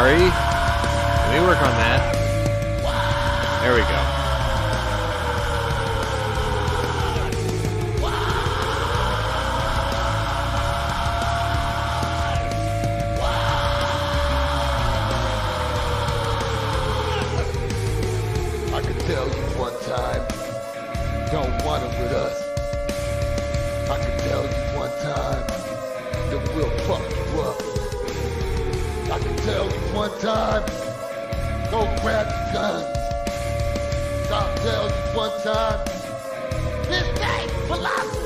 Sorry. Let me work on that. There we go. I can tell you one time, don't want it with us. I can tell you one time, that we'll fuck you up. I can tell you one time, go grab your guns. I'll tell you one time, this ain't philosophy.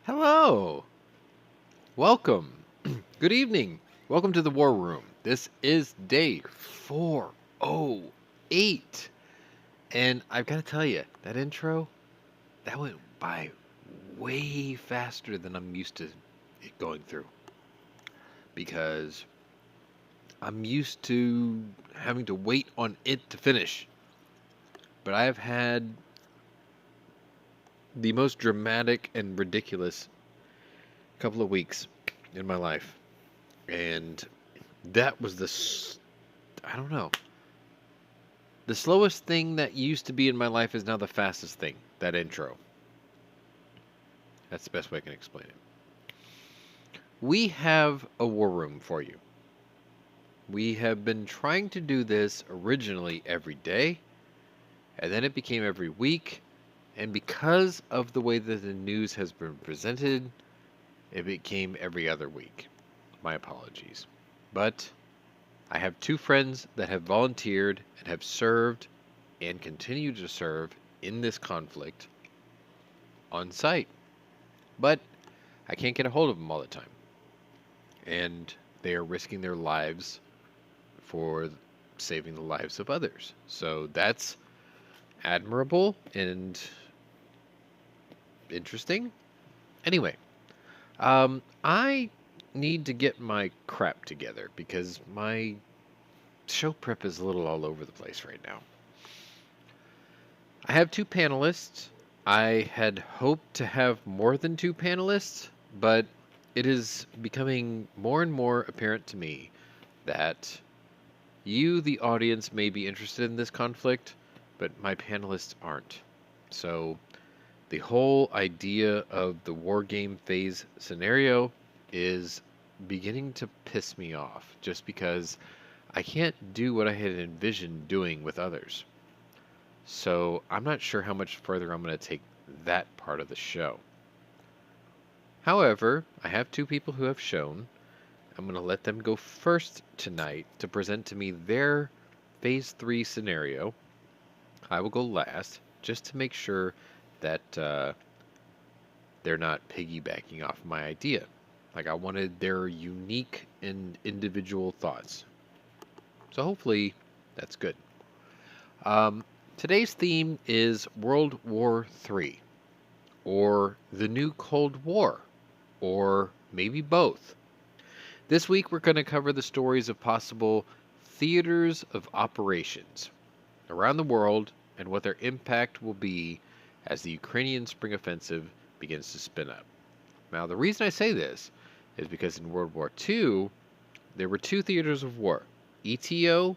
Hello. Welcome. Good evening. Welcome to the War Room. This is day 408. And I've got to tell you, that intro, that went by way faster than I'm used to it going through. Because I'm used to having to wait on it to finish. But I have had the most dramatic and ridiculous couple of weeks in my life. And that was I don't know. The slowest thing that used to be in my life is now the fastest thing. That intro. That's the best way I can explain it. We have a war room for you. We have been trying to do this originally every day, and then it became every week, and because of the way that the news has been presented, it became every other week. My apologies. But I have two friends that have volunteered and have served and continue to serve in this conflict on site. But I can't get a hold of them all the time. And they are risking their lives for saving the lives of others. So that's admirable and interesting. Anyway, I need to get my crap together because my show prep is a little all over the place right now. I have two panelists. I had hoped to have more than two panelists, but it is becoming more and more apparent to me that you, the audience, may be interested in this conflict, but my panelists aren't. So the whole idea of the war game phase scenario is beginning to piss me off just because I can't do what I had envisioned doing with others. So I'm not sure how much further I'm going to take that part of the show. However, I have two people who have shown. I'm going to let them go first tonight to present to me their phase 3 scenario. I will go last just to make sure that they're not piggybacking off my idea. Like, I wanted their unique and individual thoughts. So hopefully that's good. Today's theme is World War III, or the New Cold War, or maybe both. This week we're going to cover the stories of possible theaters of operations around the world and what their impact will be as the Ukrainian Spring Offensive begins to spin up. Now, the reason I say this is because in World War II, there were two theaters of war: ETO,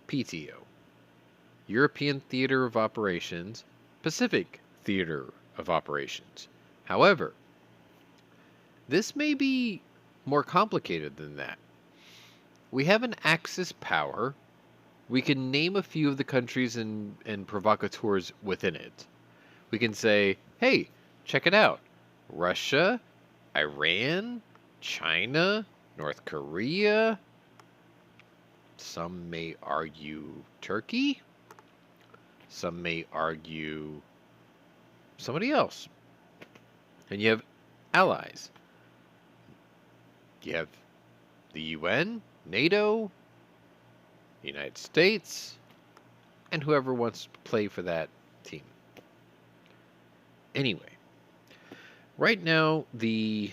PTO, European Theater of Operations, Pacific Theater of Operations. However, this may be more complicated than that. We have an Axis power. We can name a few of the countries and provocateurs within it. We can say, hey, check it out. Russia, Iran, China, North Korea. Some may argue Turkey. Some may argue somebody else. And you have allies. You have the UN, NATO, the United States, and whoever wants to play for that team. Anyway, right now, the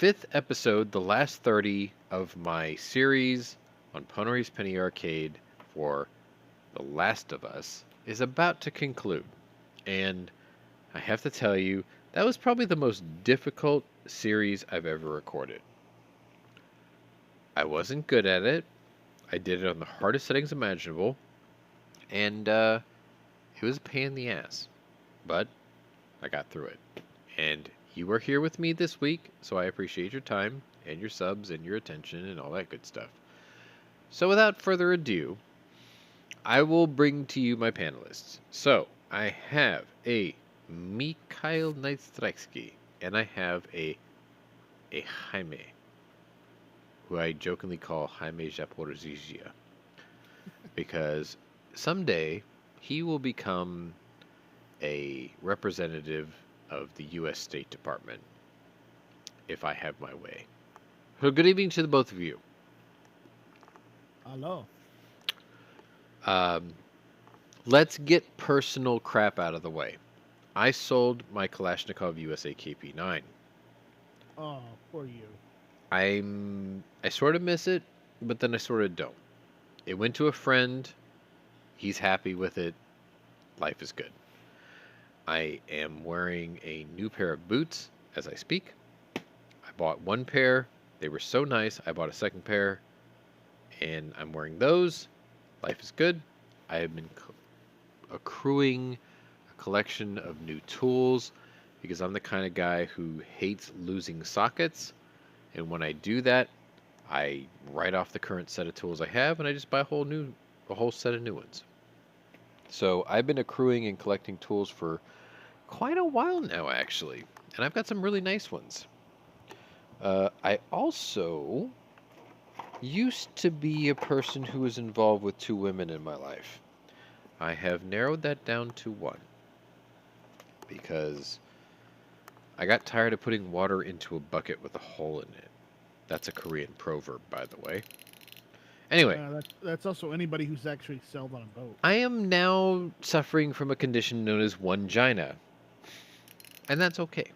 5th episode, the last 30 of my series on Pwnery's Penny Arcade for The Last of Us, is about to conclude. And I have to tell you, that was probably the most difficult series I've ever recorded. I wasn't good at it. I did it on the hardest settings imaginable. And it was a pain in the ass. But I got through it. And you are here with me this week, so I appreciate your time and your subs and your attention and all that good stuff. So without further ado, I will bring to you my panelists. So I have a Mikhail Naistreksky, and I have a Jaime, who I jokingly call Jaime Zaporizhia, because someday he will become a representative of the U.S. State Department, if I have my way. So good evening to the both of you. Hello. Let's get personal crap out of the way. I sold my Kalashnikov USA KP9. Oh, poor you. I sort of miss it, but then I sort of don't. It went to a friend. He's happy with it. Life is good. I am wearing a new pair of boots as I speak. I bought one pair. They were so nice. I bought a second pair, and I'm wearing those. Life is good. I have been accruing a collection of new tools because I'm the kind of guy who hates losing sockets. And when I do that, I write off the current set of tools I have and I just buy a whole set of new ones. So I've been accruing and collecting tools for quite a while now, actually. And I've got some really nice ones. I also used to be a person who was involved with 2 women in my life. I have narrowed that down to 1 because I got tired of putting water into a bucket with a hole in it. That's a Korean proverb, by the way. Anyway. That's also anybody who's actually sailed on a boat. I am now suffering from a condition known as one-gina. And that's okay.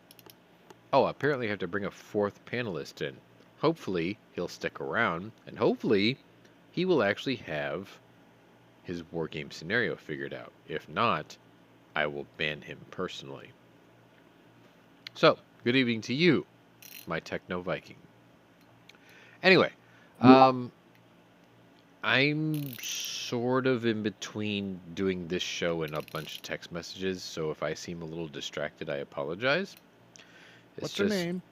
Oh, apparently I have to bring a 4th panelist in. Hopefully he'll stick around, and hopefully he will actually have his war game scenario figured out. If not, I will ban him personally. So, good evening to you, my Techno Viking. Anyway, I'm sort of in between doing this show and a bunch of text messages, so if I seem a little distracted, I apologize. What's her name?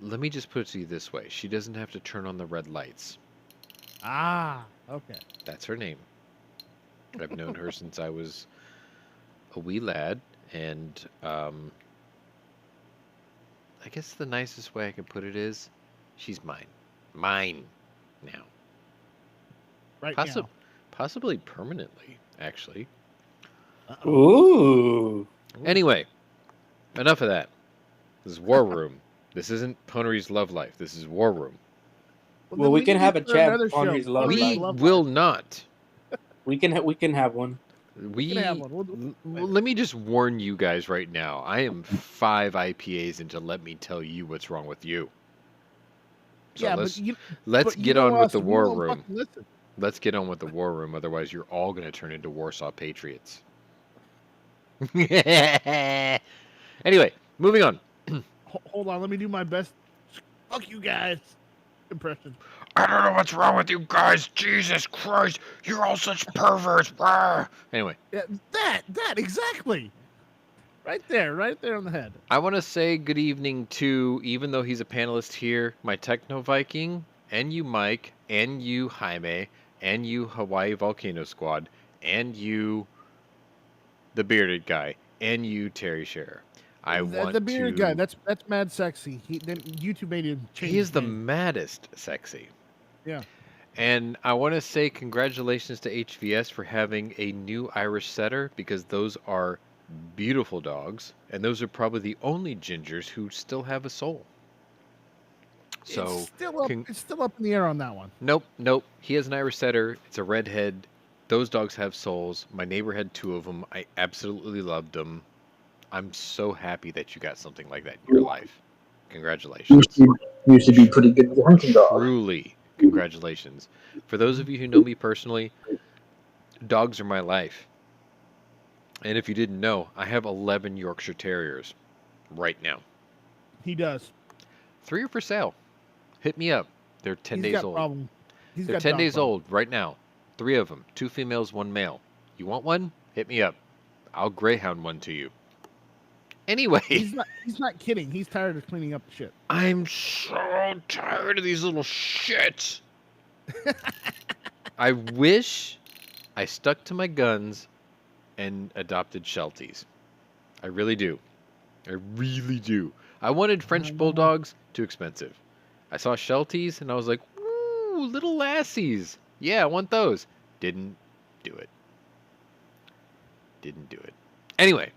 Let me just put it to you this way. She doesn't have to turn on the red lights. Ah, okay. That's her name. I've known her since I was a wee lad, and I guess the nicest way I can put it is she's mine. Mine now. Right now. Possibly permanently, actually. Ooh. Anyway, enough of that. This is War Room. This isn't Pwnery's Love Life. This is War Room. Well, we can have a chat. Pwnery's Love We Life. will not. We can have one. We can have one. let me just warn you guys right now. I am 5 IPAs into let me tell you what's wrong with you. So yeah, let's get on with the War Room. Listen. Let's get on with the War Room. Otherwise, you're all going to turn into Warsaw Patriots. Anyway, moving on. Hold on, let me do my best. Fuck you guys. Impression. I don't know what's wrong with you guys. Jesus Christ, you're all such perverts. Rah. Anyway. Yeah, that exactly. Right there on the head. I want to say good evening to, even though he's a panelist here, my Techno Viking, and you, Mike, and you, Jaime, and you, Hawaii Volcano Squad, and you, the bearded guy, and you, Terry Scherer. The bearded guy. That's mad sexy. Then YouTube made him change. He is the maddest sexy. Yeah. And I want to say congratulations to HVS for having a new Irish setter, because those are beautiful dogs, and those are probably the only gingers who still have a soul. So it's still up in the air on that one. Nope. He has an Irish setter. It's a redhead. Those dogs have souls. My neighbor had 2 of them. I absolutely loved them. I'm so happy that you got something like that in your life. Congratulations. Used to be pretty good with hunting dogs. Truly, congratulations. For those of you who know me personally, dogs are my life. And if you didn't know, I have 11 Yorkshire Terriers right now. He does. 3 are for sale. Hit me up. They're 10 days old. They're 10 days old right now. 3 of them. 2 females, 1 male. You want one? Hit me up. I'll greyhound one to you. Anyway. He's not kidding. He's tired of cleaning up the shit. I'm so tired of these little shits. I wish I stuck to my guns and adopted Shelties. I really do. I really do. I wanted French Bulldogs, too expensive. I saw Shelties, and I was like, ooh, little lassies. Yeah, I want those. Didn't do it. Anyway,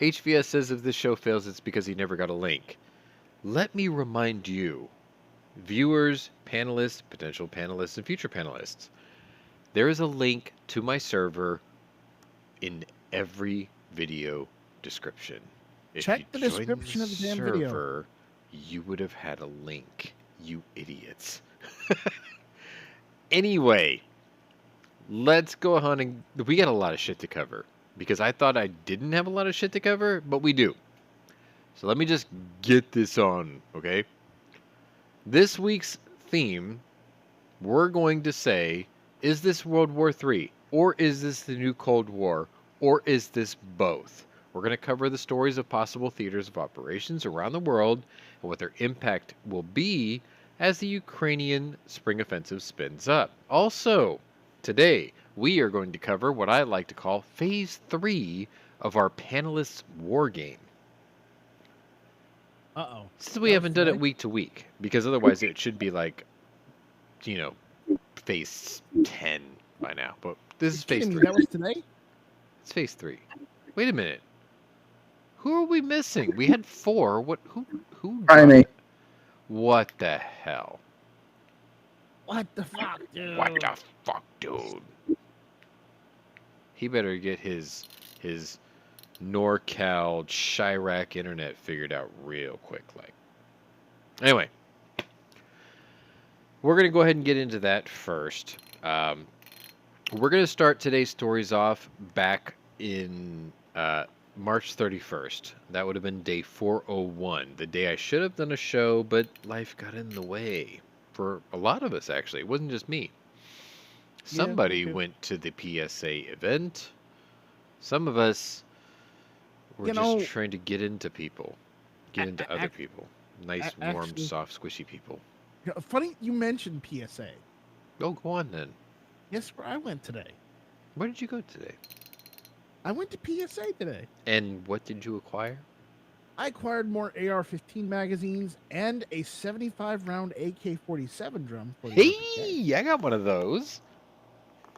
HVS says if this show fails, it's because he never got a link. Let me remind you, viewers, panelists, potential panelists, and future panelists, there is a link to my server in every video description. Check the description of the damn video. You would have had a link, you idiots. Anyway, let's go on and we got a lot of shit to cover, because I thought I didn't have a lot of shit to cover, but we do. So let me just get this on, okay? This week's theme, we're going to say, is this World War III? Or is this the new Cold War? Or is this both? We're going to cover the stories of possible theaters of operations around the world and what their impact will be as the Ukrainian Spring Offensive spins up. Also, today, we are going to cover what I like to call Phase 3 of our panelists' war game. Uh-oh. Since we haven't done it week to week, because otherwise it should be like, Phase 10 by now. But this is Phase 3. That was today? It's Phase 3. Wait a minute. Who are we missing? We had 4. Who? Jaime. What the hell? What the fuck, dude? What the fuck, dude? He better get his NorCal Chirac internet figured out real quick. Anyway, we're going to go ahead and get into that first. We're going to start today's stories off back in March 31st. That would have been day 401, the day I should have done a show, but life got in the way for a lot of us, actually. It wasn't just me. Somebody went to the PSA event. Some of us were just trying to get into people, get into other people. Nice, warm, soft, squishy people. Funny you mentioned PSA. Oh, go on then. Guess where I went today? Where did you go today? I went to PSA today. And what did you acquire? I acquired more AR-15 magazines and a 75-round AK-47 drum. For the Hey, I got one of those.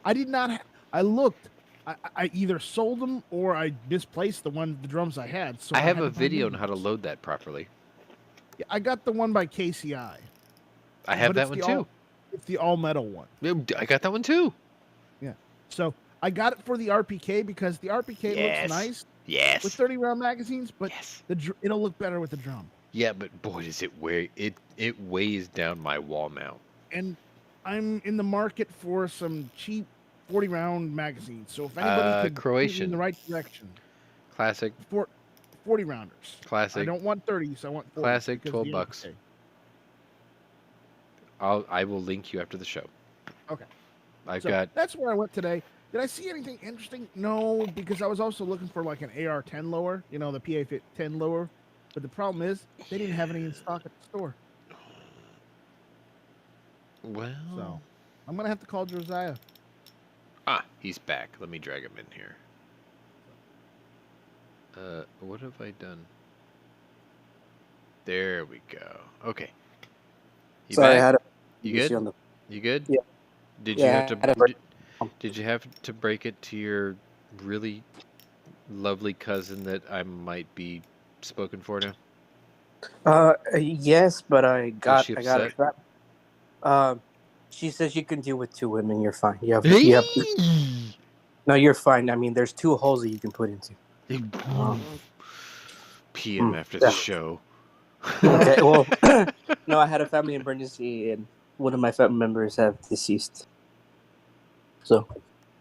I did not. I looked. I either sold them or I misplaced the drums I had. So I have a video on how to load that properly. Yeah, I got the one by KCI. I have that one too. It's the all-metal one. I got that one too. Yeah. So I got it for the RPK because the RPK looks nice. Yes. With 30-round magazines, but it'll look better with the drum. Yeah, but boy, does it weigh it weighs down my wall mount. And I'm in the market for some cheap 40-round magazines. So if anybody could Croatian in the right direction. Classic. 40 rounders. I Classic. don't want 30s. I want 40s. Classic, because 12 the bucks. okay. I will link you after the show. Okay. I've So got. that's where I went today. Did I see anything interesting? No, because I was also looking for like an AR-10 lower, the PA-10 lower. But the problem is they didn't have any in stock at the store. Well. So I'm gonna have to call Josiah. Ah, he's back. Let me drag him in here. What have I done? There we go. Okay. You Sorry, back? I had a You issue good? on the. You good? Yeah. Did Yeah, you I have had to? a break. Did you have to break it to your really lovely cousin that I might be spoken for now? Yes, but I got she I got upset? a trap. She says you can deal with 2 women. You're fine. You have. No, you're fine. I mean, there's 2 holes that you can put into. PM after the Yeah. show. Okay. Well, no, I had a family emergency, and one of my family members have deceased. So,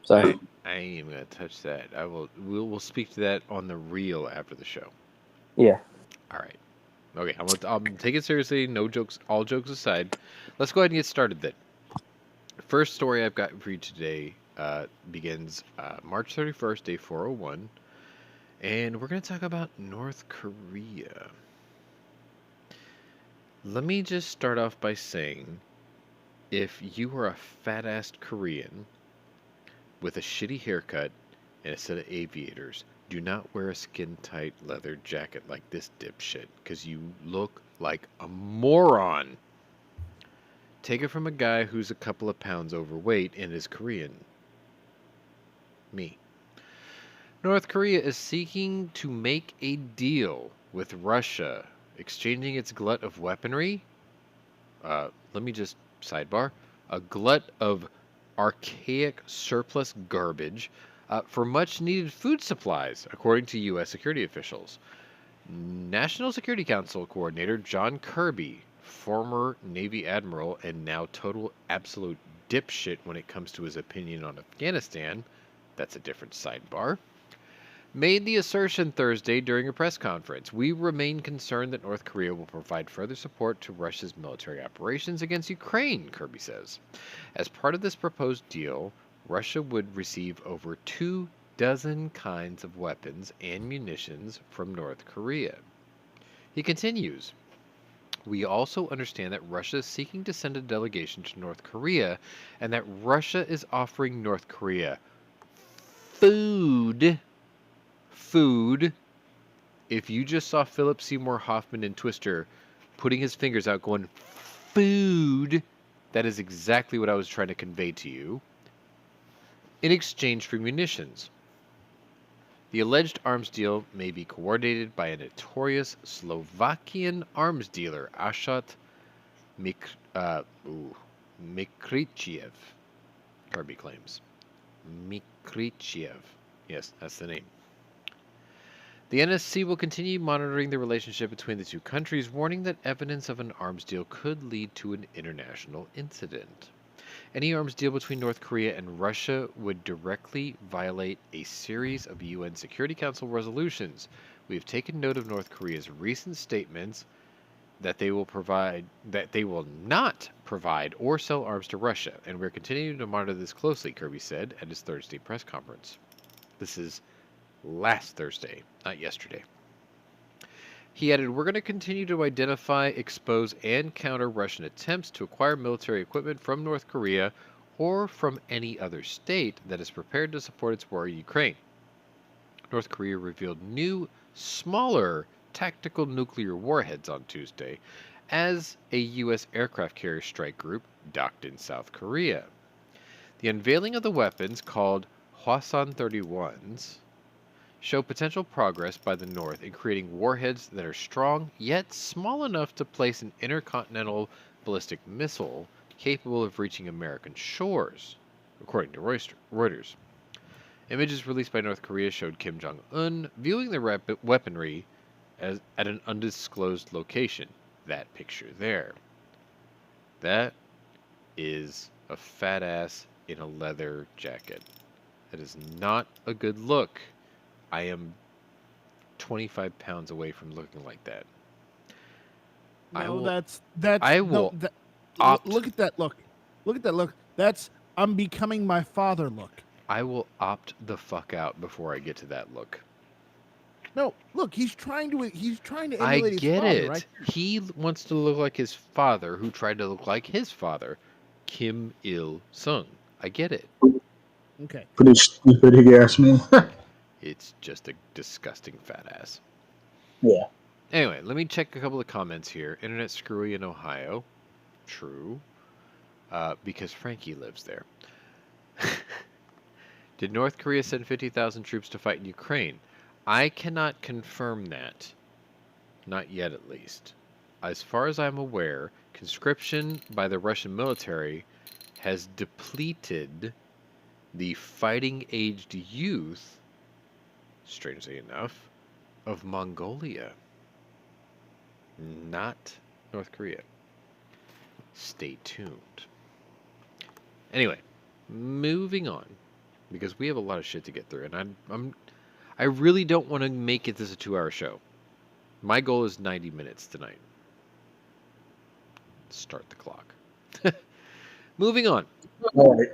sorry. I ain't even gonna touch that. We'll speak to that on the reel after the show. Yeah. All right. Okay, I'm take it seriously. No jokes. All jokes aside, let's go ahead and get started then. First story I've got for you today begins March 31st, day 401, and we're going to talk about North Korea. Let me just start off by saying, if you are a fat-assed Korean with a shitty haircut and a set of aviators, do not wear a skin-tight leather jacket like this dipshit, because you look like a moron. Take it from a guy who's a couple of pounds overweight and is Korean. Me. North Korea is seeking to make a deal with Russia, exchanging its glut of weaponry. Let me just sidebar. A glut of archaic surplus garbage for much needed food supplies, according to U.S. security officials. National Security Council Coordinator John Kirby, former Navy admiral and now total absolute dipshit when it comes to his opinion on Afghanistan, that's a different sidebar, made the assertion Thursday during a press conference. We remain concerned that North Korea will provide further support to Russia's military operations against Ukraine, Kirby says. As part of this proposed deal, Russia would receive over 2 dozen kinds of weapons and munitions from North Korea. He continues, we also understand that Russia is seeking to send a delegation to North Korea and that Russia is offering North Korea food. If you just saw Philip Seymour Hoffman in Twister putting his fingers out going, food, that is exactly what I was trying to convey to you, in exchange for munitions. The alleged arms deal may be coordinated by a notorious Slovakian arms dealer, Ashat Mikrichiev, Kirby claims. Mikrichiev. Yes, that's the name. The NSC will continue monitoring the relationship between the two countries, warning that evidence of an arms deal could lead to an international incident. Any arms deal between North Korea and Russia would directly violate a series of UN Security Council resolutions. We have taken note of North Korea's recent statements that they will not provide or sell arms to Russia, and we're continuing to monitor this closely, Kirby said at his Thursday press conference. This is last Thursday, not yesterday. He added, we're going to continue to identify, expose, and counter Russian attempts to acquire military equipment from North Korea or from any other state that is prepared to support its war in Ukraine. North Korea revealed new, smaller tactical nuclear warheads on Tuesday as a U.S. aircraft carrier strike group docked in South Korea. The unveiling of the weapons, called Hwasan-31s, show potential progress by the North in creating warheads that are strong yet small enough to place an intercontinental ballistic missile capable of reaching American shores, according to Reuters. Images released by North Korea showed Kim Jong-un viewing the weaponry at an undisclosed location. That picture there. That is a fat ass in a leather jacket. That is not a good look. I am 25 pounds away from looking like that. No, that's I no. will That, opt. look at that look. Look at that look. That's I'm becoming my father look. I will opt the fuck out before I get to that look. No, look, he's trying to I emulate his get father, it. right? He wants to look like his father, who tried to look like his father, Kim Il Sung. I get it. Okay. Pretty stupid, if you ask me. It's just a disgusting fat ass. Yeah. Anyway, let me check a couple of comments here. Internet screwy in Ohio. True. Because Frankie lives there. Did North Korea send 50,000 troops to fight in Ukraine? I cannot confirm that. Not yet, at least. As far as I'm aware, conscription by the Russian military has depleted the fighting-aged youth, strangely enough, of Mongolia. Not North Korea. Stay tuned. Anyway, moving on, because we have a lot of shit to get through, and I really don't want to make it this a 2-hour show. My goal is 90 minutes tonight. Start the clock. Moving on. All right.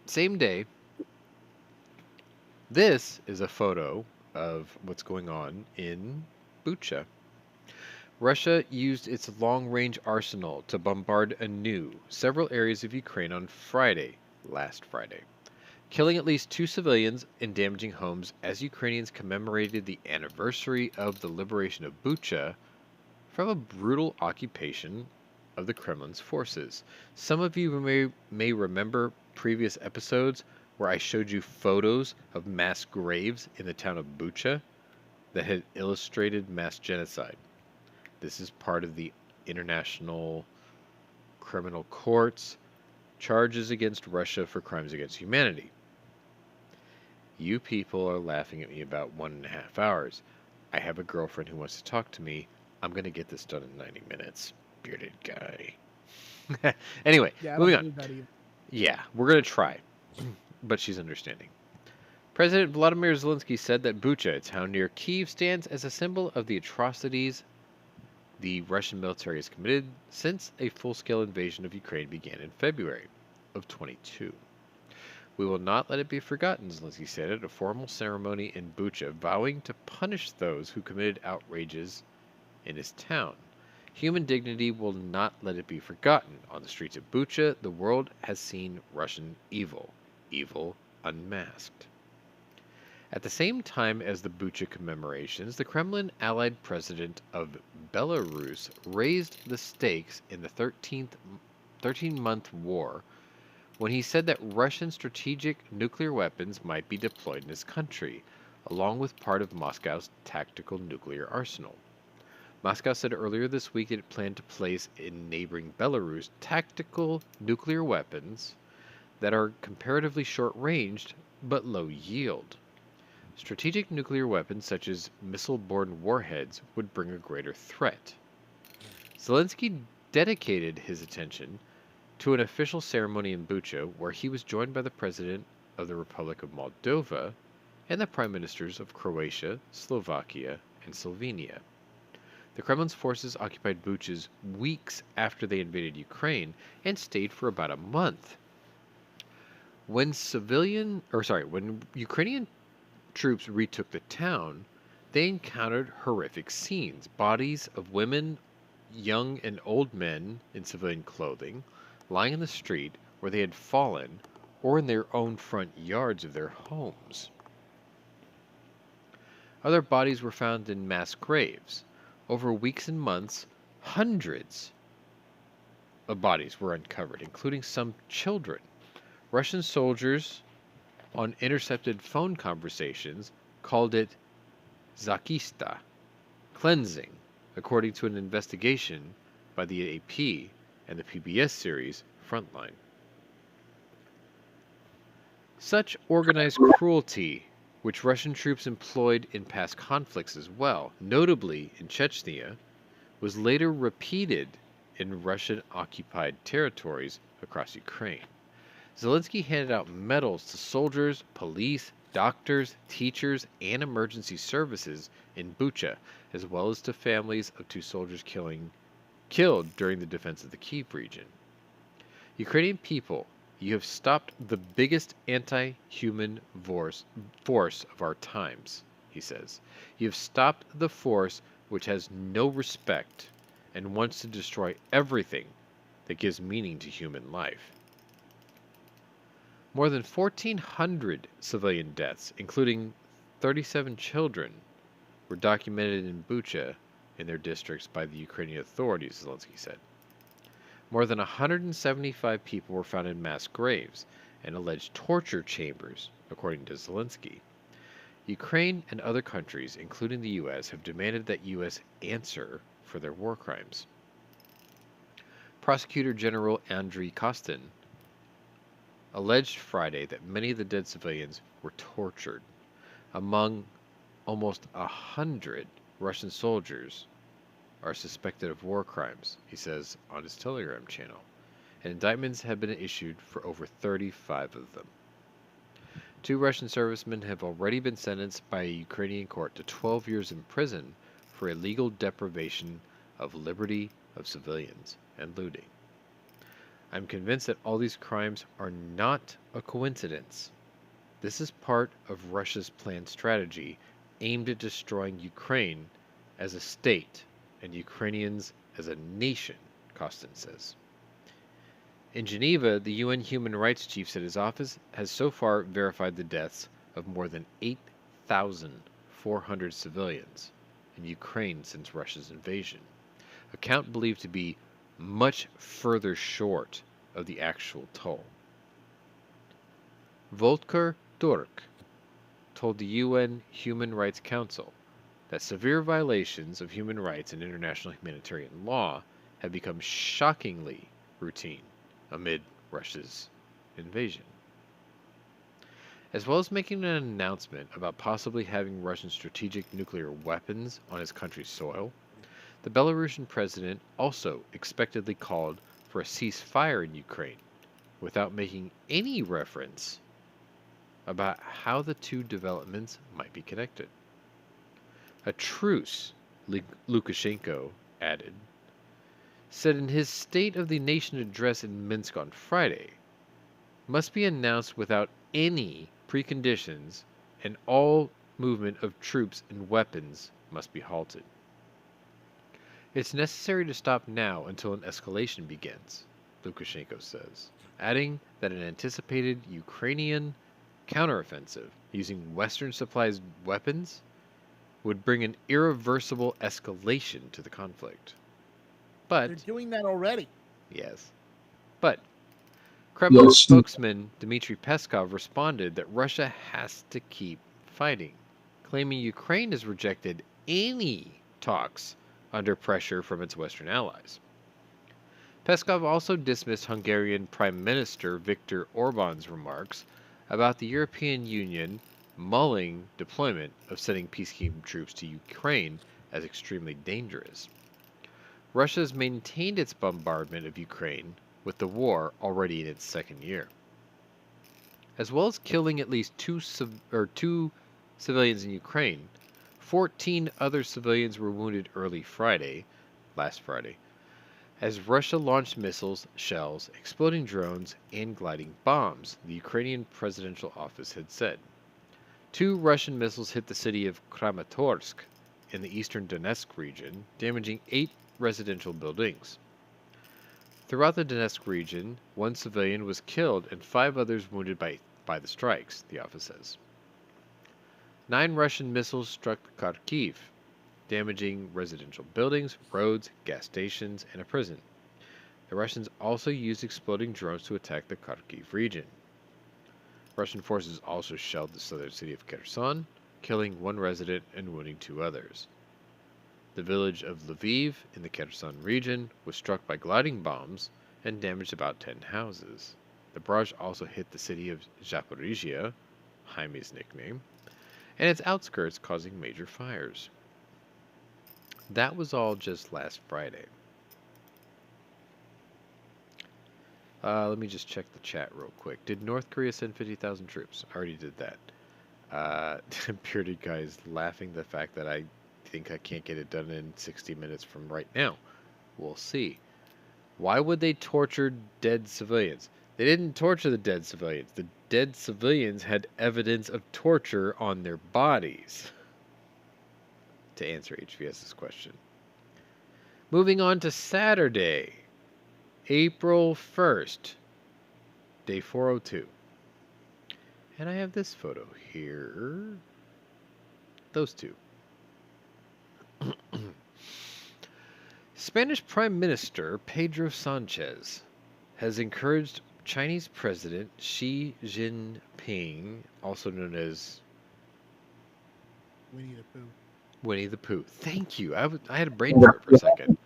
Same day. This is a photo of what's going on in Bucha. Russia used its long-range arsenal to bombard anew several areas of Ukraine on Friday, last Friday, killing at least 2 civilians and damaging homes as Ukrainians commemorated the anniversary of the liberation of Bucha from a brutal occupation of the Kremlin's forces. Some of you may remember previous episodes where I showed you photos of mass graves in the town of Bucha that had illustrated mass genocide. This is part of the International Criminal Court's charges against Russia for crimes against humanity. You people are laughing at me about 1.5 hours. I have a girlfriend who wants to talk to me. I'm going to get this done in 90 minutes. Bearded guy. Anyway, Yeah, I moving don't on. believe that either. Yeah, we're going to try. But she's understanding. President Vladimir Zelensky said that Bucha, a town near Kyiv, stands as a symbol of the atrocities the Russian military has committed since a full-scale invasion of Ukraine began in February of 22. We will not let it be forgotten, Zelensky said at a formal ceremony in Bucha, vowing to punish those who committed outrages in his town. Human dignity will not let it be forgotten. On the streets of Bucha, the world has seen Russian evil. Evil unmasked. At the same time as the Bucha commemorations, the Kremlin allied president of Belarus raised the stakes in the 13-month war when he said that Russian strategic nuclear weapons might be deployed in his country, along with part of Moscow's tactical nuclear arsenal. Moscow said earlier this week that it planned to place in neighboring Belarus tactical nuclear weapons that are comparatively short-ranged but low-yield. Strategic nuclear weapons such as missile-borne warheads would bring a greater threat. Zelensky dedicated his attention to an official ceremony in Bucha where he was joined by the President of the Republic of Moldova and the Prime Ministers of Croatia, Slovakia, and Slovenia. The Kremlin's forces occupied Bucha weeks after they invaded Ukraine and stayed for about a month. When Ukrainian troops retook the town, they encountered horrific scenes. Bodies of women, young and old men in civilian clothing, lying in the street where they had fallen, or in their own front yards of their homes. Other bodies were found in mass graves. Over weeks and months, hundreds of bodies were uncovered, including some children. Russian soldiers, on intercepted phone conversations, called it Zakista, cleansing, according to an investigation by the AP and the PBS series Frontline. Such organized cruelty, which Russian troops employed in past conflicts as well, notably in Chechnya, was later repeated in Russian-occupied territories across Ukraine. Zelensky handed out medals to soldiers, police, doctors, teachers, and emergency services in Bucha, as well as to families of 2 soldiers killed during the defense of the Kyiv region. Ukrainian people, you have stopped the biggest anti-human force of our times, he says. You have stopped the force which has no respect and wants to destroy everything that gives meaning to human life. More than 1,400 civilian deaths, including 37 children, were documented in Bucha in their districts by the Ukrainian authorities, Zelensky said. More than 175 people were found in mass graves and alleged torture chambers, according to Zelensky. Ukraine and other countries, including the U.S., have demanded that U.S. answer for their war crimes. Prosecutor General Andriy Kostin alleged Friday that many of the dead civilians were tortured. Among almost 100 Russian soldiers are suspected of war crimes, he says on his Telegram channel, and indictments have been issued for over 35 of them. 2 Russian servicemen have already been sentenced by a Ukrainian court to 12 years in prison for illegal deprivation of liberty of civilians and looting. I'm convinced that all these crimes are not a coincidence. This is part of Russia's planned strategy aimed at destroying Ukraine as a state and Ukrainians as a nation, Kostin says. In Geneva, the UN human rights chief said his office has so far verified the deaths of more than 8,400 civilians in Ukraine since Russia's invasion, a count believed to be much further short of the actual toll. Volker Turk told the UN Human Rights Council that severe violations of human rights and international humanitarian law have become shockingly routine amid Russia's invasion. As well as making an announcement about possibly having Russian strategic nuclear weapons on his country's soil, the Belarusian president also expectedly called for a ceasefire in Ukraine without making any reference about how the two developments might be connected. A truce, Lukashenko added, said in his State of the Nation address in Minsk on Friday, must be announced without any preconditions, and all movement of troops and weapons must be halted. It's necessary to stop now until an escalation begins, Lukashenko says, adding that an anticipated Ukrainian counteroffensive using Western supplied weapons would bring an irreversible escalation to the conflict. But They're doing that already. yes. But Kremlin Yes. spokesman Dmitry Peskov responded that Russia has to keep fighting, claiming Ukraine has rejected any talks under pressure from its Western allies. Peskov also dismissed Hungarian Prime Minister Viktor Orban's remarks about the European Union mulling deployment of sending peacekeeping troops to Ukraine as extremely dangerous. Russia has maintained its bombardment of Ukraine with the war already in its second year. As well as killing at least two civilians in Ukraine, 14 other civilians were wounded last Friday, as Russia launched missiles, shells, exploding drones, and gliding bombs, the Ukrainian presidential office had said. 2 Russian missiles hit the city of Kramatorsk in the eastern Donetsk region, damaging 8 residential buildings. Throughout the Donetsk region, 1 civilian was killed and 5 others wounded by the strikes, the office says. 9 Russian missiles struck Kharkiv, damaging residential buildings, roads, gas stations, and a prison. The Russians also used exploding drones to attack the Kharkiv region. Russian forces also shelled the southern city of Kherson, killing 1 resident and wounding 2 others. The village of Lviv in the Kherson region was struck by gliding bombs and damaged about 10 houses. The barrage also hit the city of Zaporizhia, Jaime's nickname, and its outskirts, causing major fires. That was all just last Friday. Let me just check the chat real quick. Did North Korea send 50,000 troops? I already did that. Bearded guy is laughing the fact that I think I can't get it done in 60 minutes from right now. We'll see. Why would they torture dead civilians? They didn't torture the dead civilians. The dead civilians had evidence of torture on their bodies. To answer HVS's question. Moving on to Saturday, April 1st, day 402. And I have this photo here. Those two. Spanish Prime Minister Pedro Sanchez has encouraged Chinese President Xi Jinping, also known as Winnie the Pooh. Winnie the Pooh. Thank you. I had a brain fart for a second.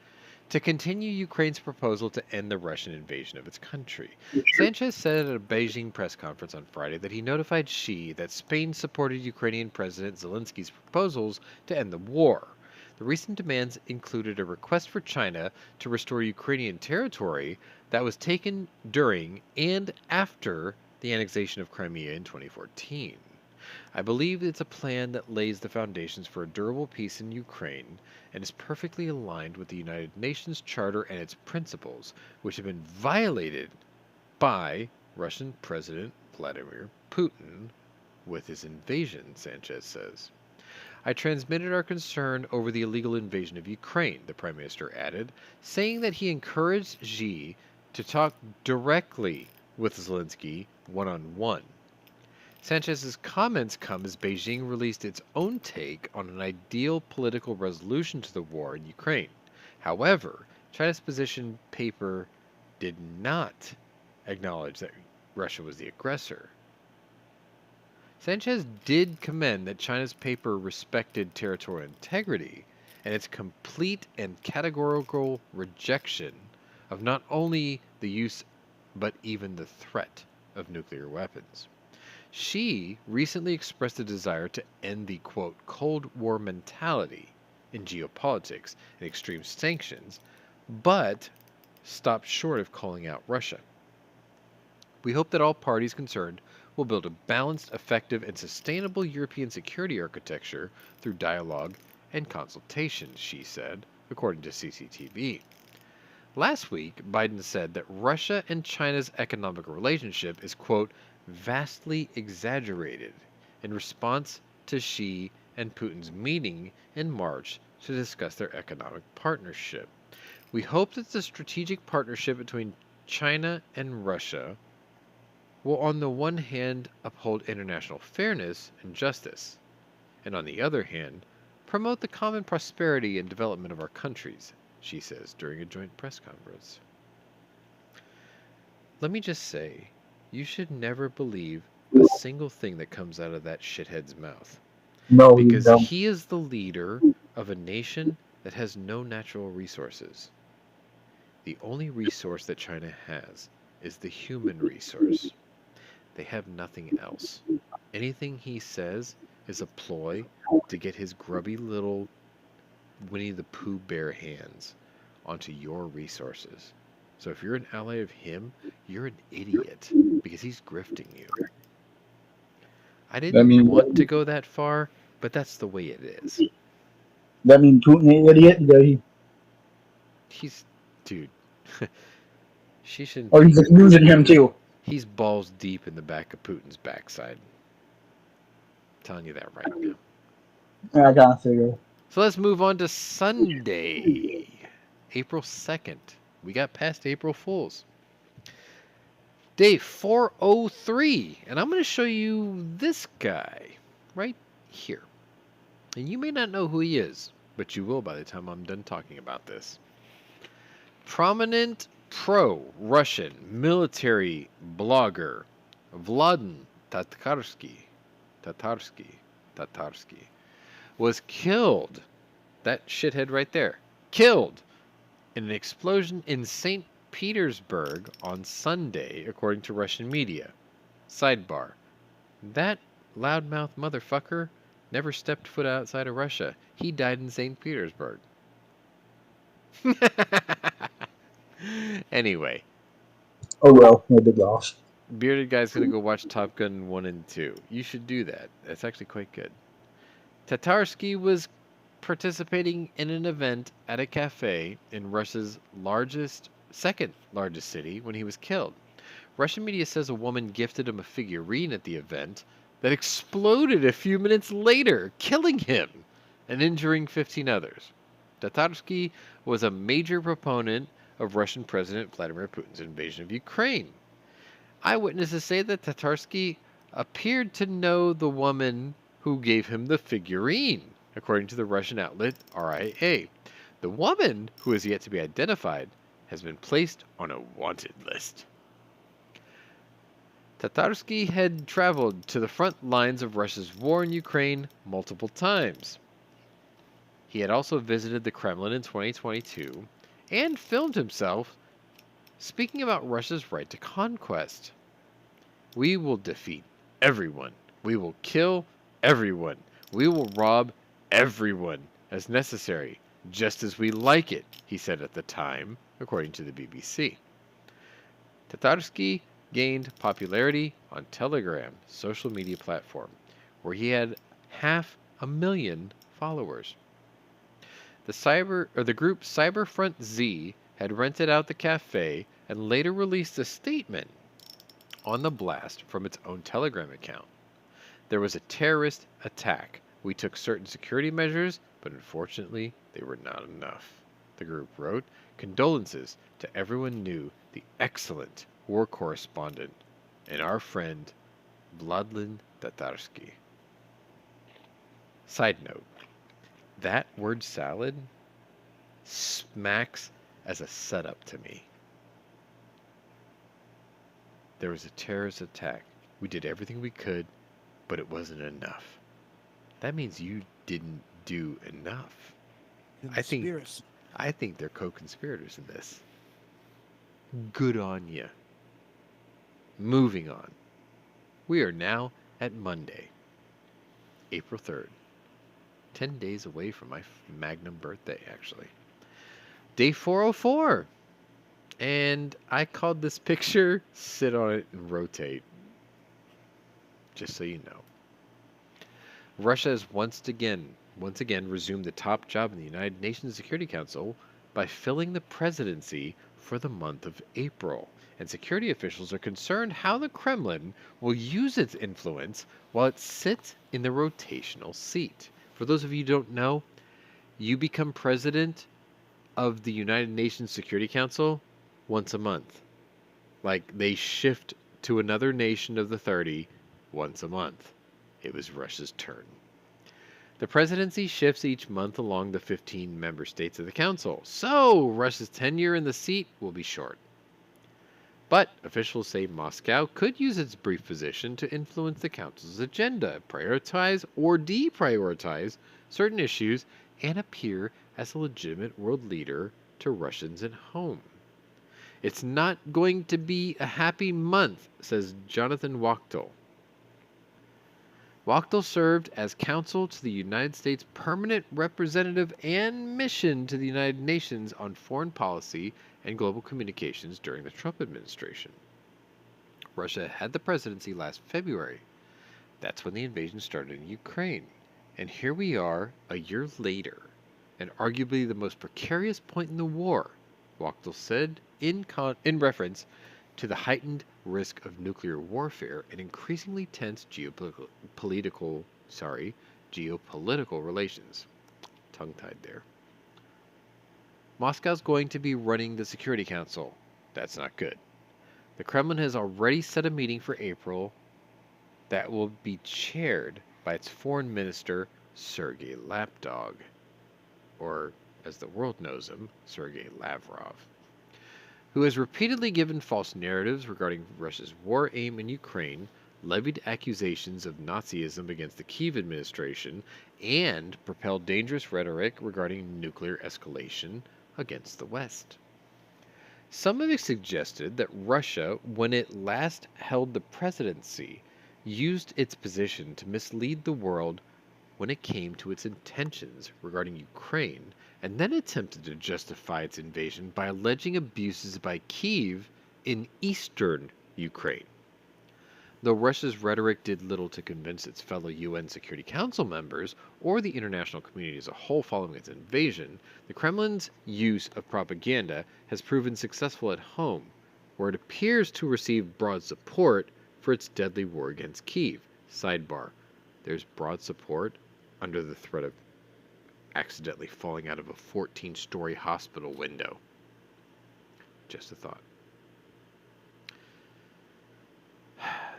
To continue Ukraine's proposal to end the Russian invasion of its country. Sanchez said at a Beijing press conference on Friday that he notified Xi that Spain supported Ukrainian President Zelensky's proposals to end the war. The recent demands included a request for China to restore Ukrainian territory that was taken during and after the annexation of Crimea in 2014. I believe it's a plan that lays the foundations for a durable peace in Ukraine and is perfectly aligned with the United Nations Charter and its principles, which have been violated by Russian President Vladimir Putin with his invasion, Sanchez says. I transmitted our concern over the illegal invasion of Ukraine, the Prime Minister added, saying that he encouraged Xi to talk directly with Zelensky one-on-one. Sanchez's comments come as Beijing released its own take on an ideal political resolution to the war in Ukraine. However, China's position paper did not acknowledge that Russia was the aggressor. Sanchez did commend that China's paper respected territorial integrity and its complete and categorical rejection of not only the use but even the threat of nuclear weapons. Xi recently expressed a desire to end the, quote, Cold War mentality in geopolitics and extreme sanctions, but stopped short of calling out Russia. We hope that all parties concerned will build a balanced, effective, and sustainable European security architecture through dialogue and consultation, Xi said, according to CCTV. Last week, Biden said that Russia and China's economic relationship is, quote, vastly exaggerated in response to Xi and Putin's meeting in March to discuss their economic partnership. We hope that the strategic partnership between China and Russia will on the one hand uphold international fairness and justice, and on the other hand, promote the common prosperity and development of our countries, she says during a joint press conference. Let me just say, you should never believe a single thing that comes out of that shithead's mouth. No, you Because don't. he is the leader of a nation that has no natural resources. The only resource that China has is the human resource. They have nothing else. Anything he says is a ploy to get his grubby little Winnie the Pooh bear hands onto your resources. So if you're an ally of him, you're an idiot because he's grifting you. I didn't want to go that far, but that's the way it is. That means Putin ain't idiot because He's, dude, she shouldn't. or he's just using him too. He's balls deep in the back of Putin's backside. I'm telling you that right now. I gotta figure. So let's move on to Sunday, April 2nd. We got past April Fools. Day 403. And I'm going to show you this guy right here. And you may not know who he is, but you will by the time I'm done talking about this. Prominent pro-Russian military blogger Vladimir Tatarsky was killed. That shithead right there. Killed in an explosion in St. Petersburg on Sunday, according to Russian media. Sidebar. That loudmouth motherfucker never stepped foot outside of Russia. He died in St. Petersburg. Anyway. Oh well, no big loss. Bearded Guy's going to go watch Top Gun 1 and 2. You should do that. That's actually quite good. Tatarsky was participating in an event at a cafe in Russia's second largest city when he was killed. Russian media says a woman gifted him a figurine at the event that exploded a few minutes later, killing him and injuring 15 others. Tatarsky was a major proponent of Russian President Vladimir Putin's invasion of Ukraine. Eyewitnesses say that Tatarsky appeared to know the woman who gave him the figurine, according to the Russian outlet RIA. The woman, who is yet to be identified, has been placed on a wanted list. Tatarsky had traveled to the front lines of Russia's war in Ukraine multiple times. He had also visited the Kremlin in 2022 and filmed himself speaking about Russia's right to conquest. We will defeat everyone. We will kill everyone. We will rob everyone as necessary, just as we like it, he said at the time, according to the BBC. Tatarsky gained popularity on Telegram, social media platform, where he had 500,000 followers. The group Cyberfront Z had rented out the cafe and later released a statement on the blast from its own Telegram account. There was a terrorist attack. We took certain security measures, but unfortunately, they were not enough. The group wrote, condolences to everyone new, the excellent war correspondent, and our friend, Vladimir Tatarsky. Side note, that word salad smacks as a setup to me. There was a terrorist attack. We did everything we could, but it wasn't enough. That means you didn't do enough. I think they're co-conspirators in this. Good on you. Moving on. We are now at Monday, April 3rd. 10 days away from my magnum birthday, actually. Day 404. And I called this picture, sit on it and rotate. Just so you know. Russia has once again resumed the top job in the United Nations Security Council by filling the presidency for the month of April. And security officials are concerned how the Kremlin will use its influence while it sits in the rotational seat. For those of you who don't know, you become president of the United Nations Security Council once a month. Like, they shift to another nation of the 30 once a month. It was Russia's turn. The presidency shifts each month along the 15 member states of the council, so Russia's tenure in the seat will be short. But officials say Moscow could use its brief position to influence the council's agenda, prioritize or deprioritize certain issues, and appear as a legitimate world leader to Russians at home. It's not going to be a happy month, says Jonathan Wachtel. Wachtel served as counsel to the United States Permanent Representative and Mission to the United Nations on Foreign Policy and Global Communications during the Trump administration. Russia had the presidency last February. That's when the invasion started in Ukraine. And here we are, a year later, and arguably the most precarious point in the war, Wachtel said in reference to the heightened risk of nuclear warfare and increasingly tense geopolitical relations. Tongue-tied there. Moscow's going to be running the Security Council. That's not good. The Kremlin has already set a meeting for April that will be chaired by its foreign minister, Sergei Lapdog, or as the world knows him, Sergei Lavrov, who has repeatedly given false narratives regarding Russia's war aim in Ukraine, levied accusations of Nazism against the Kyiv administration, and propelled dangerous rhetoric regarding nuclear escalation against the West. Some have suggested that Russia, when it last held the presidency, used its position to mislead the world when it came to its intentions regarding Ukraine, and then attempted to justify its invasion by alleging abuses by Kyiv in eastern Ukraine. Though Russia's rhetoric did little to convince its fellow UN Security Council members or the international community as a whole following its invasion, the Kremlin's use of propaganda has proven successful at home, where it appears to receive broad support for its deadly war against Kyiv. Sidebar: there's broad support under the threat of accidentally falling out of a 14-story hospital window. Just a thought.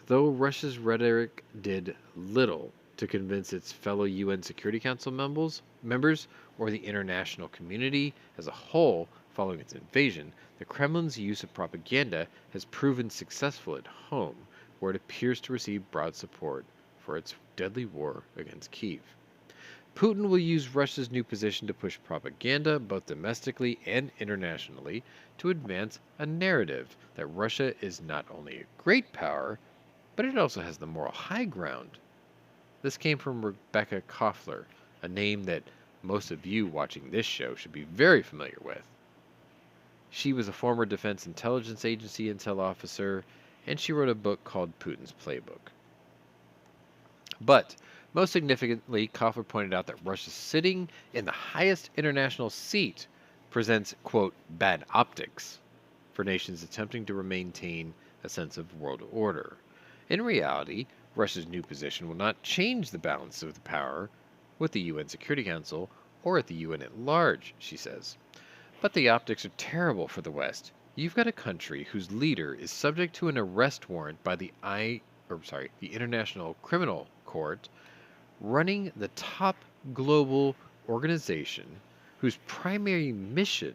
Though Russia's rhetoric did little to convince its fellow UN Security Council members or the international community as a whole following its invasion, the Kremlin's use of propaganda has proven successful at home, where it appears to receive broad support for its deadly war against Kyiv. Putin will use Russia's new position to push propaganda, both domestically and internationally, to advance a narrative that Russia is not only a great power, but it also has the moral high ground. This came from Rebecca Koffler, a name that most of you watching this show should be very familiar with. She was a former Defense Intelligence Agency intel officer, and she wrote a book called Putin's Playbook. But most significantly, Koffler pointed out that Russia sitting in the highest international seat presents, quote, bad optics for nations attempting to maintain a sense of world order. In reality, Russia's new position will not change the balance of the power with the UN Security Council or at the UN at large, she says. But the optics are terrible for the West. You've got a country whose leader is subject to an arrest warrant by the International Criminal Court, running the top global organization whose primary mission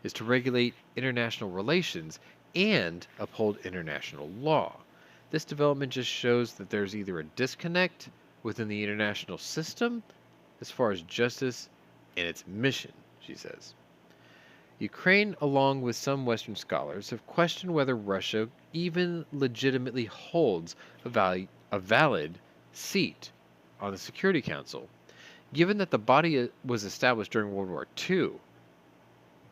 is to regulate international relations and uphold international law. This development just shows that there's either a disconnect within the international system as far as justice and its mission, she says. Ukraine, along with some Western scholars, have questioned whether Russia even legitimately holds a valid seat on the Security Council, given that the body was established during World War II,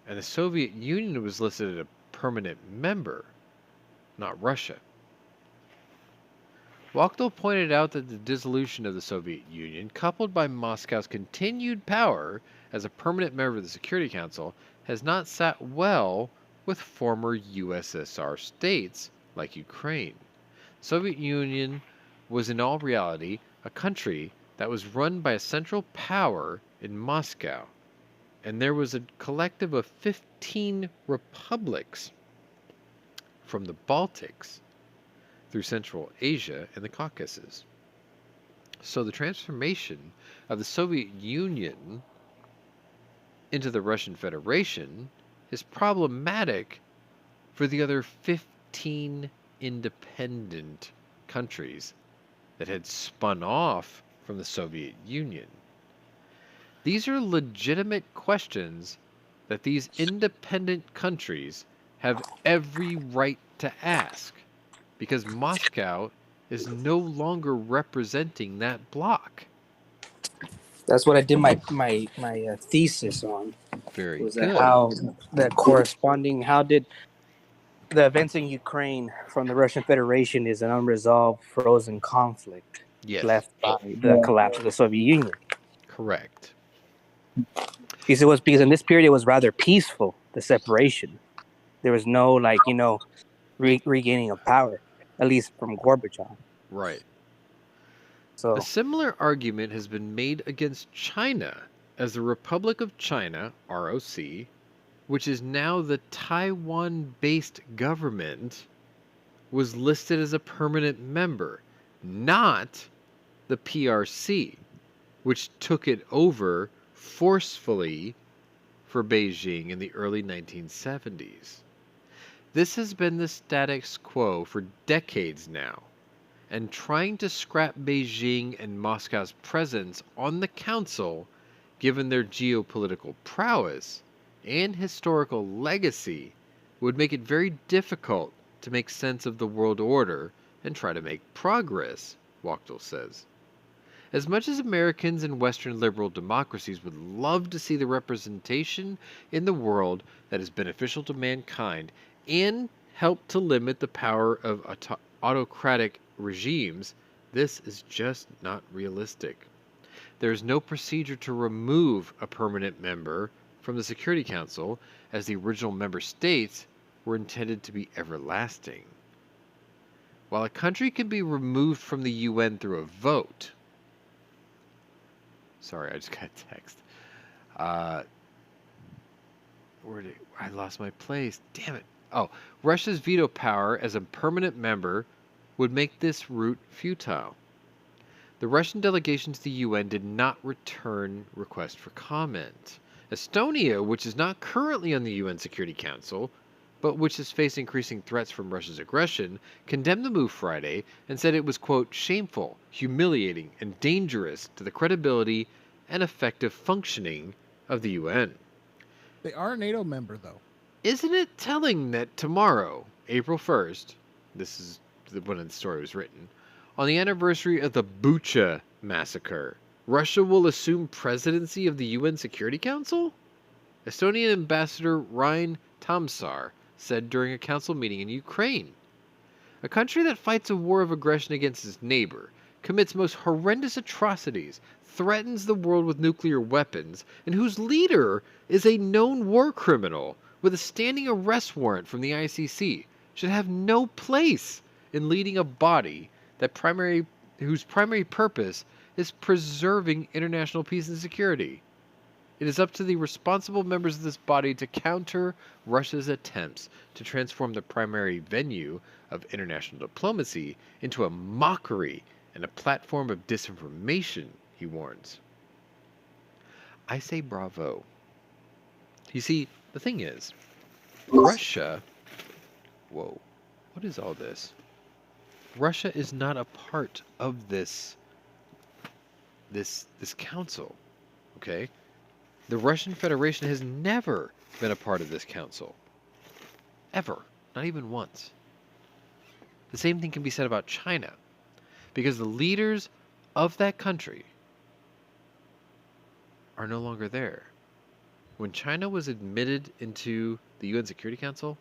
and the Soviet Union was listed as a permanent member, not Russia. Wachtel pointed out that the dissolution of the Soviet Union, coupled by Moscow's continued power as a permanent member of the Security Council, has not sat well with former USSR states like Ukraine. The Soviet Union was in all reality a country that was run by a central power in Moscow, and there was a collective of 15 republics from the Baltics through Central Asia and the Caucasus. So the transformation of the Soviet Union into the Russian Federation is problematic for the other 15 independent countries that had spun off from the Soviet Union. These are legitimate questions that these independent countries have every right to ask, because Moscow is no longer representing that bloc. That's what I did my thesis on. Very Was good. that how the corresponding, how did the events in Ukraine from the Russian Federation is an unresolved frozen conflict Yes, left by the collapse of the Soviet Union. correct. Because it was, because in this period it was rather peaceful, the separation. There was no regaining of power, at least from Gorbachev. Right. So A similar argument has been made against China, as the Republic of China, ROC, which is now the Taiwan-based government, was listed as a permanent member, not the PRC, which took it over forcefully for Beijing in the early 1970s. This has been the status quo for decades now, and trying to scrap Beijing and Moscow's presence on the council, given their geopolitical prowess and historical legacy, would make it very difficult to make sense of the world order and try to make progress, Wachtel says. As much as Americans and Western liberal democracies would love to see the representation in the world that is beneficial to mankind and help to limit the power of autocratic regimes, this is just not realistic. There is no procedure to remove a permanent member from the Security Council, as the original member states were intended to be everlasting. While a country can be removed from the UN through a vote, sorry, I just got a text. I lost my place? Damn it. Oh, Russia's veto power as a permanent member would make this route futile. The Russian delegation to the UN did not return request for comment. Estonia, which is not currently on the UN Security Council, but which has faced increasing threats from Russia's aggression, condemned the move Friday and said it was, quote, shameful, humiliating, and dangerous to the credibility and effective functioning of the UN. They are a NATO member, though. Isn't it telling that tomorrow, April 1st, this is when the story was written, on the anniversary of the Bucha massacre, Russia will assume presidency of the UN Security Council? Estonian Ambassador Rein Tamsar said during a council meeting in Ukraine. A country that fights a war of aggression against its neighbor, commits most horrendous atrocities, threatens the world with nuclear weapons, and whose leader is a known war criminal with a standing arrest warrant from the ICC, should have no place in leading a body whose primary purpose is preserving international peace and security. It is up to the responsible members of this body to counter Russia's attempts to transform the primary venue of international diplomacy into a mockery and a platform of disinformation, he warns. I say bravo. You see, the thing is, Russia... Whoa, what is all this? Russia is not a part of this council, okay? The Russian Federation has never been a part of this council. Ever. Not even once. The same thing can be said about China, because the leaders of that country are no longer there. When China was admitted into the UN Security Council,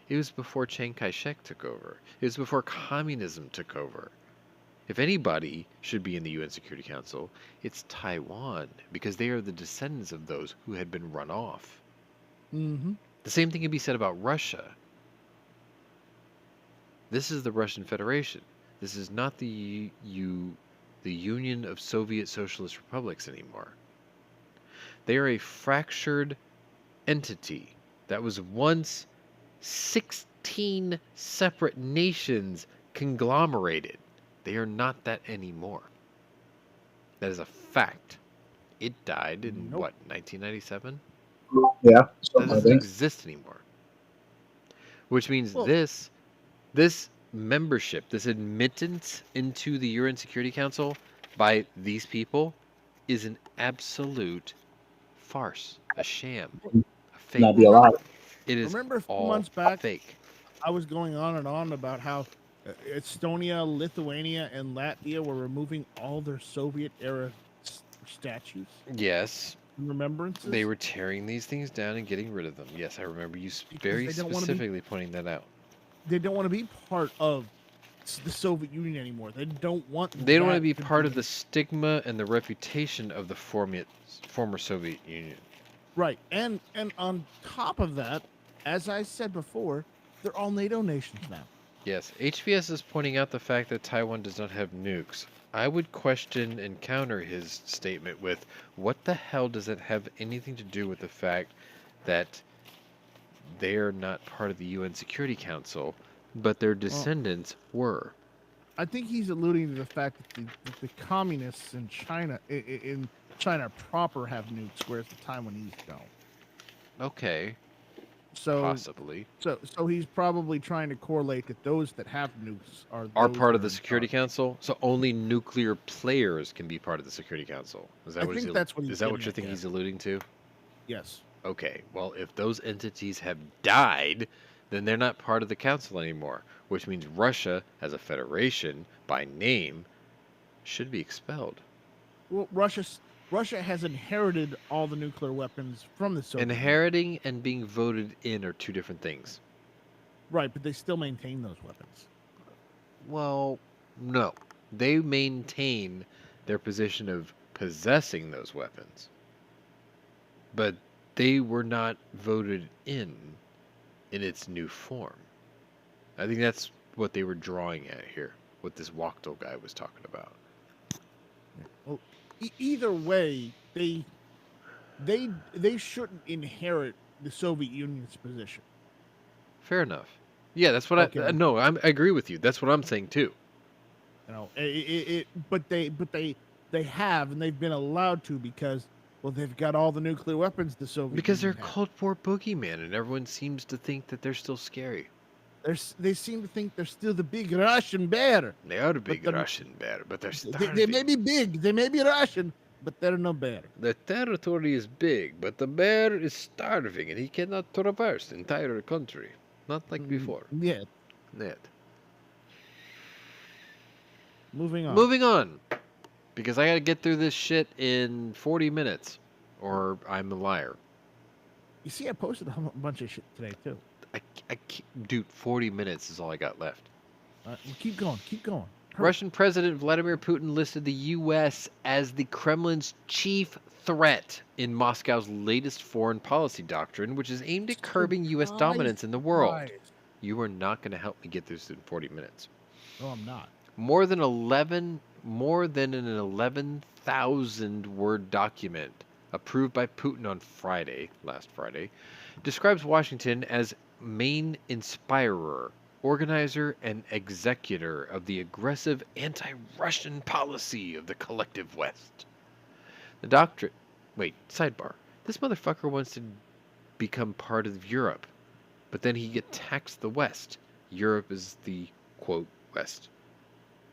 it was before Chiang Kai-shek took over. It was before communism took over. If anybody should be in the UN Security Council, it's Taiwan, because they are the descendants of those who had been run off. Mm-hmm. The same thing can be said about Russia. This is the Russian Federation. This is not the Union of Soviet Socialist Republics anymore. They are a fractured entity that was once 16 separate nations conglomerated. They are not that anymore. That is a fact. It died in, Nope. what, 1997? Yeah, That something like doesn't that. exist anymore. Which means Well- this membership, this admittance into the UN Security Council by these people is an absolute farce, a sham, a fake. Not be allowed. It is Remember a few all months back, fake. I was going on and on about how Estonia, Lithuania, and Latvia were removing all their Soviet-era statues Yes, and remembrances. they were tearing these things down and getting rid of them. Yes, I remember you Because very they don't wanna be- specifically pointing that out. They don't want to be part of the Soviet Union anymore. They don't want. They don't want to that be part of the stigma and the reputation of the former Soviet Union. Right, and on top of that, as I said before, they're all NATO nations now. Yes, HVS is pointing out the fact that Taiwan does not have nukes. I would question and counter his statement with, what the hell does it have anything to do with the fact that they're not part of the UN Security Council, but their descendants were? I think he's alluding to the fact that the communists in China, in China proper, have nukes, whereas the Taiwanese don't. Okay, So, possibly. so he's probably trying to correlate that those that have nukes are those Part that of the are in Security charge. Council, so only nuclear players can be part of the Security Council. Is that I what think he's, that's what he's is that what getting you at, think yeah. he's alluding to? Yes. Okay, well, if those entities have died, then they're not part of the council anymore, which means Russia, as a federation, by name, should be expelled. Well, Russia has inherited all the nuclear weapons from the Soviet Union. Inheriting and being voted in are two different things. Right, but they still maintain those weapons. Well, No. They maintain their position of possessing those weapons. But they were not voted in its new form. I think that's what they were drawing at here, what this Wachtel guy was talking about. Well, either way, they shouldn't inherit the Soviet Union's position. Fair enough. Yeah, that's what Okay. I agree with you. That's what I'm saying too. You know, but they have, and they've been allowed to because, well, they've got all the nuclear weapons the Soviet Because they're Union has. Cold War boogeyman, and everyone seems to think that they're still scary. They seem to think they're still the big Russian bear. They are the big the- Russian bear, but they're starving. They may be big, they may be Russian, but they're no bear. The territory is big, but the bear is starving, and he cannot traverse the entire country. Not like before. Yeah. Net. Moving on. Moving on. Because I gotta get through this shit in 40 minutes, or I'm a liar. You see, I posted a bunch of shit today too. Dude, 40 minutes is all I got left. Well, keep going. Hurry. Russian President Vladimir Putin listed the U.S. as the Kremlin's chief threat in Moscow's latest foreign policy doctrine, which is aimed at curbing U.S. dominance in the world. Surprise. You are not going to help me get this in 40 minutes. No, I'm not. More than an 11,000 word document approved by Putin on last Friday, describes Washington as main inspirer, organizer, and executor of the aggressive anti-Russian policy of the collective West. The doctrine... Wait, sidebar. This motherfucker wants to become part of Europe, but then he attacks the West. Europe is the, quote, West.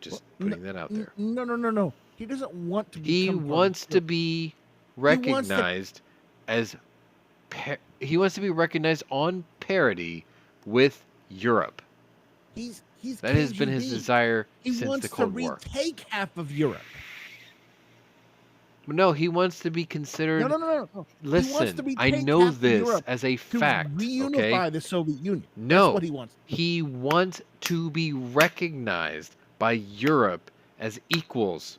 Just putting that out there. No. He doesn't want to be. He wants to be recognized as... he wants to be recognized on parity with Europe. That has been his desire since the Cold War. He wants to retake half of Europe. No, he wants to be considered... No. Listen, I know this as a fact, reunify okay? the Soviet Union. No, That's what he wants. He wants to be recognized by Europe as equals.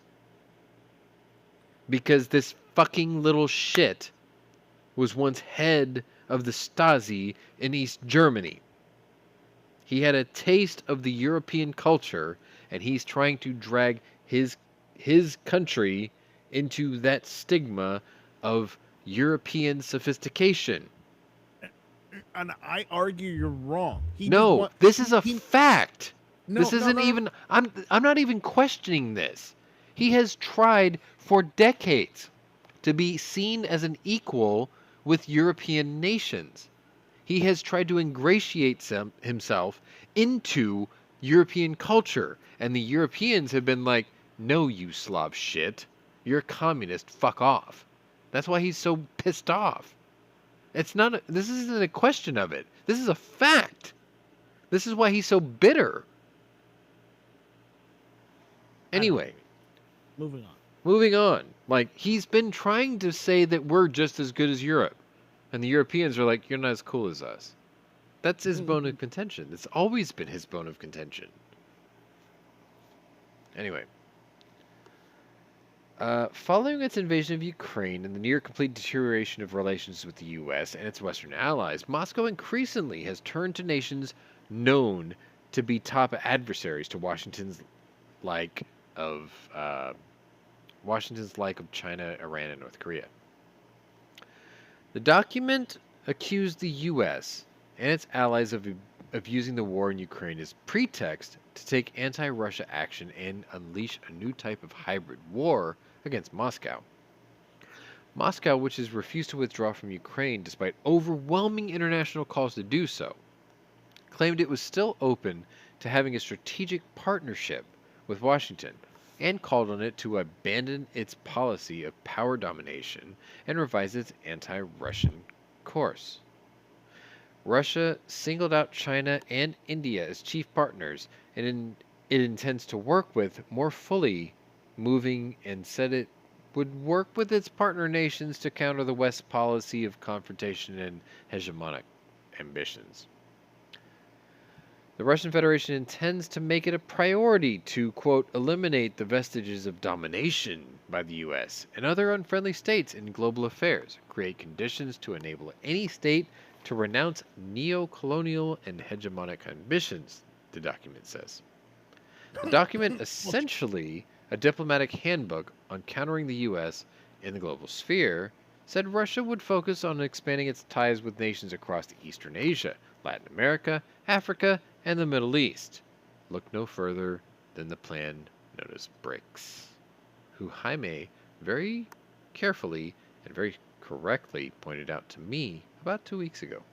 Because this fucking little shit was once head of the Stasi in East Germany. He had a taste of the European culture, and he's trying to drag his country into that stigma of European sophistication. And I argue you're wrong. This is a fact. No, this isn't even... I'm not even questioning this. He has tried for decades to be seen as an equal with European nations. He has tried to ingratiate himself into European culture. And the Europeans have been like, no, you Slav shit. You're a communist. Fuck off. That's why he's so pissed off. This isn't a question of it. This is a fact. This is why he's so bitter. Anyway. Moving on. Like, he's been trying to say that we're just as good as Europe. And the Europeans are like, you're not as cool as us. That's his bone of contention. It's always been his bone of contention. Anyway. Following its invasion of Ukraine and the near-complete deterioration of relations with the U.S. and its Western allies, Moscow increasingly has turned to nations known to be top adversaries to Washington's like of China, Iran, and North Korea. The document accused the U.S. and its allies of using the war in Ukraine as pretext to take anti-Russia action and unleash a new type of hybrid war against Moscow. Moscow, which has refused to withdraw from Ukraine despite overwhelming international calls to do so, claimed it was still open to having a strategic partnership with Washington and called on it to abandon its policy of power domination and revise its anti-Russian course. Russia singled out China and India as chief partners, and it intends to work with more fully moving, and said it would work with its partner nations to counter the West's policy of confrontation and hegemonic ambitions. The Russian Federation intends to make it a priority to, quote, eliminate the vestiges of domination by the U.S. and other unfriendly states in global affairs, create conditions to enable any state to renounce neo-colonial and hegemonic ambitions, the document says. The document essentially a diplomatic handbook on countering the U.S. in the global sphere, said Russia would focus on expanding its ties with nations across Eastern Asia, Latin America, Africa, and the Middle East. Look no further than the plan known as BRICS, who Jaime very carefully and very correctly pointed out to me about 2 weeks ago.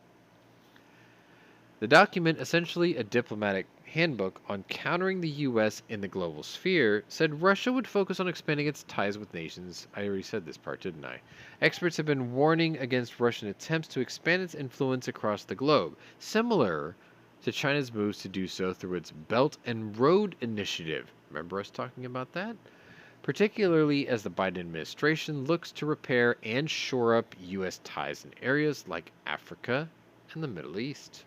The document, essentially a diplomatic handbook on countering the U.S. in the global sphere, said Russia would focus on expanding its ties with nations. I already said this part, didn't I? Experts have been warning against Russian attempts to expand its influence across the globe, similar to China's moves to do so through its Belt and Road Initiative. Remember us talking about that? Particularly as the Biden administration looks to repair and shore up U.S. ties in areas like Africa and the Middle East.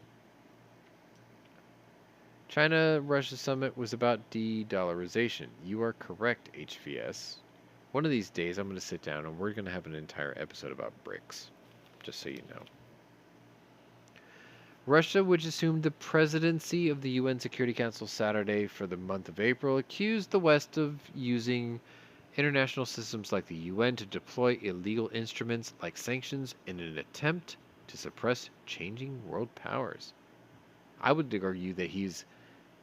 China-Russia summit was about de-dollarization. You are correct, HVS. One of these days I'm going to sit down and we're going to have an entire episode about BRICS, just so you know. Russia, which assumed the presidency of the UN Security Council Saturday for the month of April, accused the West of using international systems like the UN to deploy illegal instruments like sanctions in an attempt to suppress changing world powers. I would argue that he's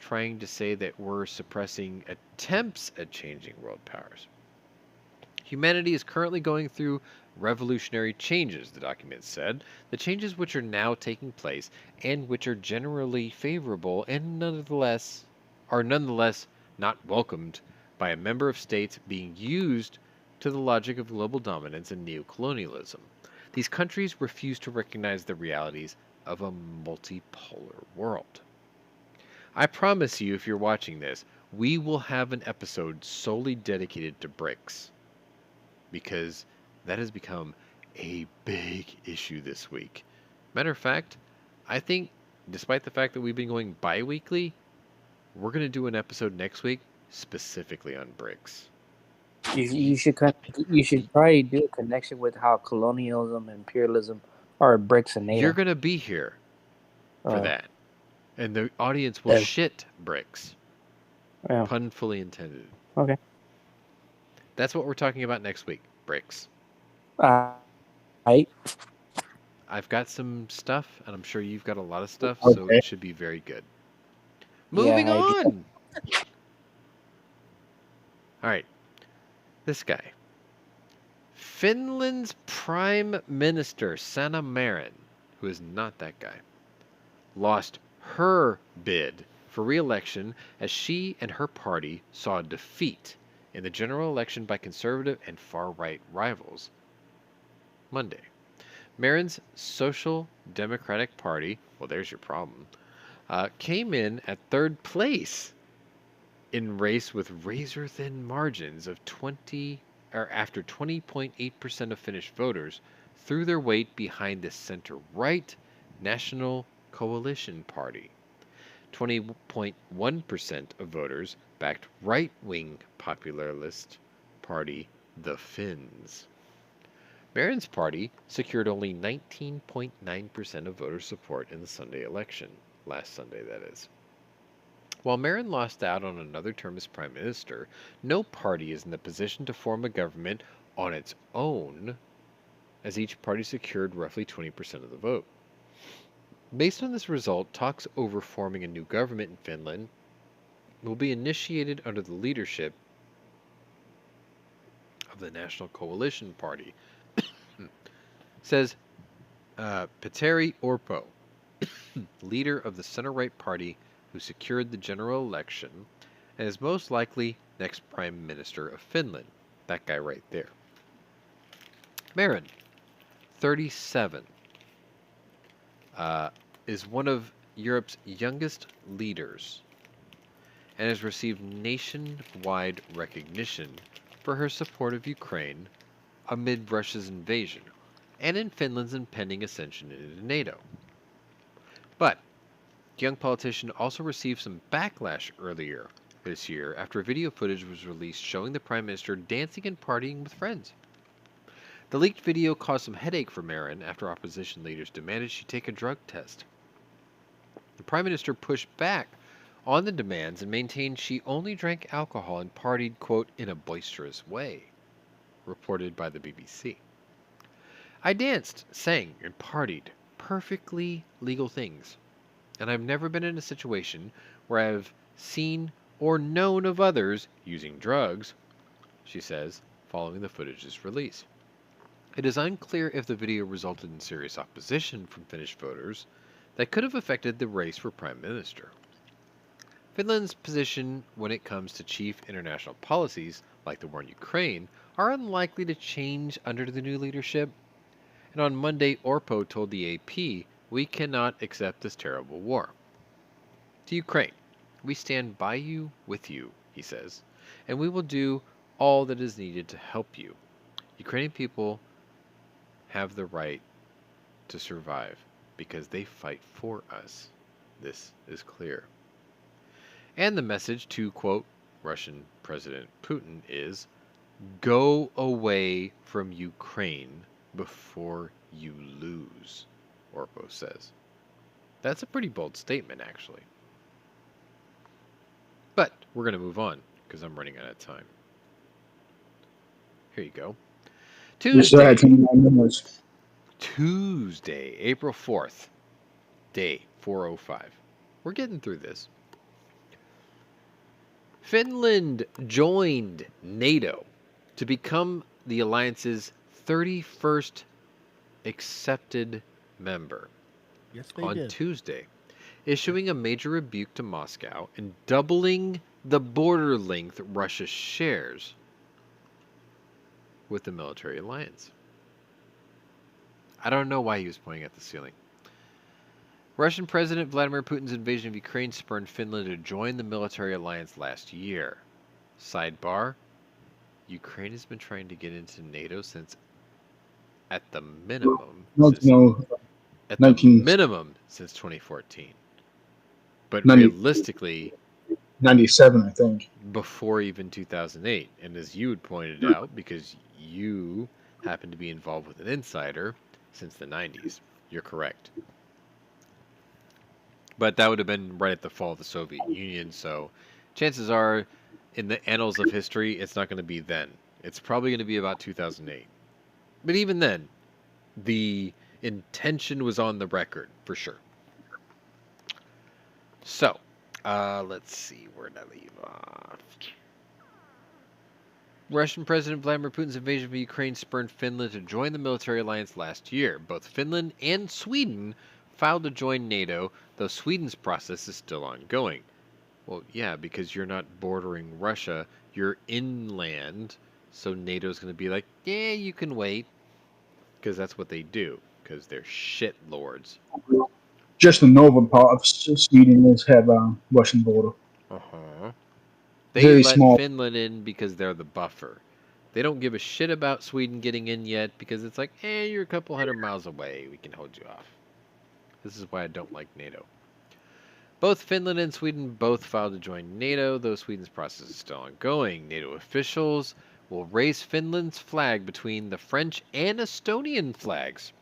trying to say that we're suppressing attempts at changing world powers. Humanity is currently going through revolutionary changes, the document said, the changes which are now taking place and which are generally favorable and nonetheless not welcomed by a member of states being used to the logic of global dominance and neocolonialism. These countries refuse to recognize the realities of a multipolar world. I promise you, if you're watching this, we will have an episode solely dedicated to BRICS, because that has become a big issue this week. Matter of fact, I think, despite the fact that we've been going bi-weekly, we're going to do an episode next week specifically on BRICS. You should probably do a connection with how colonialism and imperialism are BRICS and NATO. You're going to be here for that. And the audience will shit BRICS. Yeah. Pun fully intended. Okay. That's what we're talking about next week, BRICS. I've got some stuff, and I'm sure you've got a lot of stuff, so it should be very good. Moving on! All right. This guy. Finland's Prime Minister, Sanna Marin, who is not that guy, lost her bid for re-election as she and her party saw defeat in the general election by conservative and far-right rivals Monday. Marin's Social Democratic Party, well, there's your problem, came in at third place in race with razor-thin margins of after 20.8% of Finnish voters threw their weight behind the center-right National Coalition Party. 20.1% of voters backed right-wing popularist party, the Finns. Marin's party secured only 19.9% of voter support in the Sunday election, last Sunday that is. While Marin lost out on another term as prime minister, no party is in the position to form a government on its own, as each party secured roughly 20% of the vote. Based on this result, talks over forming a new government in Finland will be initiated under the leadership of the National Coalition Party, says Pwnery, leader of the center-right party who secured the general election and is most likely next Prime Minister of Finland. That guy right there. Marin, 37, is one of Europe's youngest leaders and has received nationwide recognition for her support of Ukraine amid Russia's invasion and in Finland's impending ascension into NATO. But The young politician also received some backlash earlier this year after video footage was released showing the Prime Minister dancing and partying with friends. The leaked video caused some headache for Marin after opposition leaders demanded she take a drug test. The Prime Minister pushed back on the demands and maintained she only drank alcohol and partied, quote, in a boisterous way, reported by the BBC. I danced, sang, and partied, perfectly legal things, and I've never been in a situation where I've seen or known of others using drugs, she says, following the footage's release. It is unclear if the video resulted in serious opposition from Finnish voters that could have affected the race for Prime Minister. Finland's position when it comes to chief international policies, like the war in Ukraine, are unlikely to change under the new leadership. And on Monday, Orpo told the AP, "We cannot accept this terrible war." To Ukraine, "We stand by you, with you," he says, "and we will do all that is needed to help you. Ukrainian people have the right to survive because they fight for us. This is clear." And the message to, quote, Russian President Putin is, "Go away from Ukraine before you lose," Orpo says. That's a pretty bold statement, actually. But we're going to move on because I'm running out of time. Here you go. Tuesday. 29 minutes. Tuesday, April 4th, day 405. We're getting through this. Finland joined NATO to become the alliance's 31st accepted member Yes, they on did. Tuesday, issuing a major rebuke to Moscow and doubling the border length Russia shares with the military alliance. I don't know why he was pointing at the ceiling. Russian President Vladimir Putin's invasion of Ukraine spurred Finland to join the military alliance last year. Sidebar: Ukraine has been trying to get into NATO since, at the minimum, at the minimum since 2014. But realistically, 97, I think. Before even 2008. And as you had pointed out, because you happen to be involved with an insider, since the 90s. You're correct. But that would have been right at the fall of the Soviet Union, so chances are, in the annals of history, it's not going to be then. It's probably going to be about 2008. But even then, the intention was on the record, for sure. So, let's see, where did I leave off? Russian President Vladimir Putin's invasion of Ukraine spurred Finland to join the military alliance last year. Both Finland and Sweden filed to join NATO, though Sweden's process is still ongoing. Well, yeah, because you're not bordering Russia, you're inland, so NATO's going to be like, yeah, you can wait. Because that's what they do, because they're shit lords. Just the northern part of Sweden have a Russian border. Uh-huh. They Very let small. Finland in because they're the buffer. They don't give a shit about Sweden getting in yet because it's like, you're a couple hundred miles away. We can hold you off. This is why I don't like NATO. Both Finland and Sweden both filed to join NATO, though Sweden's process is still ongoing. NATO officials will raise Finland's flag between the French and Estonian flags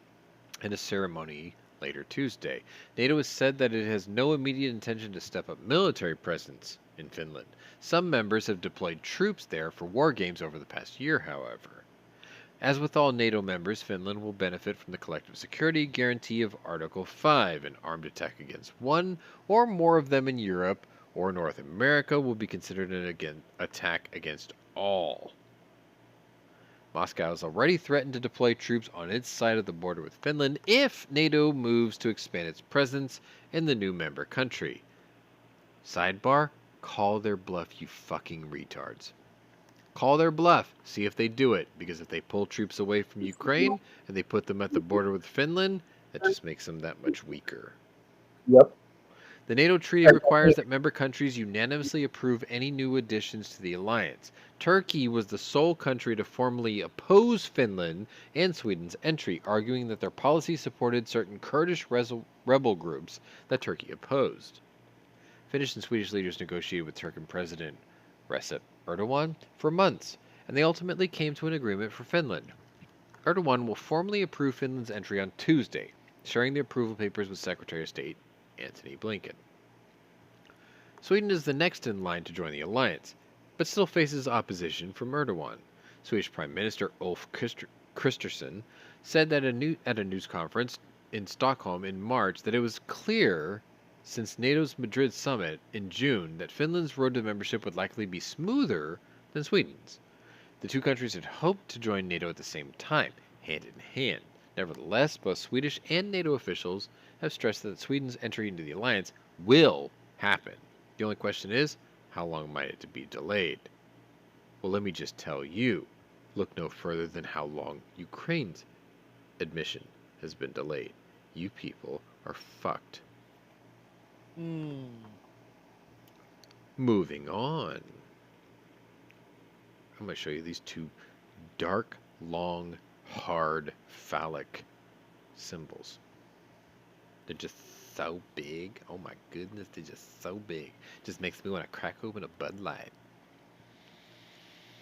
in a ceremony later Tuesday. NATO has said that it has no immediate intention to step up military presence in Finland. Some members have deployed troops there for war games over the past year, however. As with all NATO members, Finland will benefit from the collective security guarantee of Article 5. An armed attack against one or more of them in Europe or North America will be considered an attack against all. Moscow has already threatened to deploy troops on its side of the border with Finland if NATO moves to expand its presence in the new member country. Sidebar: call their bluff, you fucking retards. Call their bluff. See if they do it. Because if they pull troops away from Ukraine and they put them at the border with Finland, that just makes them that much weaker. Yep. The NATO treaty requires that member countries unanimously approve any new additions to the alliance. Turkey was the sole country to formally oppose Finland and Sweden's entry, arguing that their policy supported certain Kurdish rebel groups that Turkey opposed. Finnish and Swedish leaders negotiated with Turkish President Recep Erdogan for months, and they ultimately came to an agreement for Finland. Erdogan will formally approve Finland's entry on Tuesday, sharing the approval papers with Secretary of State Antony Blinken. Sweden is the next in line to join the alliance, but still faces opposition from Erdogan. Swedish Prime Minister Ulf Kristersson said that at a news conference in Stockholm in March that it was clear since NATO's Madrid summit in June that Finland's road to membership would likely be smoother than Sweden's. The two countries had hoped to join NATO at the same time, hand in hand. Nevertheless, both Swedish and NATO officials have stressed that Sweden's entry into the alliance will happen. The only question is, how long might it be delayed? Well, let me just tell you, look no further than how long Ukraine's admission has been delayed. You people are fucked. Moving on. I'm going to show you these two dark, long, hard, phallic symbols. They're just so big. Oh my goodness, they're just so big. Just makes me want to crack open a Bud Light.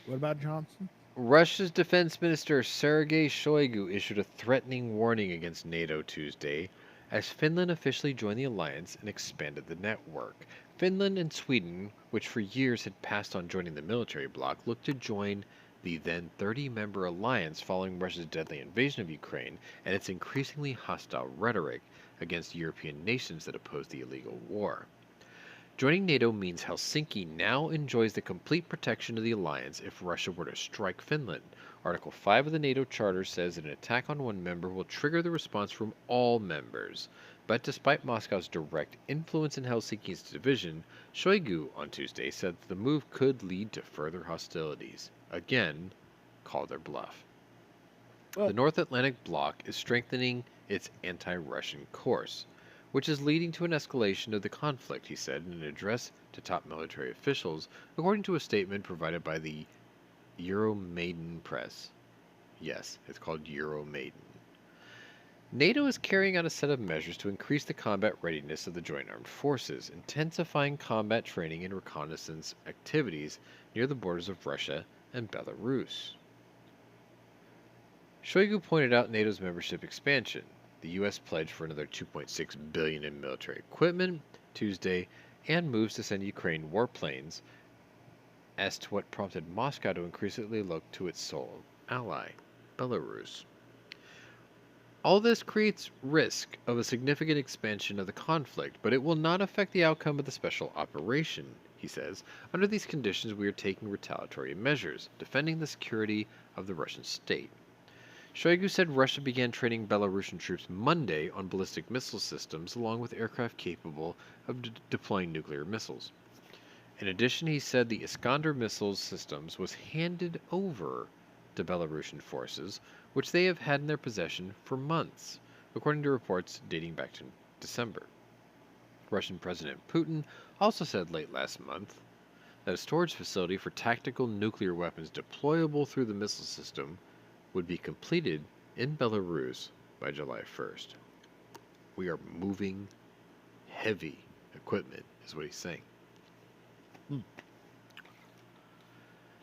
What about Johnson? Russia's defense minister Sergei Shoigu issued a threatening warning against NATO Tuesday as Finland officially joined the alliance and expanded the network. Finland and Sweden, which for years had passed on joining the military bloc, looked to join the then 30-member alliance following Russia's deadly invasion of Ukraine and its increasingly hostile rhetoric against European nations that opposed the illegal war. Joining NATO means Helsinki now enjoys the complete protection of the alliance if Russia were to strike Finland. Article 5 of the NATO Charter says that an attack on one member will trigger the response from all members. But despite Moscow's direct influence in Helsinki's division, Shoigu on Tuesday said that the move could lead to further hostilities. Again, called their bluff. Well, The North Atlantic Bloc is strengthening its anti-Russian course, which is leading to an escalation of the conflict, he said in an address to top military officials, according to a statement provided by the Euromaidan press. Yes, it's called Euromaidan. NATO is carrying out a set of measures to increase the combat readiness of the joint armed forces, intensifying combat training and reconnaissance activities near the borders of Russia and Belarus. Shoigu pointed out NATO's membership expansion. The U.S. pledged for another $2.6 billion in military equipment Tuesday and moves to send Ukraine warplanes as to what prompted Moscow to increasingly look to its sole ally, Belarus. All this creates risk of a significant expansion of the conflict, but it will not affect the outcome of the special operation, he says. Under these conditions, we are taking retaliatory measures, defending the security of the Russian state. Shoigu said Russia began training Belarusian troops Monday on ballistic missile systems, along with aircraft capable of deploying nuclear missiles. In addition, he said the Iskander missile systems was handed over to Belarusian forces, which they have had in their possession for months, according to reports dating back to December. Russian President Putin also said late last month that a storage facility for tactical nuclear weapons deployable through the missile system would be completed in Belarus by July 1st. We are moving heavy equipment, is what he's saying.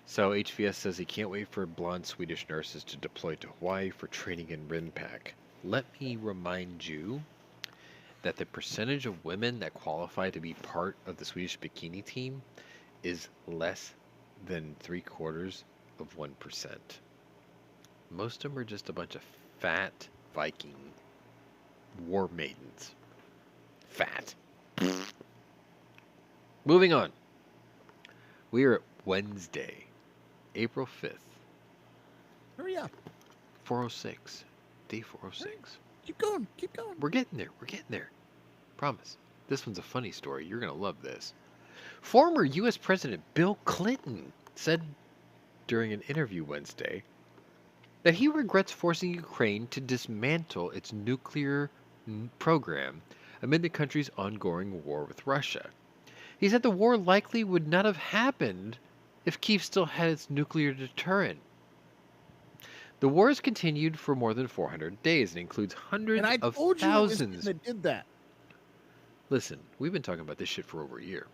So HVS says he can't wait for blonde Swedish nurses to deploy to Hawaii for training in RINPAC. Let me remind you that the percentage of women that qualify to be part of the Swedish bikini team is less than 3/4 of 1%. Most of them are just a bunch of fat Viking war maidens. Fat. Moving on. We are at Wednesday, April 5th. Hurry up. 406. Day 406. Keep going. Keep going. We're getting there. We're getting there. Promise. This one's a funny story. You're going to love this. Former U.S. President Bill Clinton said during an interview Wednesday that he regrets forcing Ukraine to dismantle its nuclear program amid the country's ongoing war with Russia. He said the war likely would not have happened if Kyiv still had its nuclear deterrent. The war has continued for more than 400 days and includes And hundreds I of told you it was him thousands. that did that. Listen, we've been talking about this shit for over a year.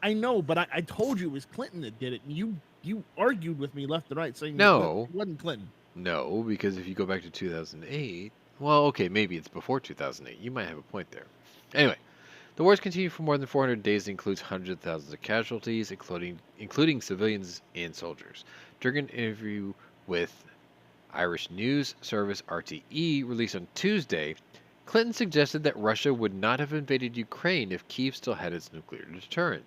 I know, but I told you it was Clinton that did it. And you argued with me left and right saying No. it wasn't Clinton. No, because if you go back to 2008, well, okay, maybe it's before 2008. You might have a point there. Anyway, the war has continued for more than 400 days and includes hundreds of thousands of casualties, including civilians and soldiers. During an interview with Irish news service RTE released on Tuesday, Clinton suggested that Russia would not have invaded Ukraine if Kyiv still had its nuclear deterrent.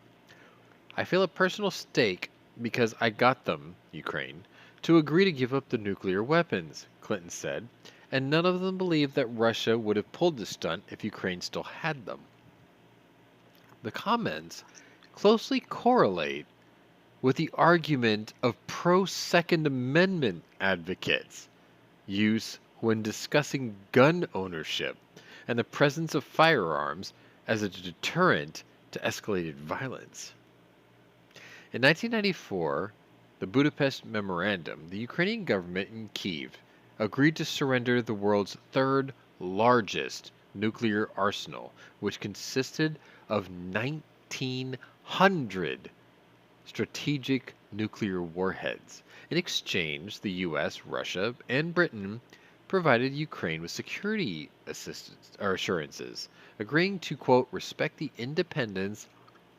I feel a personal stake because I got them, Ukraine, to agree to give up the nuclear weapons, Clinton said, and none of them believe that Russia would have pulled the stunt if Ukraine still had them. The comments closely correlate with the argument of pro-Second Amendment advocates use when discussing gun ownership and the presence of firearms as a deterrent to escalated violence. In 1994, the Budapest Memorandum, the Ukrainian government in Kyiv agreed to surrender the world's third largest nuclear arsenal, which consisted of 1,900 strategic nuclear warheads. In exchange, the US, Russia, and Britain provided Ukraine with security assurances, agreeing to, quote, respect the independence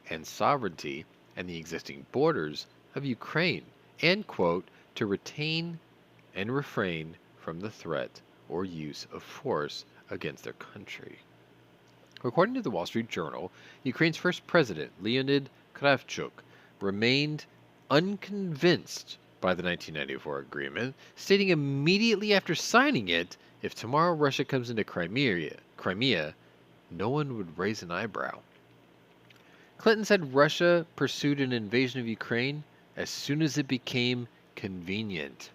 and sovereignty and the existing borders of Ukraine, and, quote, to retain and refrain from the threat or use of force against their country. According to the Wall Street Journal, Ukraine's first president, Leonid Kravchuk, remained unconvinced by the 1994 agreement, stating immediately after signing it, if tomorrow Russia comes into Crimea, no one would raise an eyebrow. Clinton said Russia pursued an invasion of Ukraine as soon as it became convenient.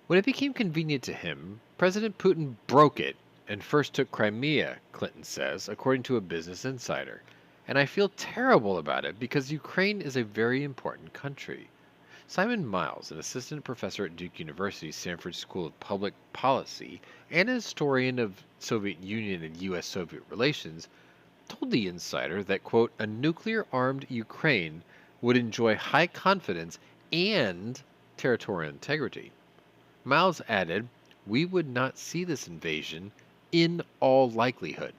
When it became convenient to him, President Putin broke it and first took Crimea, Clinton says, according to a Business Insider. And I feel terrible about it because Ukraine is a very important country. Simon Miles, an assistant professor at Duke University's Sanford School of Public Policy and a historian of Soviet Union and U.S.-Soviet relations, told the Insider that, quote, a nuclear-armed Ukraine would enjoy high confidence and territorial integrity. Miles added, we would not see this invasion in all likelihood.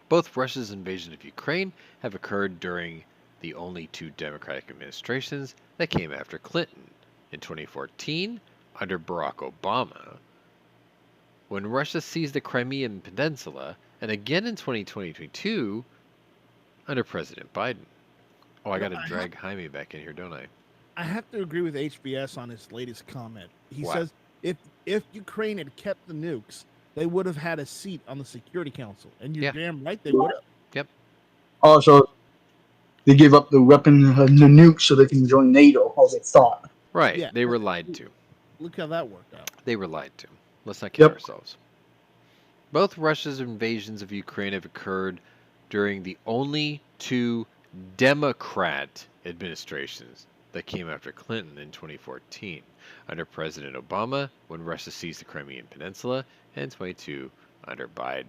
Both Russia's invasion of Ukraine have occurred during the only two Democratic administrations that came after Clinton. In 2014, under Barack Obama, when Russia seized the Crimean Peninsula, and again in 2022, under President Biden. Oh, I got to drag Jaime back in here, don't I? I have to agree with HBS on his latest comment. He What? says if Ukraine had kept the nukes, they would have had a seat on the Security Council, and you're Yeah. damn right they would have. Yep. Also, they gave up the weapon, the nukes, so they can join NATO, as they thought. Right. Yeah. They were lied to. Look how that worked out. They were lied to. Let's not kid Yep. ourselves. Both Russia's invasions of Ukraine have occurred during the only two Democrat administrations that came after Clinton in 2014, under President Obama when Russia seized the Crimean Peninsula, and 22 under Biden.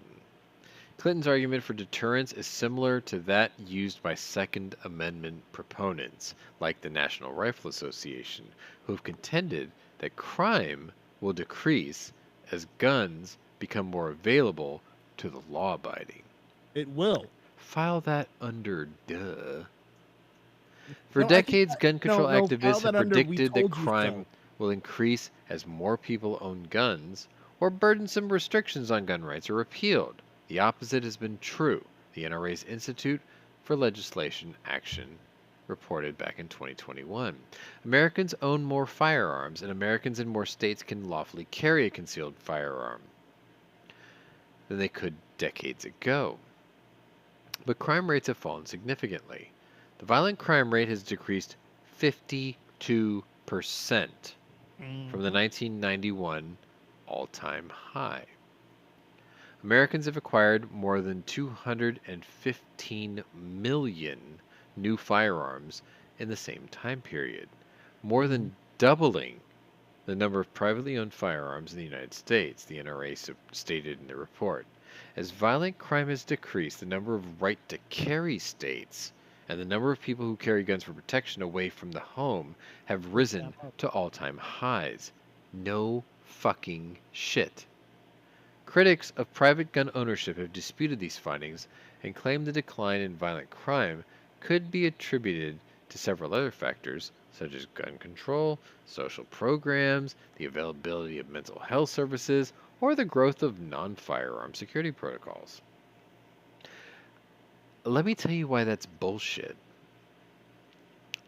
Clinton's argument for deterrence is similar to that used by Second Amendment proponents, like the National Rifle Association, who have contended that crime will decrease as guns become more available to the law-abiding. It will. File that under duh. For No, I think decades, that- gun control no, activists file have that under, we predicted that told you crime so. will increase as more people own guns or burdensome restrictions on gun rights are repealed. The opposite has been true. The NRA's Institute for Legislation Action reported back in 2021. Americans own more firearms, and Americans in more states can lawfully carry a concealed firearm than they could decades ago. But crime rates have fallen significantly. The violent crime rate has decreased 52% from the 1991 all-time high. Americans have acquired more than 215 million new firearms in the same time period, more Mhm. than doubling the number of privately owned firearms in the United States, the NRA stated in the report. As violent crime has decreased, the number of right to carry states and the number of people who carry guns for protection away from the home have What's that risen up? to all time highs. No fucking shit. Critics of private gun ownership have disputed these findings and claim the decline in violent crime could be attributed to several other factors, such as gun control, social programs, the availability of mental health services, or the growth of non firearm security protocols. Let me tell you why that's bullshit.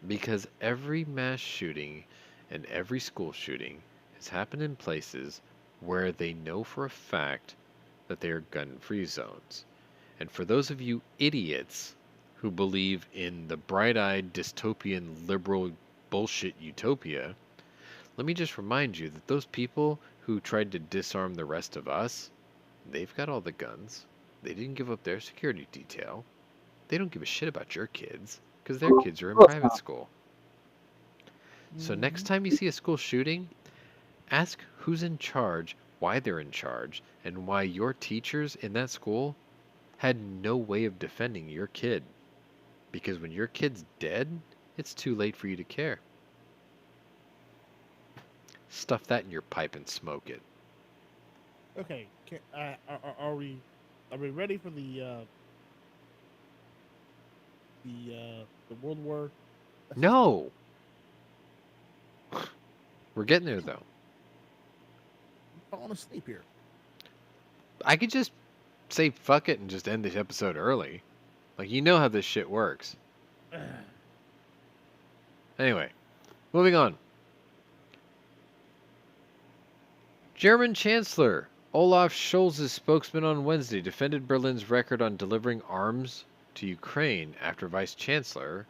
Because every mass shooting and every school shooting has happened in places where they know for a fact that they are gun free zones. And for those of you idiots who believe in the bright eyed dystopian liberal bullshit utopia, let me just remind you that those people who tried to disarm the rest of us, they've got all the guns. They didn't give up their security detail. They don't give a shit about your kids because their kids are in Course private not. school. So next Mhm. time you see a school shooting, ask who's in charge, why they're in charge, and why your teachers in that school had no way of defending your kid. Because when your kid's dead, it's too late for you to care. Stuff that in your pipe and smoke it. Okay. Are we ready for the World War assessment? No! We're getting there though. I'm falling asleep here. I could just say fuck it and just end this episode early. Like, you know how this shit works. Anyway, moving on. German Chancellor Olaf Scholz's spokesman on Wednesday defended Berlin's record on delivering arms to Ukraine after Vice Chancellor,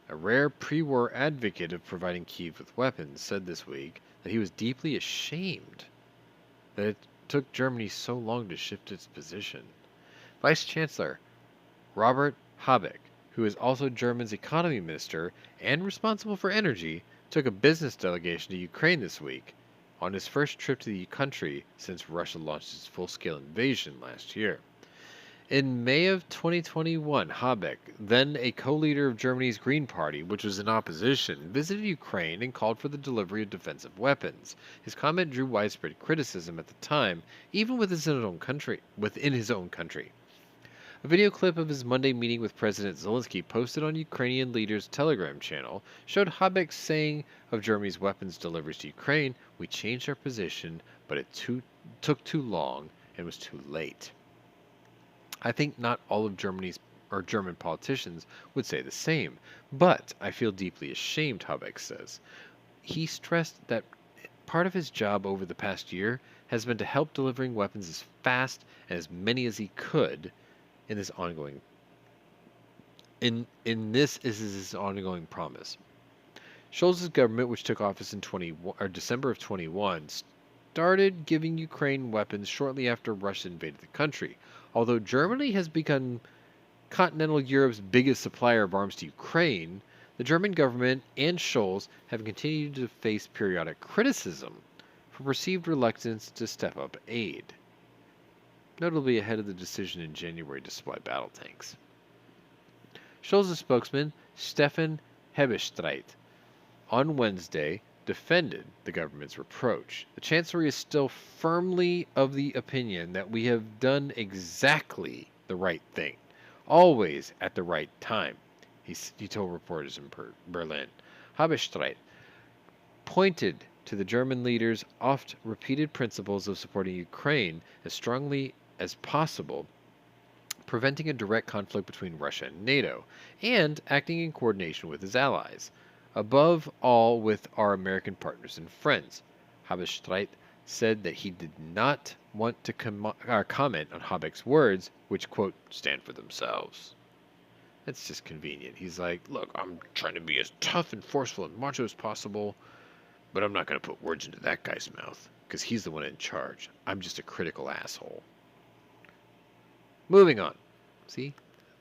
a rare pre war advocate of providing Kyiv with weapons, said this week that he was deeply ashamed that it took Germany so long to shift its position. Vice Chancellor Robert Habeck, who is also Germany's economy minister and responsible for energy, took a business delegation to Ukraine this week, on his first trip to the country since Russia launched its full-scale invasion last year. In May of 2021, Habeck, then a co-leader of Germany's Green Party, which was in opposition, visited Ukraine and called for the delivery of defensive weapons. His comment drew widespread criticism at the time, even within his own country. A video clip of his Monday meeting with President Zelensky posted on Ukrainian leader's Telegram channel showed Habeck saying of Germany's weapons deliveries to Ukraine, "We changed our position, but took too long and was too late." I think not all of German politicians would say the same, but I feel deeply ashamed, Habeck says. He stressed that part of his job over the past year has been to help delivering weapons as fast and as many as he could in this ongoing in this is his ongoing promise. Scholz's government, which took office in December of 21, started giving Ukraine weapons shortly after Russia invaded the country. Although Germany has become continental Europe's biggest supplier of arms to Ukraine, the German government and Scholz have continued to face periodic criticism for perceived reluctance to step up aid, notably ahead of the decision in January to supply battle tanks. Scholz's spokesman, Stefan Hebestreit, on Wednesday defended the government's reproach. The Chancellery is still firmly of the opinion that we have done exactly the right thing, always at the right time, he told reporters in Berlin. Hebestreit pointed to the German leader's oft repeated principles of supporting Ukraine as strongly as possible, preventing a direct conflict between Russia and NATO, and acting in coordination with his allies. Above all, with our American partners and friends. Habestreit said that he did not want to comment on Habeck's words, which, quote, stand for themselves. That's just convenient. He's like, look, I'm trying to be as tough and forceful and macho as possible, but I'm not going to put words into that guy's mouth, because he's the one in charge. I'm just a critical asshole. Moving on. See?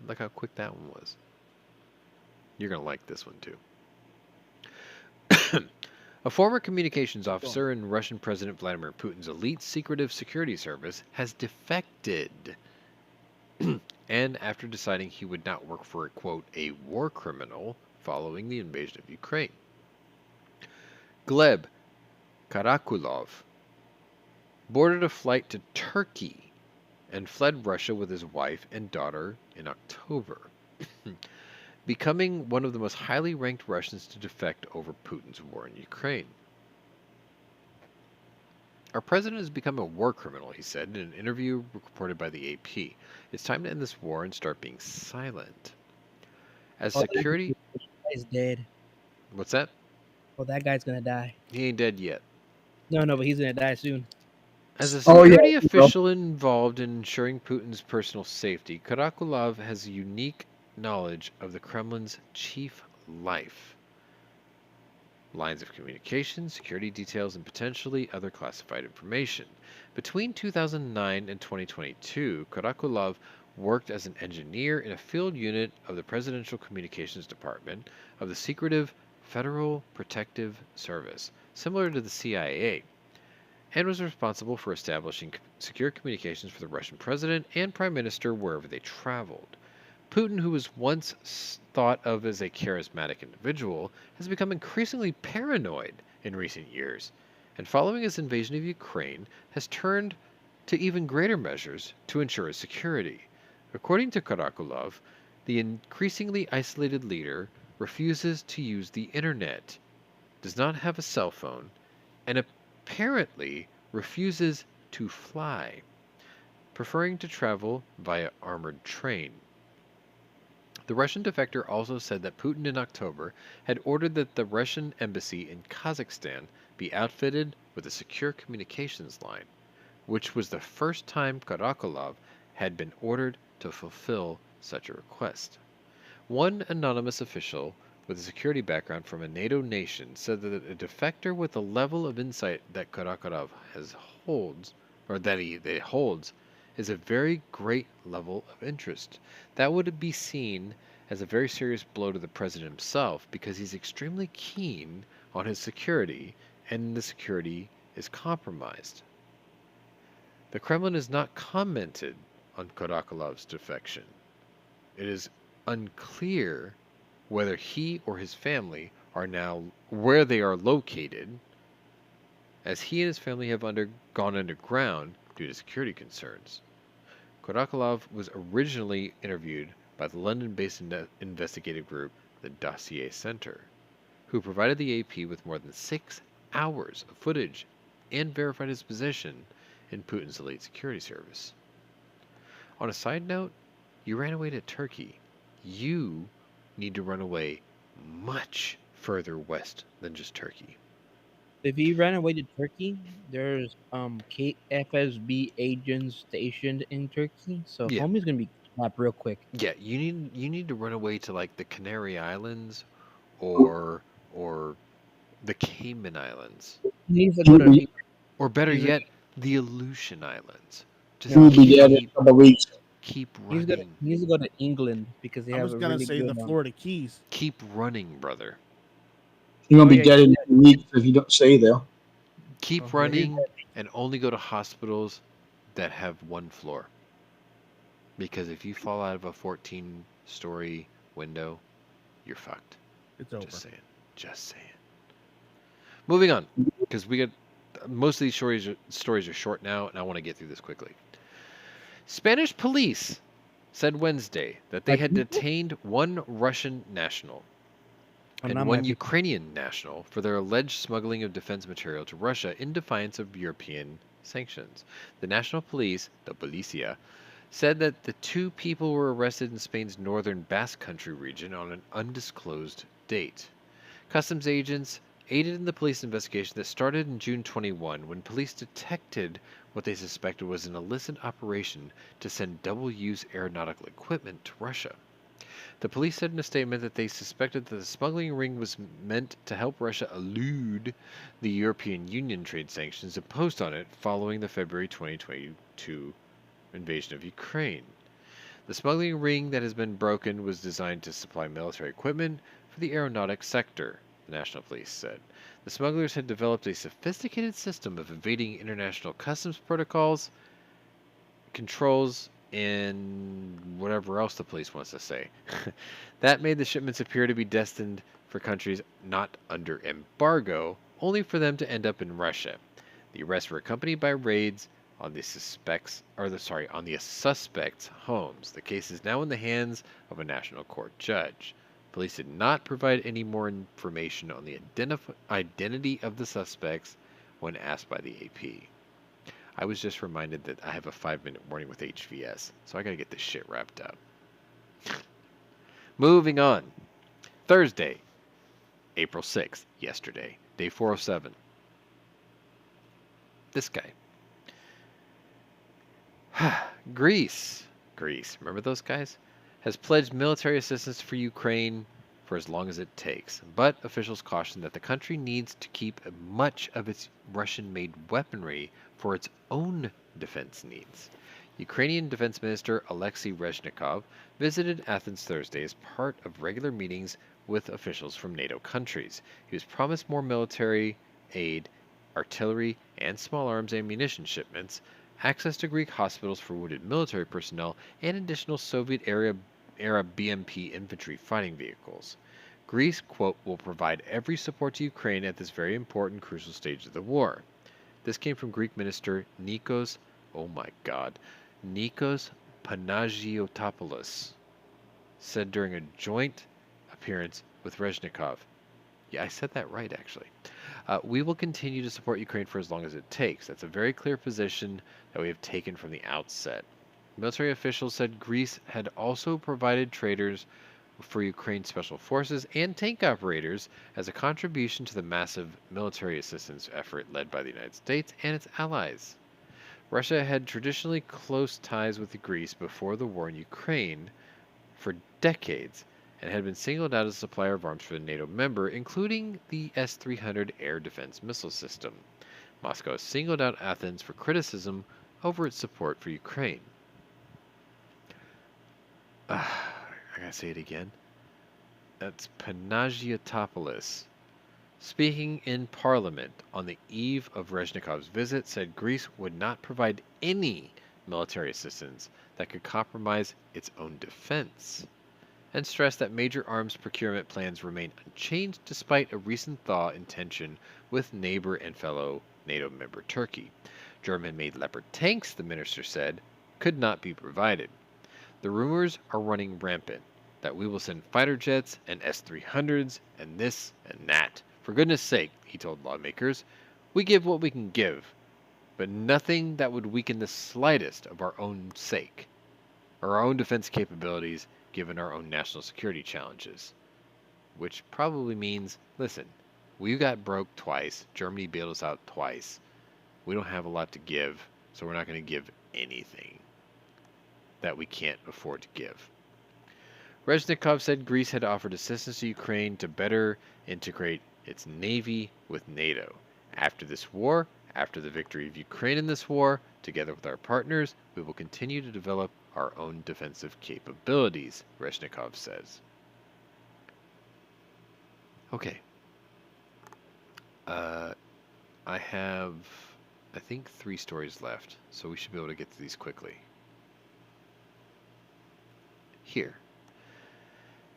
Look how quick that one was. You're going to like this one too. A former communications officer in Russian President Vladimir Putin's elite secretive security service has defected. And after deciding he would not work for, quote, a war criminal following the invasion of Ukraine. Gleb Karakulov boarded a flight to Turkey and fled Russia with his wife and daughter in October, becoming one of the most highly ranked Russians to defect over Putin's war in Ukraine. Our president has become a war criminal, he said in an interview reported by the AP. It's time to end this war and start being silent. As security... That guy's dead. What's that? Well, that guy's gonna die. He ain't dead yet. No, but he's gonna die soon. As a Oh, yeah, security there you go. official involved in ensuring Putin's personal safety, Karakulov has unique knowledge of the Kremlin's chief life, lines of communication, security details, and potentially other classified information. Between 2009 and 2022, Karakulov worked as an engineer in a field unit of the Presidential Communications Department of the secretive Federal Protective Service, similar to the CIA, and was responsible for establishing secure communications for the Russian president and prime minister wherever they traveled. Putin, who was once thought of as a charismatic individual, has become increasingly paranoid in recent years, and following his invasion of Ukraine, has turned to even greater measures to ensure his security. According to Karakulov, the increasingly isolated leader refuses to use the internet, does not have a cell phone, and apparently refuses to fly, preferring to travel via armored train. The Russian defector also said that Putin in October had ordered that the Russian embassy in Kazakhstan be outfitted with a secure communications line, which was the first time Karakulov had been ordered to fulfill such a request. One anonymous official with a security background from a NATO nation said that a defector with the level of insight that Karakulov holds, is a very great level of interest. That would be seen as a very serious blow to the president himself because he's extremely keen on his security and the security is compromised. The Kremlin has not commented on Karakulov's defection. It is unclear whether he or his family are now where they are located, as he and his family have gone underground due to security concerns. Karakulov was originally interviewed by the London-based investigative group, the Dossier Center, who provided the AP with more than 6 hours of footage and verified his position in Putin's elite security service. On a side note, you ran away to Turkey. You need to run away much further west than just Turkey. If he ran away to Turkey, there's KFSB agents stationed in Turkey, so Yeah. homie's gonna be kidnapped real quick. Yeah, you need to run away to like the Canary Islands or the Cayman Islands. He needs to go to Or better yet, the Aleutian Islands. Just He will be dead in a couple of weeks. keep he running. needs to go to England because they I have was a gonna really say good the Florida Keys. Keep running, brother. He's gonna Oh, be yeah, dead in a week if you don't stay there. Keep Oh, yeah, running and only go to hospitals that have one floor. Because if you fall out of a 14-story window, you're fucked. It's over. Just saying. Just saying. Moving on, because we got most of these stories are short now, and I want to get through this quickly. Spanish police said Wednesday that they had detained one Russian national and not one my people. Ukrainian national for their alleged smuggling of defense material to Russia in defiance of European sanctions. The national police, the Policia, said that the 2 people were arrested in Spain's northern Basque Country region on an undisclosed date. Customs agents aided in the police investigation that started in June 21 when police detected what they suspected was an illicit operation to send double-use aeronautical equipment to Russia. The police said in a statement that they suspected that the smuggling ring was meant to help Russia elude the European Union trade sanctions imposed on it following the February 2022 invasion of Ukraine. The smuggling ring that has been broken was designed to supply military equipment for the aeronautics sector, the National Police said. The smugglers had developed a sophisticated system of evading international customs protocols, controls, and whatever else the police wants to say. That made the shipments appear to be destined for countries not under embargo, only for them to end up in Russia. The arrests were accompanied by raids on the suspects' homes. The case is now in the hands of a national court judge. Police did not provide any more information on the identity of the suspects when asked by the AP. I was just reminded that I have a 5-minute warning with HVS, so I gotta get this shit wrapped up. Moving on. Thursday, April 6th, yesterday, day 407. This guy. Greece, remember those guys? Has pledged military assistance for Ukraine for as long as it takes. But officials caution that the country needs to keep much of its Russian-made weaponry for its own defense needs. Ukrainian Defense Minister Alexei Reznikov visited Athens Thursday as part of regular meetings with officials from NATO countries. He was promised more military aid, artillery, and small arms ammunition shipments, access to Greek hospitals for wounded military personnel, and additional Soviet-era BMP infantry fighting vehicles. Greece, quote, will provide every support to Ukraine at this very important, crucial stage of the war. This came from Greek Minister Nikos Panagiotopoulos, said during a joint appearance with Reznikov. Yeah, I said that right, actually. We will continue to support Ukraine for as long as it takes. That's a very clear position that we have taken from the outset. Military officials said Greece had also provided traders for Ukraine's special forces and tank operators as a contribution to the massive military assistance effort led by the United States and its allies. Russia had traditionally close ties with Greece before the war in Ukraine for decades, and had been singled out as a supplier of arms for the NATO member, including the S-300 air defense missile system. Moscow has singled out Athens for criticism over its support for Ukraine. I gotta say it again. That's Panagiotopoulos. Speaking in Parliament on the eve of Reznikov's visit, said Greece would not provide any military assistance that could compromise its own defense, and stressed that major arms procurement plans remain unchanged despite a recent thaw in tension with neighbor and fellow NATO member Turkey. German-made Leopard tanks, the minister said, could not be provided. The rumors are running rampant that we will send fighter jets and S-300s and this and that. For goodness sake, he told lawmakers, we give what we can give, but nothing that would weaken the slightest of our own sake, or our own defense capabilities given our own national security challenges. Which probably means, listen, we got broke twice, Germany bailed us out twice, we don't have a lot to give, so we're not going to give anything that we can't afford to give. Reznikov said Greece had offered assistance to Ukraine to better integrate its navy with NATO. After this war, after the victory of Ukraine in this war, together with our partners, we will continue to develop our own defensive capabilities, Reznikov says. Okay. I have, I think, 3 stories left, so we should be able to get to these quickly. Here.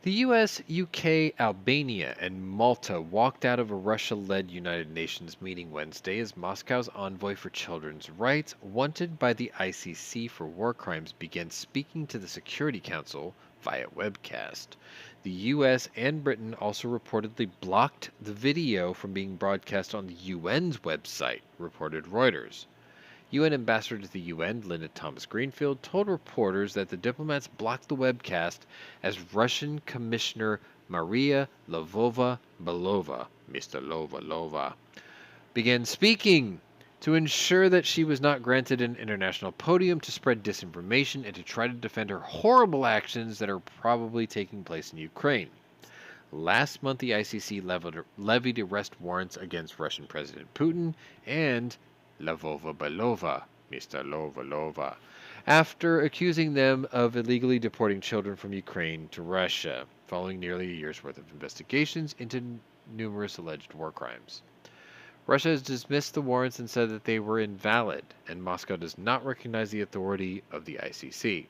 The US, UK, Albania, and Malta walked out of a Russia-led United Nations meeting Wednesday as Moscow's envoy for children's rights, wanted by the ICC for war crimes, began speaking to the Security Council via webcast. The US and Britain also reportedly blocked the video from being broadcast on the UN's website, reported Reuters. UN Ambassador to the UN, Linda Thomas-Greenfield, told reporters that the diplomats blocked the webcast as Russian Commissioner Maria Lvova-Belova, Mr. Lova, began speaking to ensure that she was not granted an international podium to spread disinformation and to try to defend her horrible actions that are probably taking place in Ukraine. Last month, the ICC levied arrest warrants against Russian President Putin and Lvova-Belova, Mr. Lova, after accusing them of illegally deporting children from Ukraine to Russia, following nearly a year's worth of investigations into numerous alleged war crimes. Russia has dismissed the warrants and said that they were invalid, and Moscow does not recognize the authority of the ICC.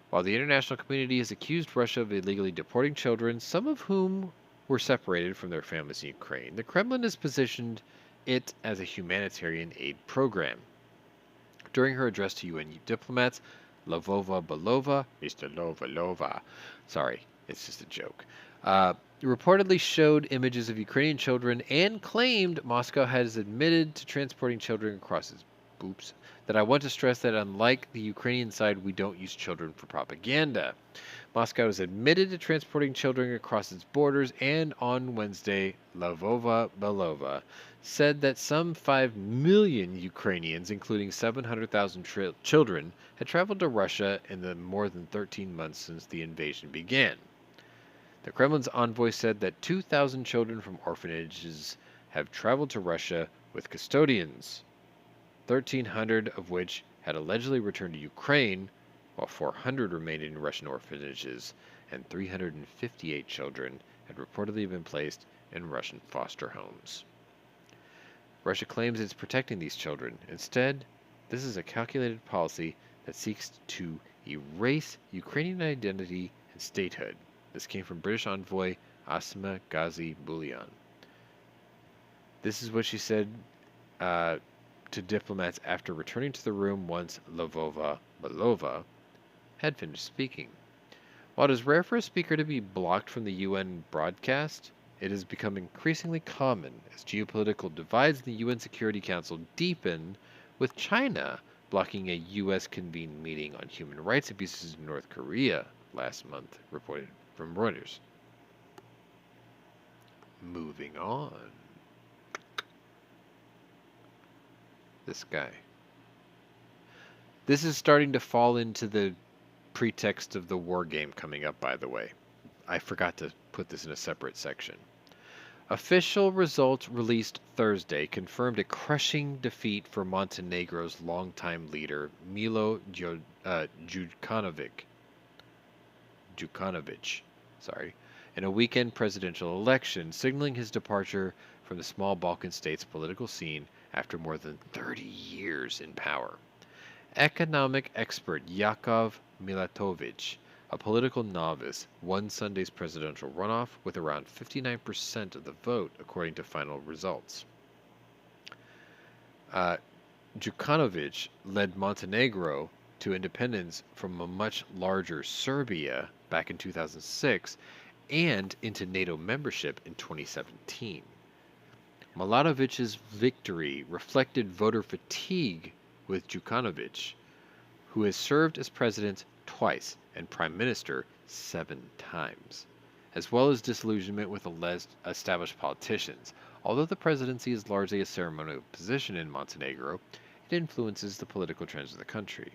While the international community has accused Russia of illegally deporting children, some of whom were separated from their families in Ukraine, the Kremlin has positioned it as a humanitarian aid program. During her address to UN diplomats, Lavova Belova, Mr. Lovalova, sorry, it's just a joke, reportedly showed images of Ukrainian children and claimed Moscow has admitted to transporting children across its boops. That I want to stress that unlike the Ukrainian side, we don't use children for propaganda. Moscow has admitted to transporting children across its borders, and on Wednesday, Lavova Belova said that some 5 million Ukrainians, including 700,000 children, had traveled to Russia in the more than 13 months since the invasion began. The Kremlin's envoy said that 2,000 children from orphanages have traveled to Russia with custodians, 1,300 of which had allegedly returned to Ukraine, while 400 remained in Russian orphanages, and 358 children had reportedly been placed in Russian foster homes. Russia claims it's protecting these children. Instead, this is a calculated policy that seeks to erase Ukrainian identity and statehood. This came from British envoy Asima Ghazi Bulyan. This is what she said to diplomats after returning to the room once Lavova Belova had finished speaking. While it is rare for a speaker to be blocked from the UN broadcast, it has become increasingly common as geopolitical divides in the UN Security Council deepen, with China blocking a US-convened meeting on human rights abuses in North Korea last month, reported from Reuters. Moving on. This guy. This is starting to fall into the pretext of the war game coming up, by the way. I forgot to put this in a separate section. Official results released Thursday confirmed a crushing defeat for Montenegro's longtime leader, Milo Djukanovic, in a weekend presidential election, signaling his departure from the small Balkan state's political scene after more than 30 years in power. Economic expert Yakov Milatovic, a political novice, won Sunday's presidential runoff with around 59% of the vote, according to final results. Djukanovic led Montenegro to independence from a much larger Serbia back in 2006 and into NATO membership in 2017. Milatovic's victory reflected voter fatigue with Djukanovic, who has served as president twice and prime minister 7 times, as well as disillusionment with established politicians. Although the presidency is largely a ceremonial position in Montenegro, it influences the political trends of the country.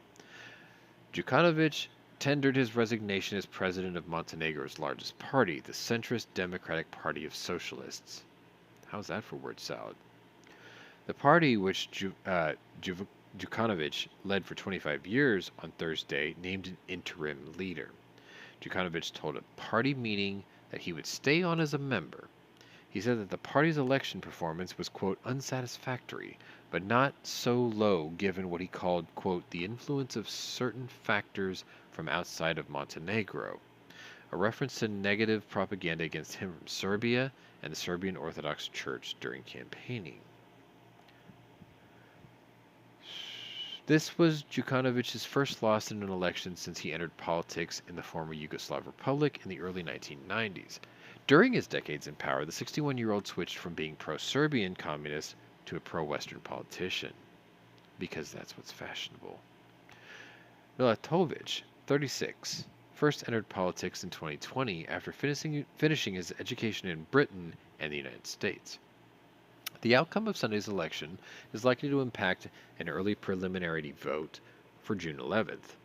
Djukanovic tendered his resignation as president of Montenegro's largest party, the centrist Democratic Party of Socialists. How's that for word salad? The party, which Djukanovic led for 25 years, on Thursday named an interim leader. Djukanovic told a party meeting that he would stay on as a member. He said that the party's election performance was, quote, unsatisfactory, but not so low given what he called, quote, the influence of certain factors from outside of Montenegro, a reference to negative propaganda against him from Serbia and the Serbian Orthodox Church during campaigning. This was Djukanovic's first loss in an election since he entered politics in the former Yugoslav Republic in the early 1990s. During his decades in power, the 61-year-old switched from being pro-Serbian communist to a pro-Western politician, because that's what's fashionable. Milatovic, 36, first entered politics in 2020 after finishing his education in Britain and the United States. The outcome of Sunday's election is likely to impact an early preliminary vote for June 11th.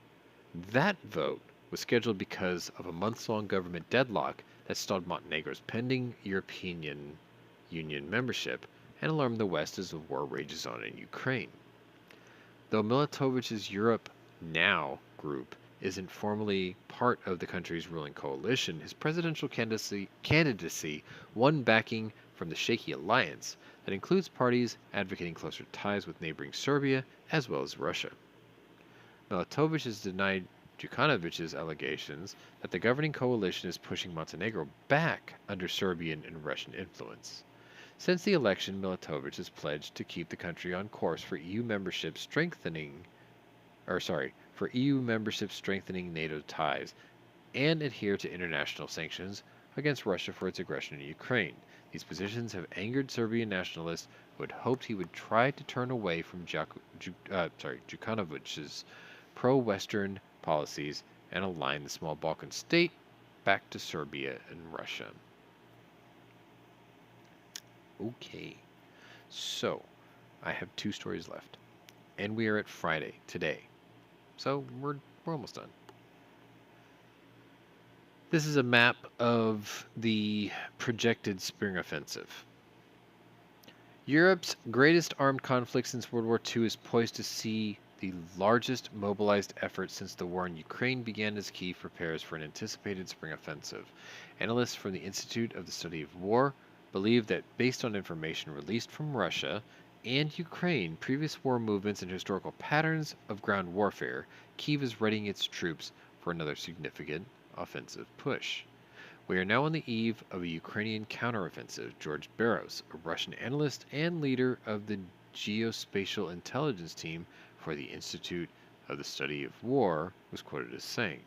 That vote was scheduled because of a months-long government deadlock that stalled Montenegro's pending European Union membership and alarmed the West as the war rages on in Ukraine. Though Milatovic's Europe now group isn't formally part of the country's ruling coalition, his presidential candidacy won backing from the shaky alliance that includes parties advocating closer ties with neighboring Serbia as well as Russia. Milatovic has denied Djukanovic's allegations that the governing coalition is pushing Montenegro back under Serbian and Russian influence. Since the election, Milatovic has pledged to keep the country on course for EU membership strengthening NATO ties and adhere to international sanctions against Russia for its aggression in Ukraine. These positions have angered Serbian nationalists who had hoped he would try to turn away from Djukanovic's pro-Western policies and align the small Balkan state back to Serbia and Russia. Okay, so I have 2 stories left, and we are at Friday today, so we're almost done. This is a map of the projected spring offensive. Europe's greatest armed conflict since World War II is poised to see the largest mobilized effort since the war in Ukraine began as Kyiv prepares for an anticipated spring offensive. Analysts from the Institute of the Study of War believe that based on information released from Russia and Ukraine, previous war movements and historical patterns of ground warfare, Kyiv is readying its troops for another significant offensive push. We are now on the eve of a Ukrainian counteroffensive. George Barros, a Russian analyst and leader of the Geospatial Intelligence Team for the Institute of the Study of War, was quoted as saying.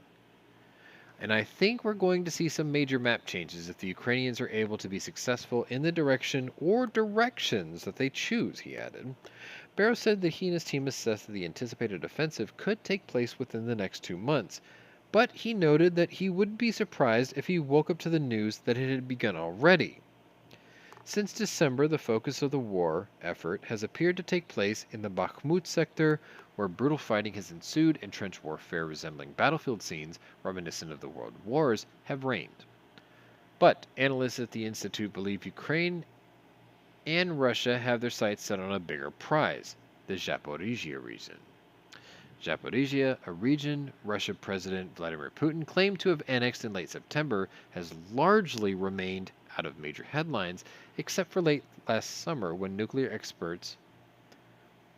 And I think we're going to see some major map changes if the Ukrainians are able to be successful in the direction or directions that they choose, he added. Barrow said that he and his team assessed that the anticipated offensive could take place within the next 2 months, but he noted that he wouldn't be surprised if he woke up to the news that it had begun already. Since December, the focus of the war effort has appeared to take place in the Bakhmut sector, where brutal fighting has ensued and trench warfare resembling battlefield scenes reminiscent of the world wars have reigned. But analysts at the Institute believe Ukraine and Russia have their sights set on a bigger prize, the Zaporizhia region. Zaporizhia, a region Russian President Vladimir Putin claimed to have annexed in late September, has largely remained out of major headlines, except for late last summer when nuclear experts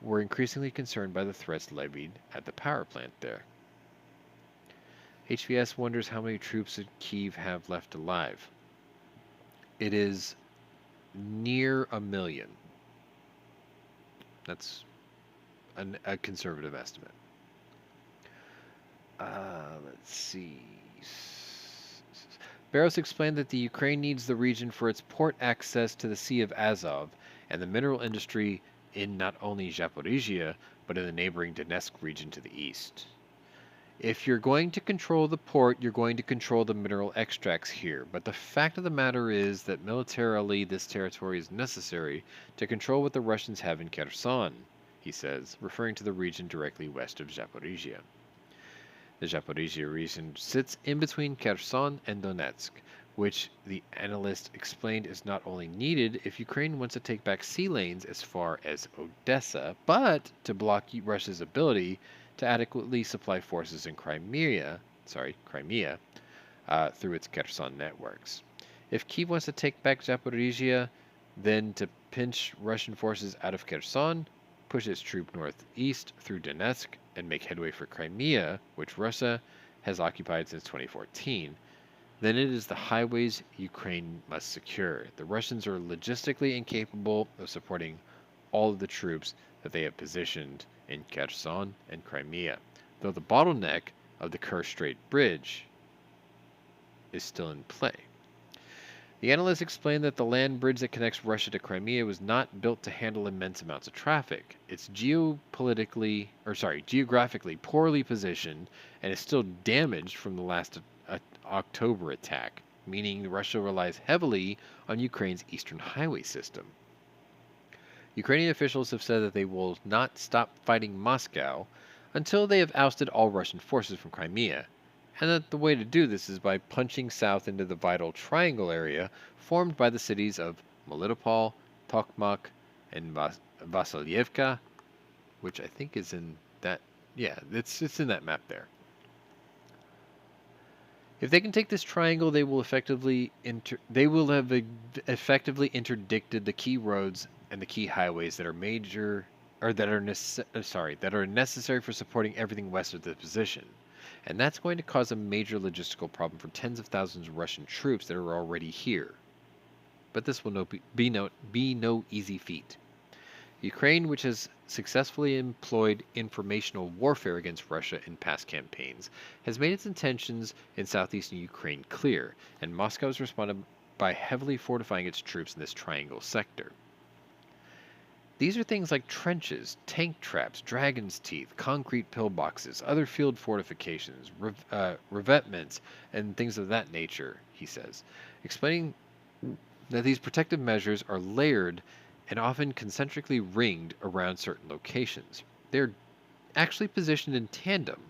were increasingly concerned by the threats levied at the power plant there. HVS wonders how many troops in Kyiv have left alive. It is near 1 million. That's a conservative estimate. Let's see. Barros explained that the Ukraine needs the region for its port access to the Sea of Azov and the mineral industry in not only Zaporizhia, but in the neighboring Donetsk region to the east. If you're going to control the port, you're going to control the mineral extracts here. But the fact of the matter is that militarily this territory is necessary to control what the Russians have in Kherson, he says, referring to the region directly west of Zaporizhia. The Zaporizhia region sits in between Kherson and Donetsk, which the analyst explained is not only needed if Ukraine wants to take back sea lanes as far as Odessa, but to block Russia's ability to adequately supply forces in Crimea through its Kherson networks. If Kyiv wants to take back Zaporizhia, then to pinch Russian forces out of Kherson, push its troops northeast through Donetsk, and make headway for Crimea, which Russia has occupied since 2014, then it is the highways Ukraine must secure. The Russians are logistically incapable of supporting all of the troops that they have positioned in Kherson and Crimea, though the bottleneck of the Kerch Strait Bridge is still in play. The analyst explained that the land bridge that connects Russia to Crimea was not built to handle immense amounts of traffic. It's geographically poorly positioned and is still damaged from the last October attack, meaning Russia relies heavily on Ukraine's eastern highway system. Ukrainian officials have said that they will not stop fighting Moscow until they have ousted all Russian forces from Crimea, and that the way to do this is by punching south into the vital triangle area formed by the cities of Melitopol, Tokmak, and Vasilyevka, which I think is in that Yeah, it's in that map there. If they can take this triangle, they will have effectively interdicted the key roads and the key highways that are major or that are that are necessary for supporting everything west of the position. And that's going to cause a major logistical problem for tens of thousands of Russian troops that are already here. But this will be no easy feat. Ukraine, which has successfully employed informational warfare against Russia in past campaigns, has made its intentions in southeastern Ukraine clear, and Moscow has responded by heavily fortifying its troops in this triangle sector. These are things like trenches, tank traps, dragon's teeth, concrete pillboxes, other field fortifications, revetments, and things of that nature, he says, explaining that these protective measures are layered and often concentrically ringed around certain locations. They're actually positioned in tandem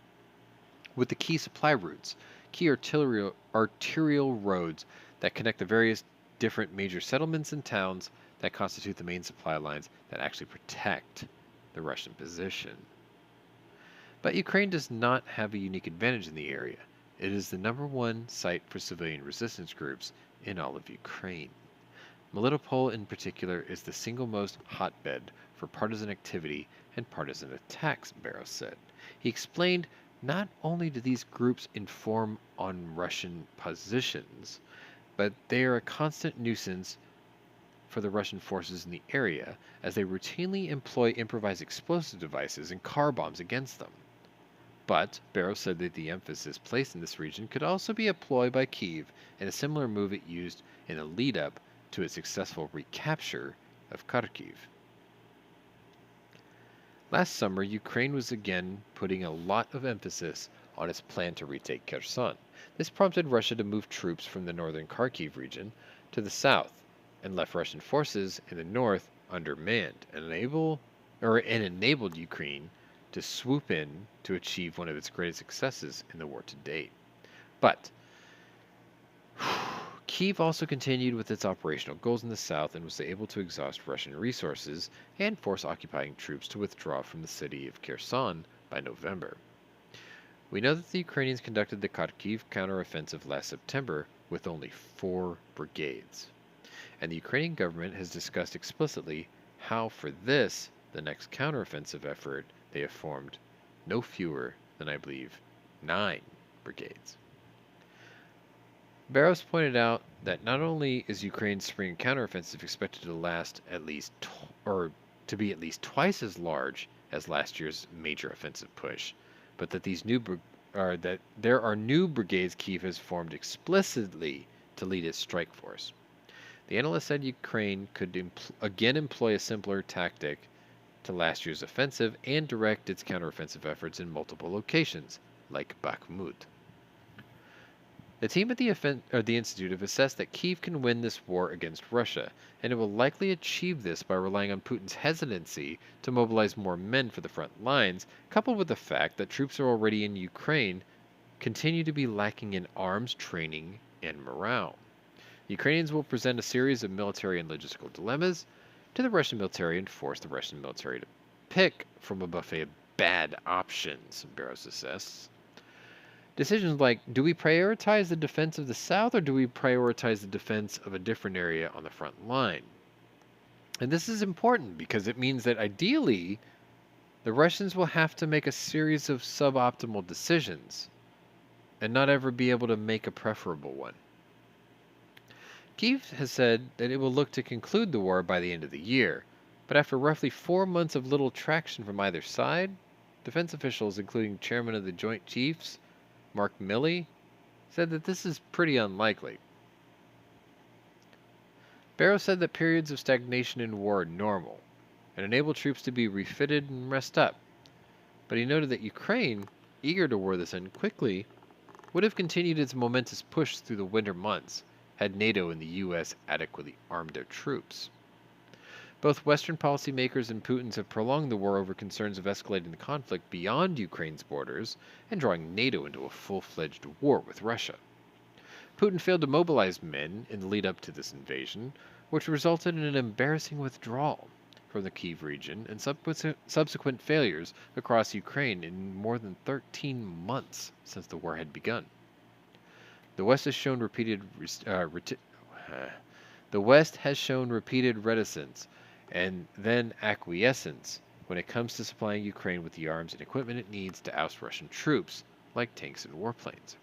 with the key supply routes, key arterial roads that connect the various different major settlements and towns that constitute the main supply lines that actually protect the Russian position. But Ukraine does not have a unique advantage in the area. It is the #1 site for civilian resistance groups in all of Ukraine. Melitopol in particular is the single most hotbed for partisan activity and partisan attacks, Barrow said. He explained not only do these groups inform on Russian positions, but they are a constant nuisance for the Russian forces in the area as they routinely employ improvised explosive devices and car bombs against them. But Barrow said that the emphasis placed in this region could also be a ploy by Kyiv in a similar move it used in the lead-up to its successful recapture of Kharkiv. Last summer, Ukraine was again putting a lot of emphasis on its plan to retake Kherson. This prompted Russia to move troops from the northern Kharkiv region to the south and left Russian forces in the north undermanned and enabled Ukraine to swoop in to achieve one of its greatest successes in the war to date. But Kyiv also continued with its operational goals in the south and was able to exhaust Russian resources and force occupying troops to withdraw from the city of Kherson by November. We know that the Ukrainians conducted the Kharkiv counteroffensive last September with only 4 brigades. And the Ukrainian government has discussed explicitly how for this, the next counteroffensive effort, they have formed no fewer than, I believe, 9 brigades. Barrows pointed out that not only is Ukraine's spring counteroffensive expected to last to be at least twice as large as last year's major offensive push, but that that there are new brigades Kyiv has formed explicitly to lead its strike force. The analyst said Ukraine could again employ a simpler tactic to last year's offensive and direct its counteroffensive efforts in multiple locations, like Bakhmut. The team at the Institute have assessed that Kyiv can win this war against Russia, and it will likely achieve this by relying on Putin's hesitancy to mobilize more men for the front lines, coupled with the fact that troops are already in Ukraine continue to be lacking in arms, training, and morale. The Ukrainians will present a series of military and logistical dilemmas to the Russian military and force the Russian military to pick from a buffet of bad options, Barrows assesses. Decisions like, do we prioritize the defense of the south or do we prioritize the defense of a different area on the front line? And this is important because it means that ideally, the Russians will have to make a series of suboptimal decisions and not ever be able to make a preferable one. Kyiv has said that it will look to conclude the war by the end of the year, but after roughly 4 months of little traction from either side, defense officials, including Chairman of the Joint Chiefs, Mark Milley, said that this is pretty unlikely. Barrow said that periods of stagnation in war are normal and enable troops to be refitted and rest up, but he noted that Ukraine, eager to war this end quickly, would have continued its momentous push through the winter months had NATO and the U.S. adequately armed their troops. Both Western policymakers and Putin's have prolonged the war over concerns of escalating the conflict beyond Ukraine's borders and drawing NATO into a full-fledged war with Russia. Putin failed to mobilize men in the lead-up to this invasion, which resulted in an embarrassing withdrawal from the Kyiv region and subsequent failures across Ukraine in more than 13 months since the war had begun. The West has shown the West has shown repeated reticence and then acquiescence when it comes to supplying Ukraine with the arms and equipment it needs to oust Russian troops, like tanks and warplanes.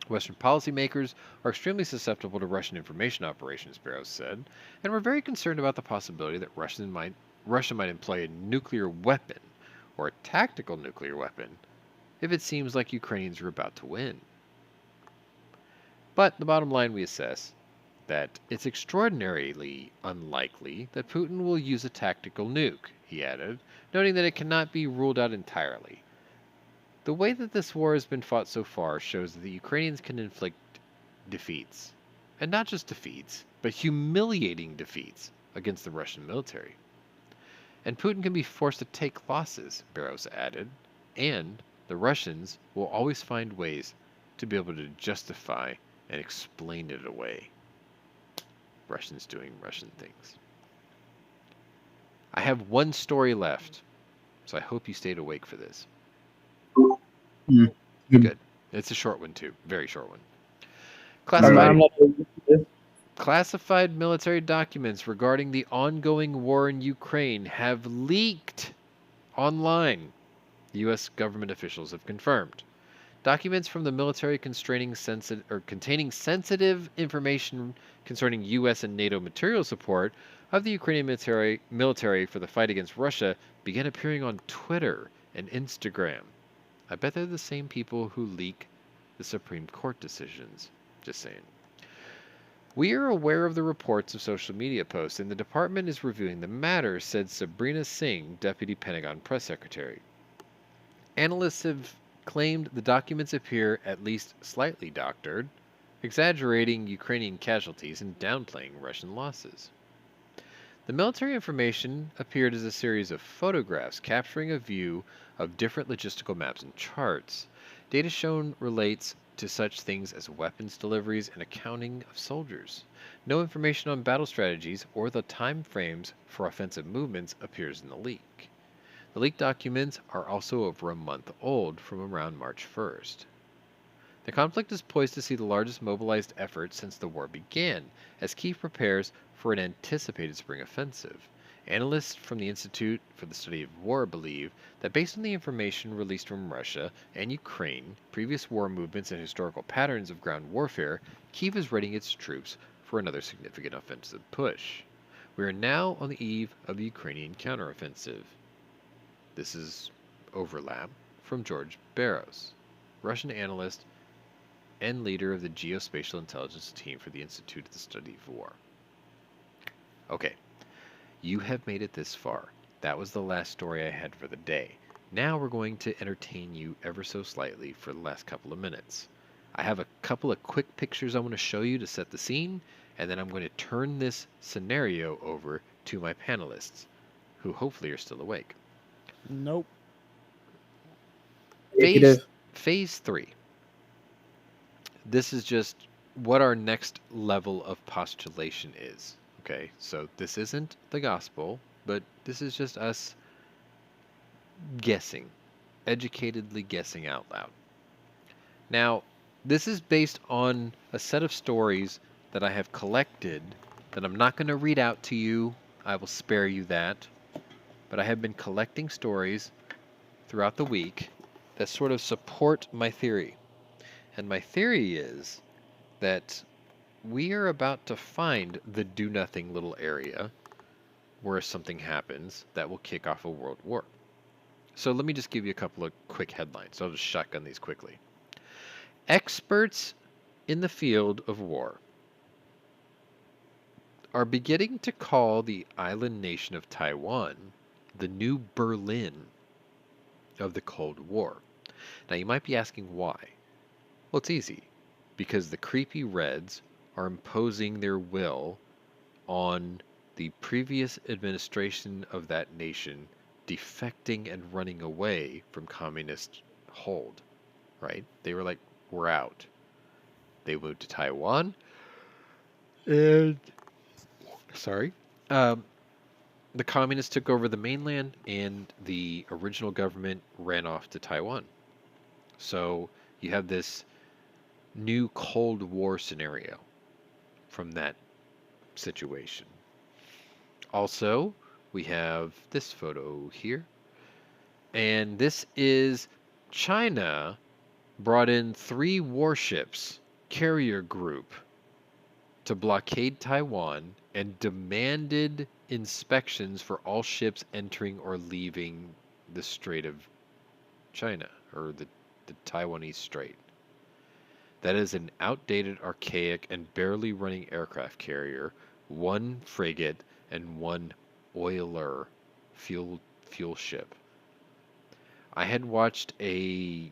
Western policymakers are extremely susceptible to Russian information operations, Barrows said, and were very concerned about the possibility that Russia might employ a nuclear weapon or a tactical nuclear weapon if it seems like Ukrainians are about to win. But the bottom line we assess that it's extraordinarily unlikely that Putin will use a tactical nuke, he added, noting that it cannot be ruled out entirely. The way that this war has been fought so far shows that the Ukrainians can inflict defeats, and not just defeats, but humiliating defeats against the Russian military. And Putin can be forced to take losses, Barrows added, and the Russians will always find ways to be able to justify and explain it away. Russians doing Russian things. I have one story left, so I hope you stayed awake for this. Mm. Good. It's a short one, too. Very short one. Classified military documents regarding the ongoing war in Ukraine have leaked online, U.S. government officials have confirmed. Documents from the military containing sensitive information concerning U.S. and NATO material support of the Ukrainian military for the fight against Russia began appearing on Twitter and Instagram. I bet they're the same people who leak the Supreme Court decisions. Just saying. We are aware of the reports of social media posts, and the department is reviewing the matter, said Sabrina Singh, Deputy Pentagon Press Secretary. Analysts have claimed the documents appear at least slightly doctored, exaggerating Ukrainian casualties and downplaying Russian losses. The military information appeared as a series of photographs capturing a view of different logistical maps and charts. Data shown relates to such things as weapons deliveries and accounting of soldiers. No information on battle strategies or the time frames for offensive movements appears in the leak. The leaked documents are also over a month old, from around March 1st. The conflict is poised to see the largest mobilized effort since the war began, as Kyiv prepares for an anticipated spring offensive. Analysts from the Institute for the Study of War believe that based on the information released from Russia and Ukraine, previous war movements, and historical patterns of ground warfare, Kyiv is readying its troops for another significant offensive push. We are now on the eve of the Ukrainian counteroffensive. This is overlap from George Barrows, Russian analyst and leader of the Geospatial Intelligence team for the Institute of the Study of War. Okay, you have made it this far. That was the last story I had for the day. Now we're going to entertain you ever so slightly for the last couple of minutes. I have a couple of quick pictures I want to show you to set the scene, and then I'm going to turn this scenario over to my panelists, who hopefully are still awake. Nope. Phase 3. This is just what our next level of postulation is. Okay, so this isn't the gospel, but this is just us guessing, educatedly guessing out loud. Now, this is based on a set of stories that I have collected that I'm not going to read out to you. I will spare you that. But I have been collecting stories throughout the week that sort of support my theory. And my theory is that we are about to find the do-nothing little area where something happens that will kick off a world war. So let me just give you a couple of quick headlines. I'll just shotgun these quickly. Experts in the field of war are beginning to call the island nation of Taiwan the new Berlin of the Cold War. Now you might be asking why. Well, it's easy. Because the creepy Reds are imposing their will on the previous administration of that nation defecting and running away from communist hold, right? They were like, we're out. They moved to Taiwan, and the communists took over the mainland, and the original government ran off to Taiwan. So you have this new Cold War scenario from that situation. Also, we have this photo here, and this is China brought in 3 warships, carrier group, to blockade Taiwan and demanded inspections for all ships entering or leaving the Strait of China, or the Taiwanese Strait. That is an outdated, archaic, and barely running aircraft carrier, 1 frigate, and 1 oiler fuel ship. I had watched a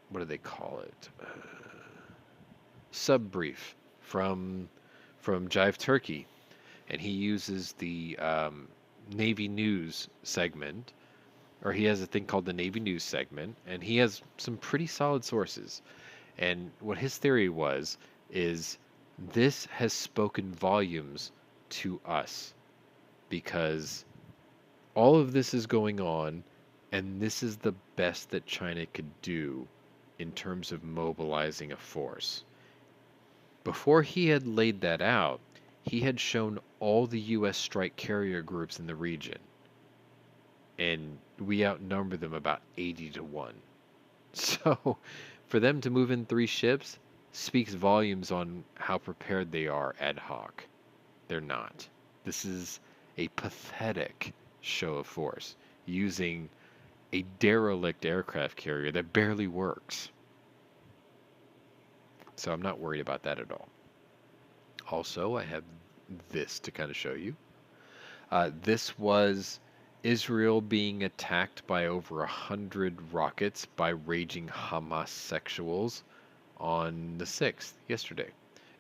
what do they call it? Sub brief from Jive Turkey, and he uses the Navy News segment, or he has a thing called the Navy News segment, and he has some pretty solid sources. And what his theory was is this has spoken volumes to us because all of this is going on, and this is the best that China could do in terms of mobilizing a force. Before he had laid that out, he had shown all the U.S. strike carrier groups in the region, and we outnumber them about 80 to 1. So, for them to move in 3 ships speaks volumes on how prepared they are ad hoc. They're not. This is a pathetic show of force using a derelict aircraft carrier that barely works. So I'm not worried about that at all. Also, I have this to kind of show you. This was Israel being attacked by over 100 rockets by raging Hamas sexuals on the 6th, yesterday.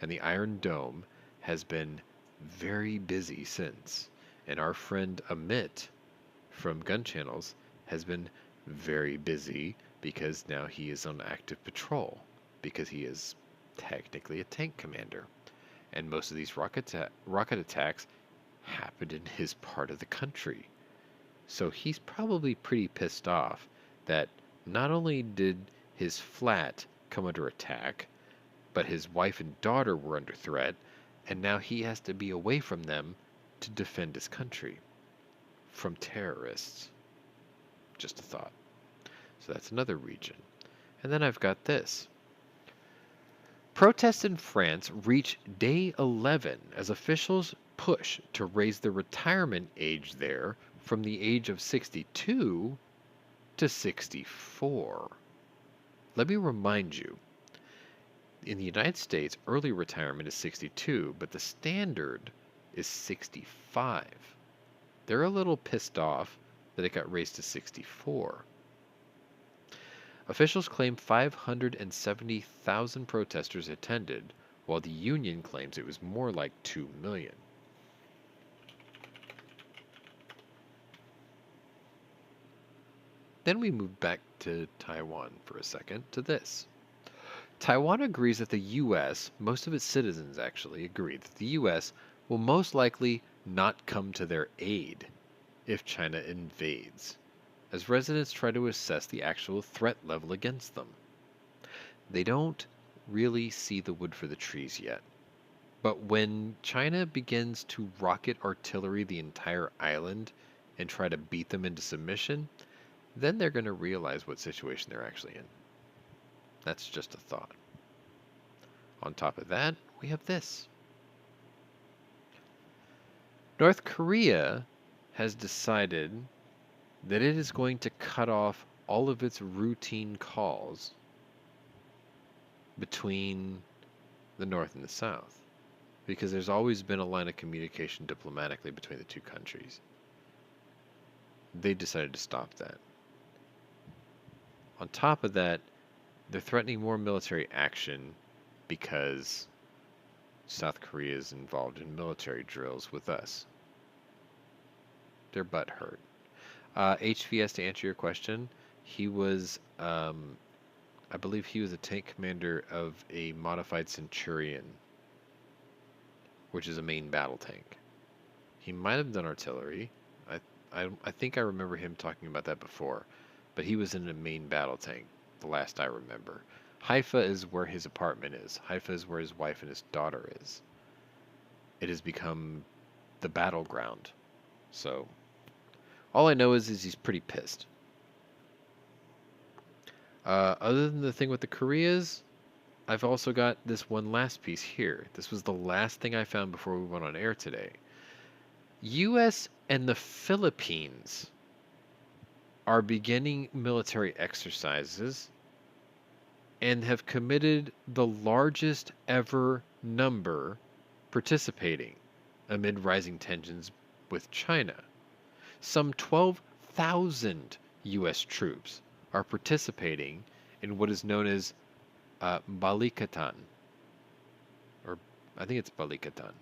And the Iron Dome has been very busy since. And our friend Amit from Gun Channels has been very busy because now he is on active patrol because he is technically a tank commander. And most of these rocket attacks happened in his part of the country. So he's probably pretty pissed off that not only did his flat come under attack, but his wife and daughter were under threat, and now he has to be away from them to defend his country from terrorists. Just a thought. So that's another region. And then I've got this. Protests in France reach day 11 as officials push to raise the retirement age there from the age of 62 to 64. Let me remind you, in the United States, early retirement is 62, but the standard is 65. They're a little pissed off that it got raised to 64. Officials claim 570,000 protesters attended, while the union claims it was more like 2 million. Then we move back to Taiwan for a second to this. Taiwan agrees that the U.S., most of its citizens actually agree that the U.S. will most likely not come to their aid if China invades, as residents try to assess the actual threat level against them. They don't really see the wood for the trees yet. But when China begins to rocket artillery the entire island and try to beat them into submission, then they're going to realize what situation they're actually in. That's just a thought. On top of that, we have this. North Korea has decided that it is going to cut off all of its routine calls between the North and the South, because there's always been a line of communication diplomatically between the two countries. They decided to stop that. On top of that, they're threatening more military action because South Korea is involved in military drills with us. Their butt hurt. HVS, to answer your question, he was, I believe he was a tank commander of a modified Centurion, which is a main battle tank. He might have done artillery. I, I think I remember him talking about that before, but he was in a main battle tank, the last I remember. Haifa is where his apartment is. Haifa is where his wife and his daughter is. It has become the battleground. So all I know is he's pretty pissed. Other than the thing with the Koreas, I've also got this one last piece here. This was the last thing I found before we went on air today. U.S. and the Philippines are beginning military exercises and have committed the largest ever number participating amid rising tensions with China. Some 12,000 U.S. troops are participating in what is known as Balikatan, or I think it's Balikatan,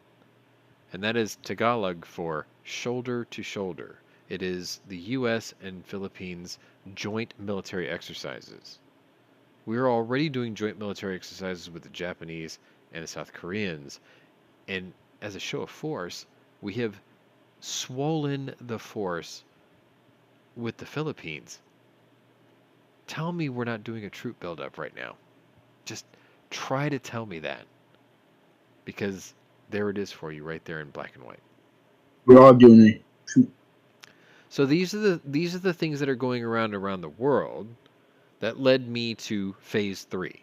and that is Tagalog for shoulder to shoulder. It is the U.S. and Philippines joint military exercises. We are already doing joint military exercises with the Japanese and the South Koreans, and as a show of force, we have swollen the force with the Philippines. Tell me we're not doing a troop buildup right now. Just try to tell me that. Because there it is for you right there in black and white. We're all doing it. So these are the things that are going around the world that led me to phase 3.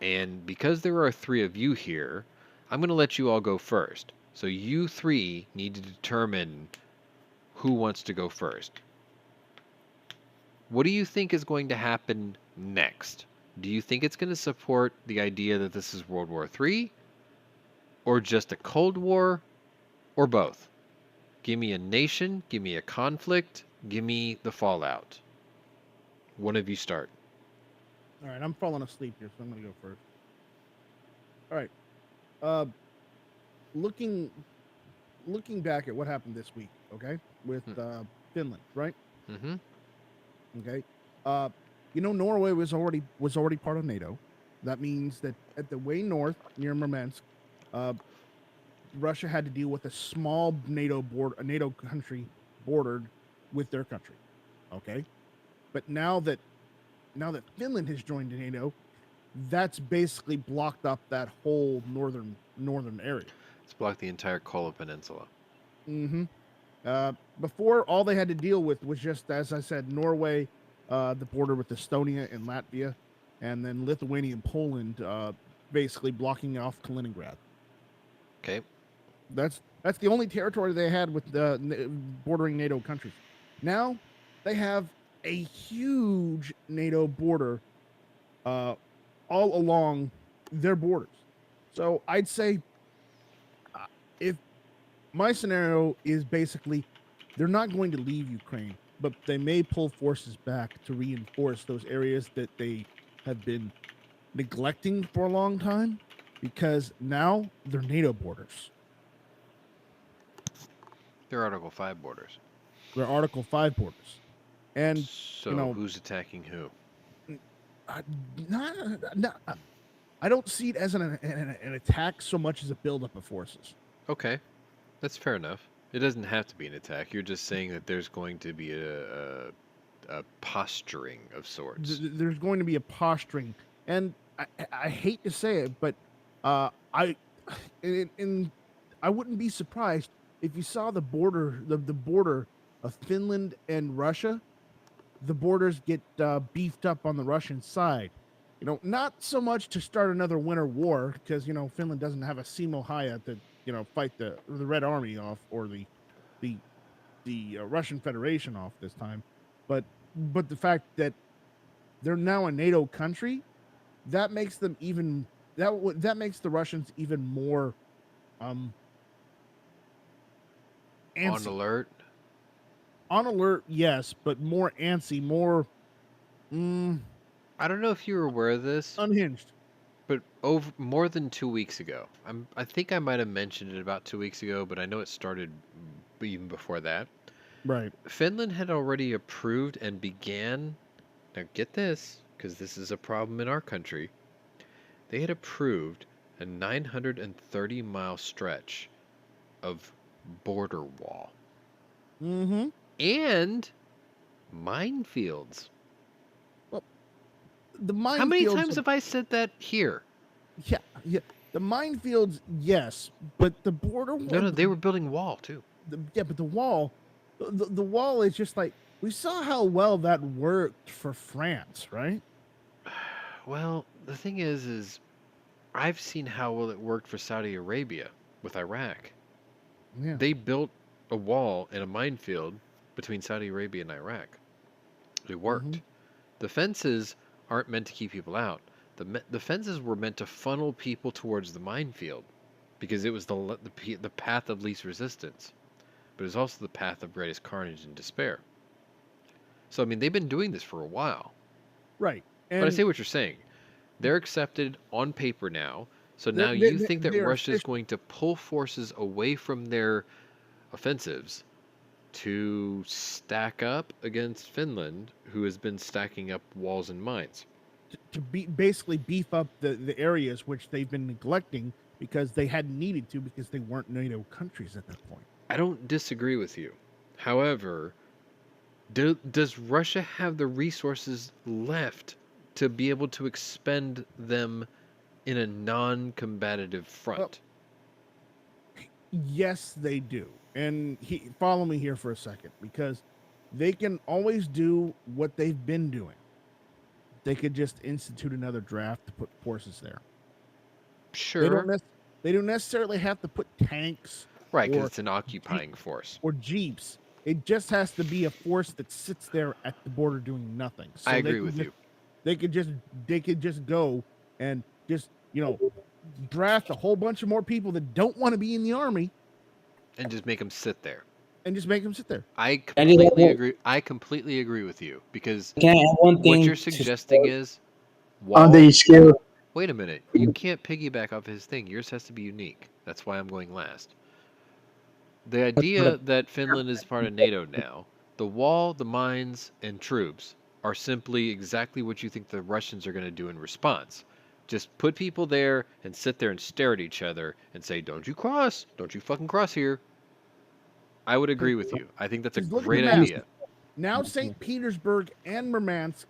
And because there are 3 of you here, I'm going to let you all go first. So you 3 need to determine who wants to go first. What do you think is going to happen next? Do you think it's going to support the idea that this is World War III? Or just a Cold War? Or both? Give me a nation, give me a conflict, give me the fallout. One of you start. All right, I'm falling asleep here, so I'm gonna go first. All right. Uh, looking back at what happened this week, okay, with Finland, right? Mm-hmm. Okay. Norway was already part of NATO. That means that at the way north near Murmansk, Russia had to deal with a small NATO country bordered with their country. Okay. But now that Finland has joined NATO, that's basically blocked up that whole northern area. It's blocked the entire Kola Peninsula. Mm-hmm. Before, all they had to deal with was just, as I said, Norway, the border with Estonia and Latvia, and then Lithuania and Poland, basically blocking off Kaliningrad. Okay. That's the only territory they had with the bordering NATO countries. Now they have a huge NATO border all along their borders. So I'd say if my scenario is basically they're not going to leave Ukraine, but they may pull forces back to reinforce those areas that they have been neglecting for a long time, because now they're NATO borders. They're Article 5 borders. They're Article 5 borders. And so who's attacking who? I don't see it as an attack so much as a buildup of forces. Okay, that's fair enough. It doesn't have to be an attack. You're just saying that there's going to be a posturing of sorts. There's going to be a posturing, and I hate to say it, but I wouldn't be surprised if you saw the border of Finland and Russia. The borders get beefed up on the Russian side. Not so much to start another winter war, because Finland doesn't have a Simo Haya to fight the Red Army off, or the Russian Federation off this time, but the fact that they're now a NATO country, that makes them even that makes the Russians even more on alert. On alert, yes, but more antsy, more. I don't know if you were aware of this. Unhinged. But more than 2 weeks ago, I think I might have mentioned it about 2 weeks ago, but I know it started even before that. Right. Finland had already approved and began. Now get this, because this is a problem in our country. They had approved a 930-mile stretch of border wall Mm-hmm. and minefields. Well, the How many minefields. times have I said that here? Yeah, yeah. The minefields, yes, but the border. No, they were building a wall too. Yeah, but the wall, the wall is just like we saw how well that worked for France, right? Well, the thing is I've seen how well it worked for Saudi Arabia with Iraq. Yeah. They built a wall and a minefield between Saudi Arabia and Iraq. It worked. Mhm. The fences aren't meant to keep people out. The fences were meant to funnel people towards the minefield because it was the path of least resistance, but it was also the path of greatest carnage and despair. So I mean, they've been doing this for a while. Right. But I And see what you're saying. They're accepted on paper now. So they're, now they're, you think that they're Russia is official. going to pull forces away from their offensives to stack up against Finland, who has been stacking up walls and mines. To basically beef up the areas which they've been neglecting because they hadn't needed to because they weren't NATO countries at that point. I don't disagree with you. However, does Russia have the resources left to be able to expend them in a non-combative front? Yes, they do. And follow me here for a second because they can always do what they've been doing. They could just institute another draft to put forces there. Sure. They don't necessarily have to put tanks, Right, because or it's an occupying force. or jeeps. It just has to be a force that sits there at the border doing nothing. So I agree with you. They could just go and just draft a whole bunch of more people that don't want to be in the army And just make them sit there. and just make them sit there. I completely agree. I completely agree with you because Can I add one what thing? you're suggesting is Are wall. they scared? Wait a minute. You can't piggyback off his thing. Yours has to be unique. That's why I'm going last. The idea that Finland is part of NATO now, the wall, the mines, and troops are simply exactly what you think the Russians are going to do in response. Just put people there and sit there and stare at each other and say, "Don't you cross. Don't you fucking cross here." I would agree with you. I think that's a Just look at great the map. idea. Now St. Petersburg and Murmansk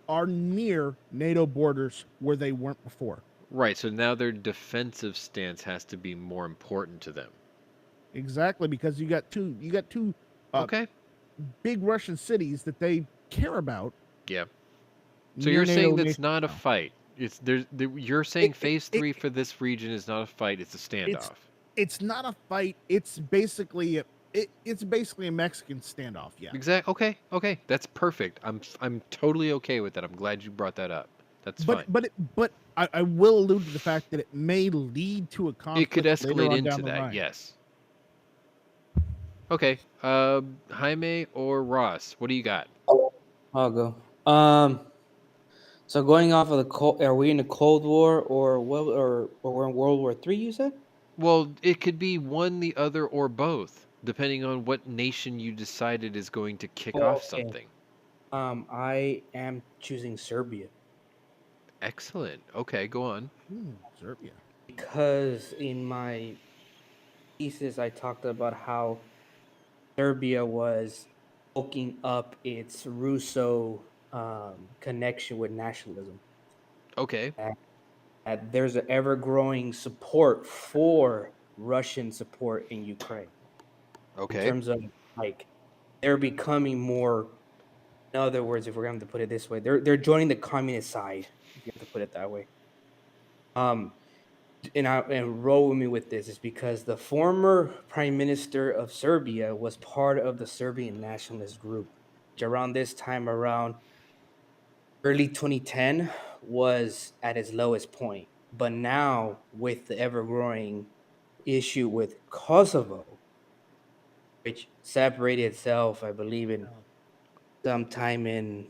are near NATO borders where they weren't before. Right, so now their defensive stance has to be more important to them. Exactly, because you got two Okay. big Russian cities that they care about. Yeah. So near you're saying NATO that's not a now. fight. You're saying It- phase 3 for this region is not a fight, it's a standoff. It's not a fight. It's basically a Mexican standoff. Yeah. Exactly. Okay. That's perfect. I'm totally okay with that. I'm glad you brought that up. That's fine. But I will allude to the fact that it may lead to a conflict. It could later escalate on into down the that. line. Yes. Okay. Jaime or Ross, what do you got? I'll go. So going off of the cold, are we in the Cold War or we're in World War III? You said. Well, it could be one, the other, or both, depending on what nation you decided is going to kick Oh, off okay. something. I am choosing Serbia Excellent. Okay, go on. Serbia. because in my thesis I talked about how Serbia was poking up its Russo connection with nationalism. Okay. That there's an ever-growing support for Russian support in Ukraine. In Okay. terms of like they're becoming more. In other words, if we're going to put it this way, they're joining the communist side. If you have to put it that way. And roll with me with this is because the former prime minister of Serbia was part of the Serbian nationalist group, which around this time, around early 2010, was at its lowest point. But now, with the ever-growing issue with Kosovo, which separated itself, I believe, in sometime in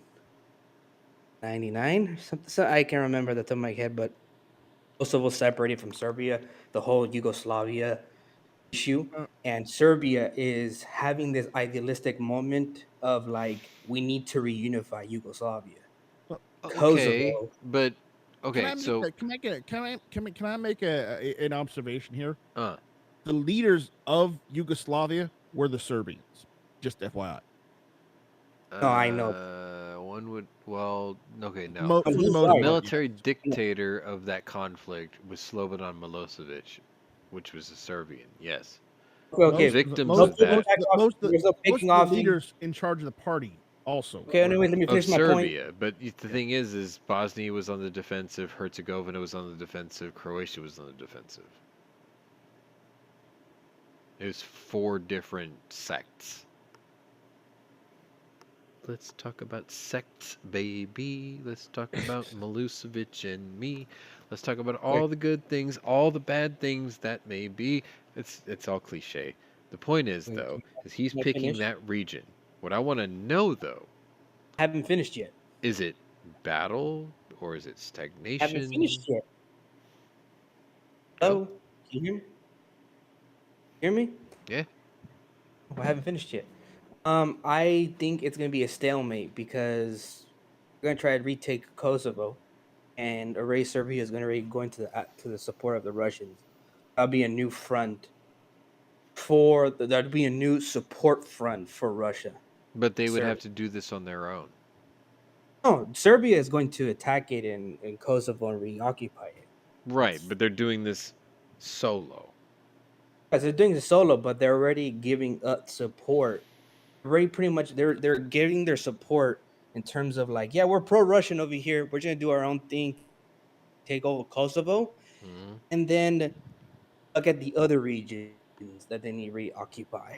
99 or something. So I can't remember the top of my head, but Kosovo separated from Serbia, the whole Yugoslavia issue. And Serbia is having this idealistic moment of like, we need to reunify Yugoslavia. Okay, Kosovo. but Can okay, I make so can I make an observation here? The leaders of Yugoslavia were the Serbians. Just FYI. No, I know. One would, well, okay, no. For And the he's most The right. part, yeah. military dictator of that conflict was Slobodan Milosevic, which was a Serbian, yes. Okay, The victims no, of that most there's no of picking the off thing. leaders in charge of the party also. Okay, were- anyway, let me of finish my point. Serbia, but the thing is Bosnia was on the defensive, Herzegovina was on the defensive, Croatia was on the defensive. It was 4 different sects. Let's talk about sects, baby. Let's talk about Milosevic and me. Let's talk about all the good things, all the bad things that may be. It's all cliche. The point is, Wait, though, is he's can I picking finish? that region. What I want to know, though, I haven't finished yet. is it battle or is it I haven't stagnation? finished yet. Go. Hello? Can you hear me? Hear me? Yeah. Oh, I haven't finished yet. I think it's gonna be a stalemate because we're gonna try to retake Kosovo, and erase Serbia is gonna go into the support of the Russians. That'll be a new front that'd be a new support front for Russia. But they would have Serbia. to do this on their own. No, Serbia is going to attack it in Kosovo and reoccupy it. Right, but they're doing this solo. Because they're doing it solo, but they're already giving support. Already pretty much they're giving their support in terms of like, yeah, we're pro-Russian over here. We're gonna do our own thing, take over Kosovo, Mhm. and then look at the other regions that they need to reoccupy.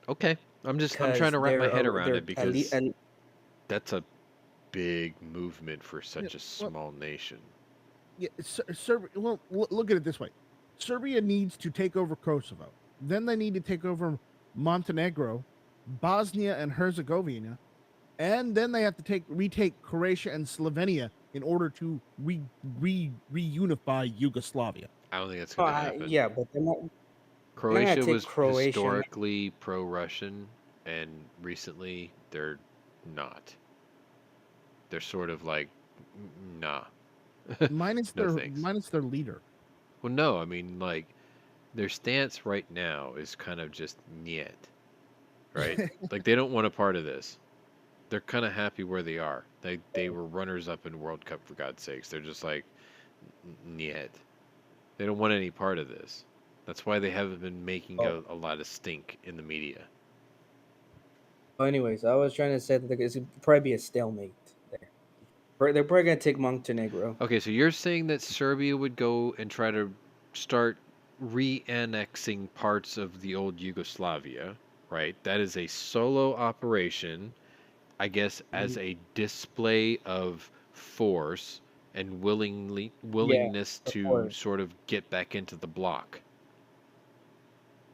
Okay. I'm trying Because to wrap my head around they're it because that's a big movement for such a small nation. Yeah, Serbia. Well, look at it this way: Serbia needs to take over Kosovo. Then they need to take over Montenegro, Bosnia and Herzegovina, and then they have to retake Croatia and Slovenia in order to reunify Yugoslavia. I don't think that's going to happen. yeah, but they're not. Croatia take was Croatia. historically pro-Russian, and recently they're not. They're sort of like, nah. Minus No their thanks. minus their leader. Well, no, I mean, like, their stance right now is kind of just niet, right? Like, they don't want a part of this. They're kind of happy where they are. They were runners-up in World Cup, for God's sakes. They're just like, niet. They don't want any part of this. That's why they haven't been making a lot of stink in the media. Well, anyways, I was trying to say that it's probably be a stalemate there. They're probably gonna take Montenegro. Okay, so you're saying that Serbia would go and try to start re-annexing parts of the old Yugoslavia, right? That is a solo operation, I guess, as a display of force and willingness to course. sort of get back into the block.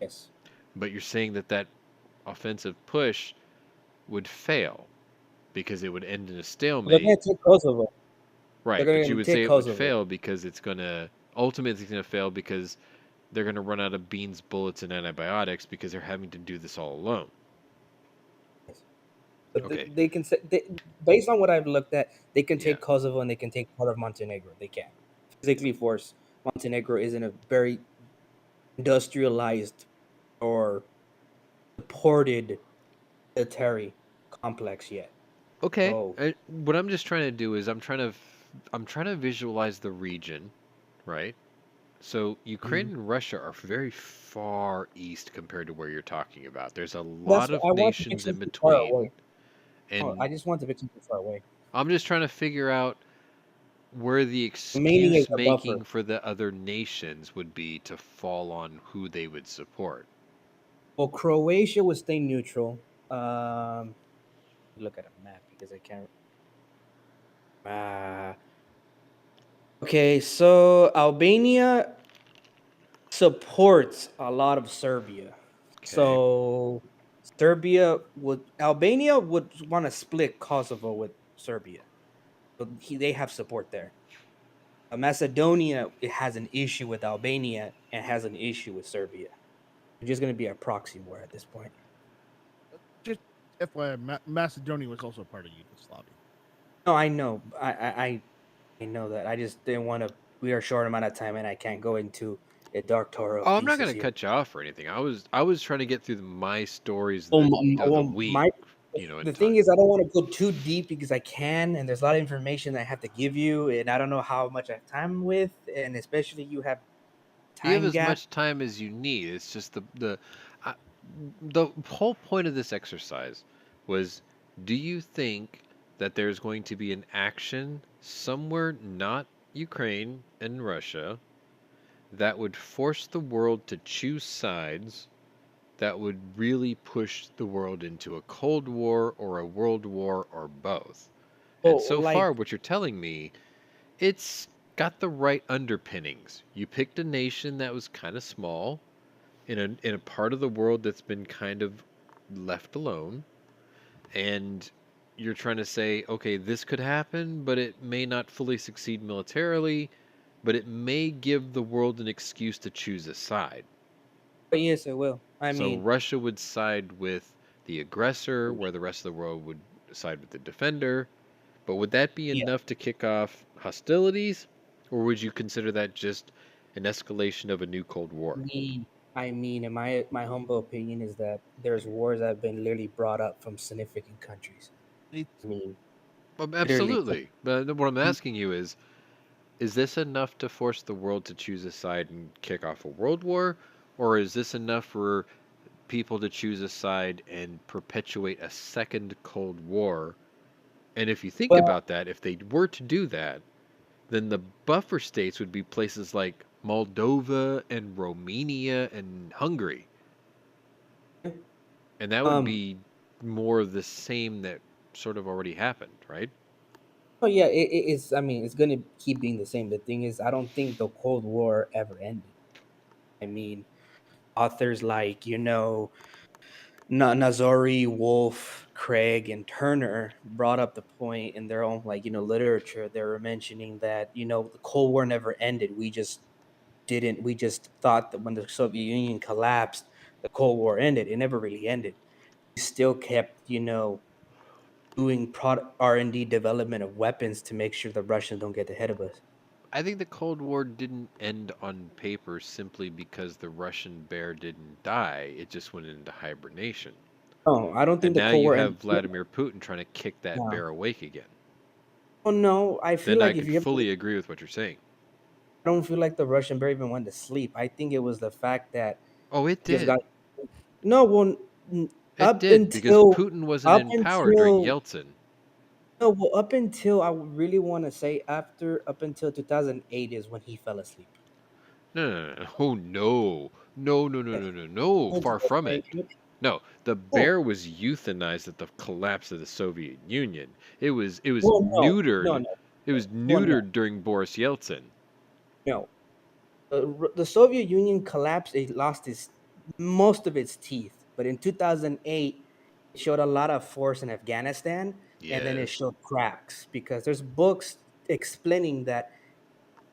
Yes. But you're saying that offensive push would fail because it would end in a They're stalemate. gonna take Kosovo. Right, They're but gonna you would take say it Kosovo. would fail because it's ultimately it's gonna fail because they're gonna run out of beans, bullets, and antibiotics because they're having to do this all alone. But Okay. they can say, based on what I've looked at, they can take Yeah. Kosovo and they can take part of Montenegro. They can physically force Montenegro isn't a very industrialized or supported military complex yet. Okay. So What I'm just trying to do is I'm trying to visualize the region, right? So Ukraine and Russia are very far east compared to where you're talking about. There's a lot of nations in between. And I just want to be too far away. I'm just trying to figure out where the Meaning is excuse a making buffer. for the other nations would be to fall on who they would support. Well, Croatia would stay neutral. Look at a map because I can't. Okay, so Albania supports a lot of Serbia. Okay. So Albania would want to split Kosovo with Serbia. So they have support there. Macedonia has an issue with Albania and has an issue with Serbia. It's just going to be a proxy war at this point. Just FYI, Macedonia was also part of Yugoslavia. No, I know. I know that. I just didn't want to. We are short amount of time, and I can't go into a dark Toro Oh, I'm not thesis gonna here. cut you off or anything. I was trying to get through my stories Well, of the week, my in the thing time. is, I don't want to go too deep because I can, and there's a lot of information I have to give you, and I don't know how much I have time with, and especially you have You have time as gap. much time as you need. It's just I, the whole point of this exercise was, do you think that there's going to be an action somewhere not Ukraine and Russia that would force the world to choose sides that would really push the world into a Cold War or a World War or both? And Oh, so like far, what you're telling me, it's got the right underpinnings. You picked a nation that was kind of small in a part of the world that's been kind of left alone, and you're trying to say, okay, this could happen, but it may not fully succeed militarily, but it may give the world an excuse to choose a side. yes, it will. I So mean, Russia would side with the aggressor, where the rest of the world would side with the defender. But would that be yeah. enough to kick off hostilities, or would you consider that just an escalation of a new Cold War? Me, I mean, in my humble opinion is that there's wars that have been literally brought up from significant countries. I It's mean, literally. Absolutely. But what I'm asking you is this enough to force the world to choose a side and kick off a world war? Or is this enough for people to choose a side and perpetuate a second Cold War? And if you think Well, about that, if they were to do that, then the buffer states would be places like Moldova and Romania and Hungary. And that would um, be more of the same that sort of already happened, right? oh yeah, it's. I mean, it's gonna keep being the same. The thing is, I don't think the Cold War ever ended. I mean, authors like Nazori, Wolf, Craig, and Turner brought up the point in their own literature. They were mentioning that the Cold War never ended. We just didn't. We just thought that when the Soviet Union collapsed, the Cold War ended. It never really ended. We still kept doing product R&D development of weapons to make sure the Russians don't get ahead of us. I think the Cold War didn't end on paper simply because the Russian bear didn't die. It just went into hibernation. No, I don't And think the now Cold you War ended. have Vladimir Putin trying to kick that No. bear awake again. Oh no, I feel Then I like if could you ever, fully agree with what you're saying. I don't feel like the Russian bear even went to sleep. I think it was the fact that Oh, it just got did. no. Well, It did because Putin wasn't up in power during until Yeltsin. no, well, up until I would really want to say after up until 2008 is when he fell asleep. No, no, no, no. Oh, no. No, no, no, Yes. no, no, no. Far from it. No, the Oh, bear was euthanized at the collapse of the Soviet Union. It was well, no, no, neutered. no. It was Well, no, neutered during Boris Yeltsin. no. The Soviet Union collapsed. It lost most of its teeth, but in 2008, it showed a lot of force in Afghanistan, and then it Yes. showed cracks because there's books explaining that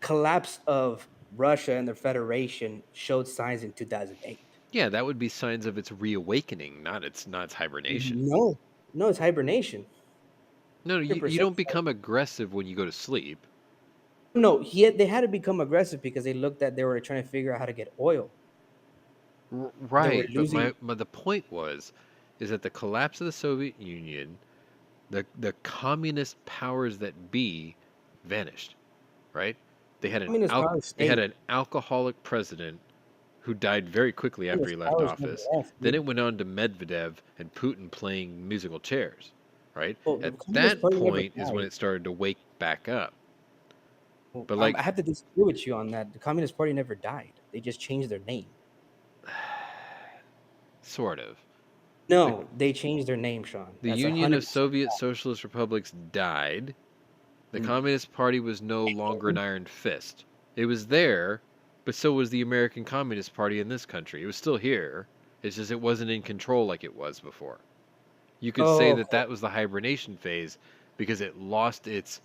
collapse of Russia and the Federation showed signs in 2008. Yeah, that would be signs of its reawakening, not its hibernation. No, no, it's hibernation. No, Hundred you percent. don't become aggressive when you go to sleep. No, they had to become aggressive because they were trying to figure out how to get oil. They were Right, but losing. the point is that the collapse of the Soviet Union, the communist powers that be vanished, right? They had an Communist power they had stayed. an alcoholic president who died very quickly after he Communist left powers never office. left, Then dude. it went on to Medvedev and Putin playing musical chairs, right? Well, the At Communist that Party never point is when died. it started to wake back up. Well, But I like, have to disagree with you on that. The Communist Party never died. They just changed their name. sort of. The No, they changed their name, Sean. the That's a Union hundred of percent. Soviet Socialist Republics died. The Mm. Communist Party was no longer an iron fist. It was there, but so was the American Communist Party in this country. It was still here. It's just it wasn't in control like it was before. You could say Oh, that okay. that was the hibernation phase because it lost its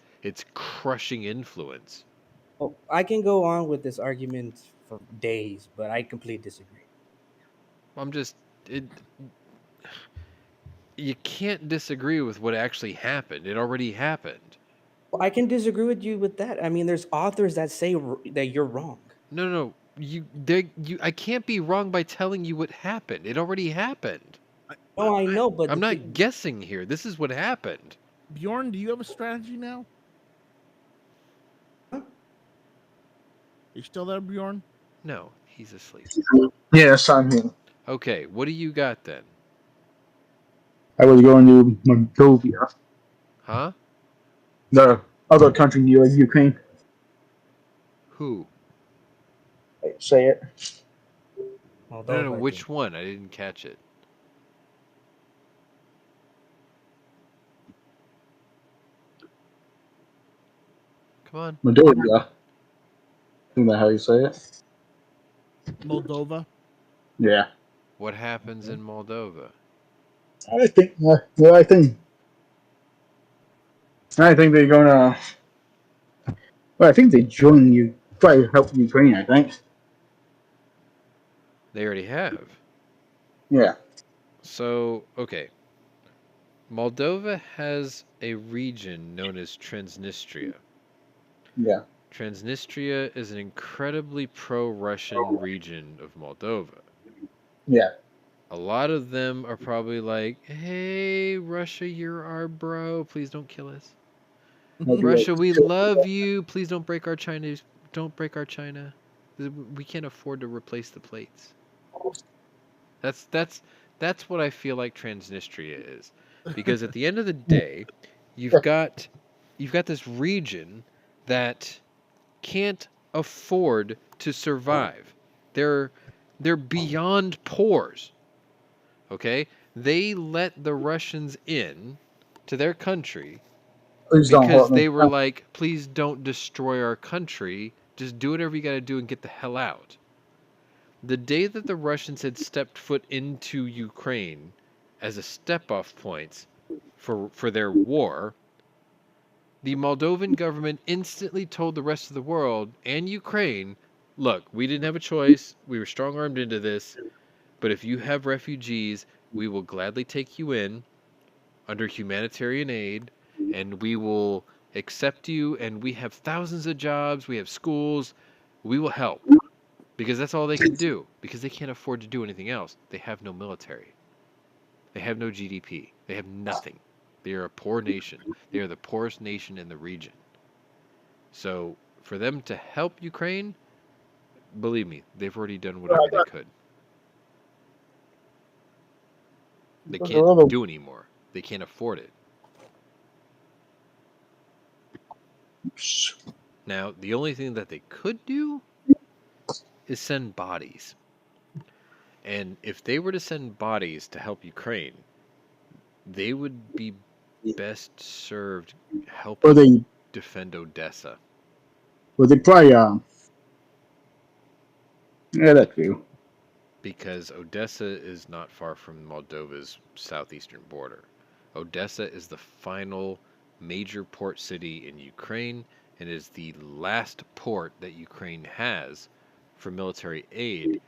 crushing influence. Well, I can go on with this argument for days, but I completely disagree. I'm just it you can't disagree with what actually happened. It already happened. Well, I can disagree with you with that. I mean, there's authors that say that you're wrong. No, no, no. I can't be wrong by telling you what happened. It already happened. No, I know, but I'm the not thing, guessing here. This is what happened. Bjorn, do you have a strategy now? Huh? You still there, Bjorn? No, he's asleep. Yes, I'm here. Okay, what do you got then? I was going to Moldova, Huh? the other country near Ukraine. Who? Say it. No, Moldova, I think. which one? I didn't catch it. Come on. Moldova. Isn't that how you say it? Moldova. Yeah. What happens in Moldova? I think. Well, I think. I think they're gonna. Well, I think they join you. Try to help Ukraine. I think. They already have. Yeah. So, okay. Moldova has a region known as Transnistria. Yeah. Transnistria is an incredibly pro-Russian region of Moldova. Yeah. A lot of them are probably like, "Hey, Russia, you're our bro. Please don't kill us. Maybe Russia, like, we love you. Please don't break our China. Don't break our China. We can't afford to replace the plates." That's that's that's what I feel like Transnistria is, because at the end of the day, you've got you've got this region that can't afford to survive. They're they're beyond pores. Okay? They let the Russians in to their country please don't because hurt me. they were like, "Please don't destroy our country. Just do whatever you got to do and get the hell out." The day that the Russians had stepped foot into Ukraine as a step-off point for their war, the Moldovan government instantly told the rest of the world and Ukraine, "Look, we didn't have a choice. We were strong-armed into this, but if you have refugees, we will gladly take you in under humanitarian aid, and we will accept you, and we have thousands of jobs, we have schools, we will help." Because that's all they can do. Because they can't afford to do anything else. They have no military. They have no GDP. They have nothing. They are a poor nation. They are the poorest nation in the region. So for them to help Ukraine, believe me, they've already done whatever they could. They can't do anymore. They can't afford it. Now, the only thing that they could do is send bodies. And if they were to send bodies to help Ukraine, they would be best served Or helping they, defend Odessa. or they probably, yeah, that's true. Because Odessa is not far from Moldova's southeastern border. Odessa is the final major port city in Ukraine and is the last port that Ukraine has for military aid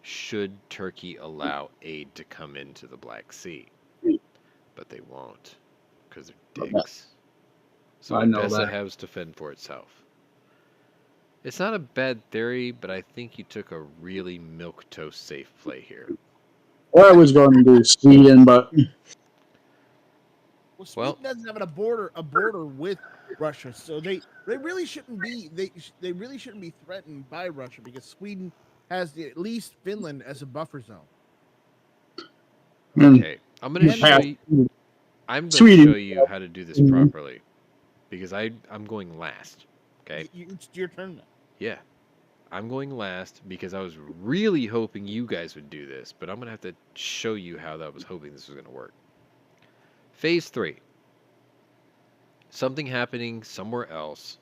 should Turkey allow aid to come into the Black Sea. But they won't because they're dicks. So I know Odessa that. has to fend for itself. It's not a bad theory, but I think you took a really milquetoast safe play here. Well, I was going to do Sweden, but Well, Well- Sweden doesn't have a border with Russia, so they really shouldn't be they really shouldn't be threatened by Russia because Sweden has at least Finland as a buffer zone. Okay, I'm going to And- show you. I'm going to Sweden. show you how to do this properly, because I'm going last. Okay. It's your turn now. Yeah, I'm going last because I was really hoping you guys would do this, but I'm going to have to show you how I was hoping this was going to work. Phase 3. Something happening somewhere else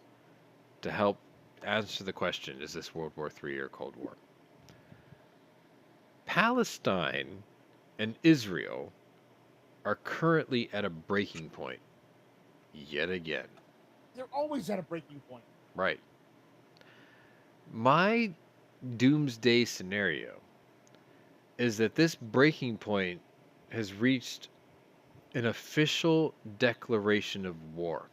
to help answer the question, is this World War III or Cold War? Palestine and Israel are currently at a breaking point yet again. They're always at a breaking point. Right. My doomsday scenario is that this breaking point has reached an official declaration of war,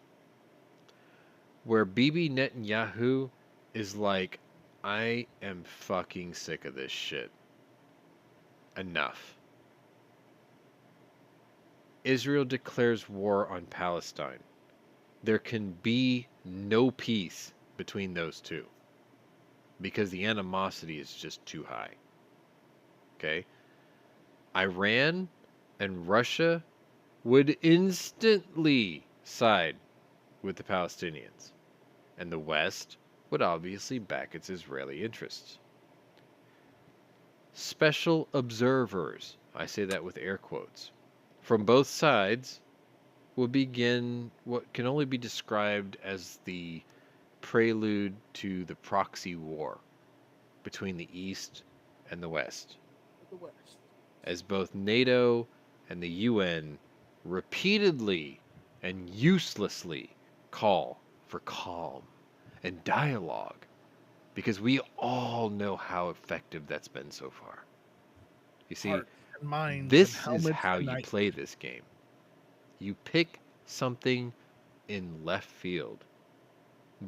where Bibi Netanyahu is like, I am fucking sick of this shit. Enough. Israel declares war on Palestine. There can be no peace between those two because the animosity is just too high. Okay? Iran and Russia would instantly side with the Palestinians, and the West would obviously back its Israeli interests. Special observers, I say that with air quotes, from both sides will begin what can only be described as the prelude to the proxy war between the East and the West, The West. as both NATO and the UN repeatedly and uselessly call for calm and dialogue, because we all know how effective that's been so far. You see, Hearts and minds this and is helmets how you tonight. play this game. You pick something in left field,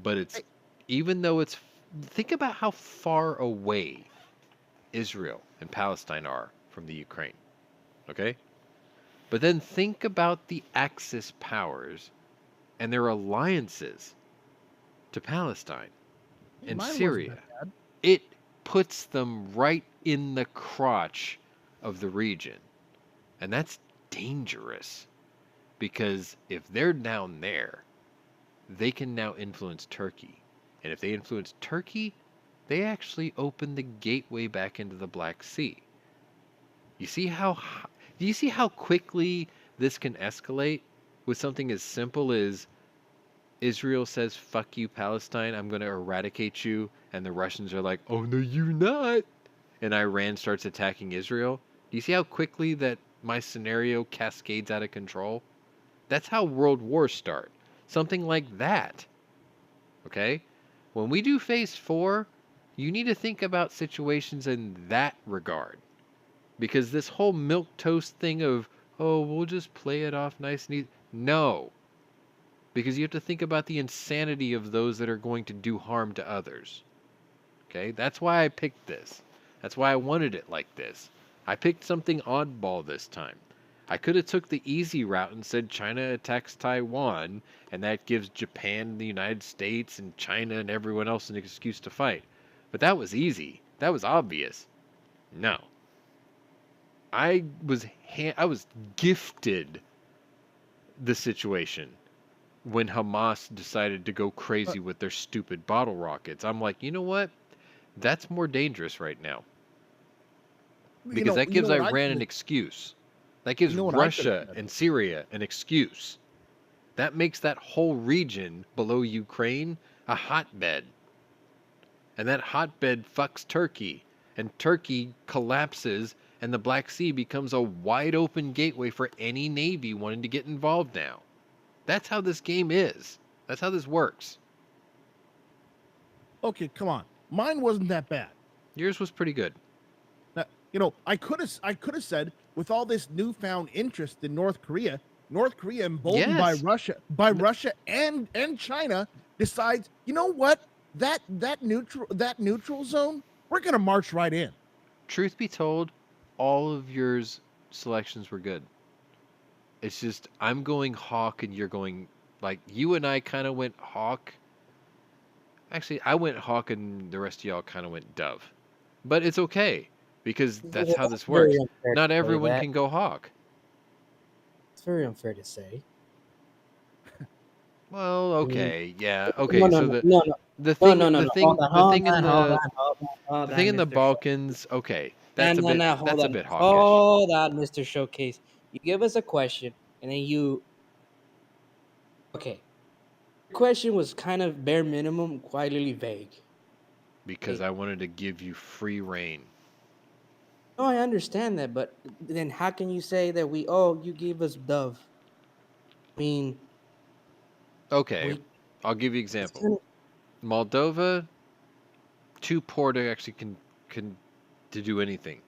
but it's, even though it's, think about how far away Israel and Palestine are from the Ukraine, okay? But then think about the Axis powers and their alliances to Palestine and Mine wasn't Syria. that bad. It puts them right in the crotch of the region. And that's dangerous, because if they're down there, they can now influence Turkey. And if they influence Turkey, they actually open the gateway back into the Black Sea. You see how do you see how quickly this can escalate with something as simple as Israel says, "Fuck you, Palestine, I'm going to eradicate you," and the Russians are like, "Oh no, you're not." And Iran starts attacking Israel. Do you see how quickly that my scenario cascades out of control? That's how world wars start. Something like that. Okay? When we do phase 4, you need to think about situations in that regard. Because this whole milquetoast thing of, oh, we'll just play it off nice and easy. No. Because you have to think about the insanity of those that are going to do harm to others. Okay? That's why I picked this. That's why I wanted it like this. I picked something oddball this time. I could have took the easy route and said China attacks Taiwan, and that gives Japan and the United States and China and everyone else an excuse to fight. But that was easy. That was obvious. No. I was gifted the situation when Hamas decided to go crazy with their stupid bottle rockets. I'm like, you know what? That's more dangerous right now. Because that gives what I Iran an could've- excuse. That gives You know what I could've Russia said? and Syria an excuse. That makes that whole region below Ukraine a hotbed. And that hotbed fucks Turkey. And Turkey collapses, and the Black Sea becomes a wide open gateway for any navy wanting to get involved now. That's how this game is. That's how this works. Okay, come on. Mine wasn't that bad. Yours was pretty good. Now, I could have said, with all this newfound interest in North Korea, emboldened Yes. by Russia and China, decides, you know what? That neutral zone, we're gonna march right in. Truth be told, all of yours selections were good. It's just I'm going Hawk and you're going, like, you and I kind of went Hawk. Actually, I went Hawk and the rest of y'all kind of went Dove. But it's okay because that's how this Very works. unfair to Not say everyone that. can go Hawk. It's very unfair to say. Well, okay, yeah, No, okay. no, So no, the no, no, the no, thing no, no, the no. thing the thing in the Hold the on, thing in the Mr. Balkans, okay, And no, no, hold that's a on, bit hawkish. hold on, Mr. Showcase. You give us a question, and then you. Okay, the question was kind of bare minimum, quite really vague. Because I wanted to give you free reign. No, I understand that, but then how can you say that you gave us Dove? I mean, Okay, we. I'll give you an It's example. kind of, Moldova, too poor to actually can to do anything.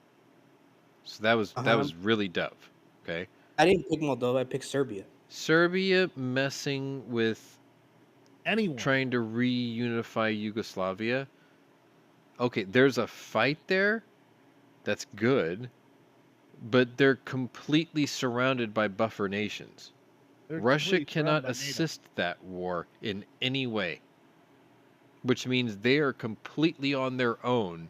So that was really Dove. Okay. I didn't pick Moldova. I picked Serbia. Serbia messing with Anyone. trying to reunify Yugoslavia. okay, there's a fight there. That's good, but they're completely surrounded by buffer nations. They're Russia completely surrounded cannot by NATO. assist that war in any way, which means they are completely on their own,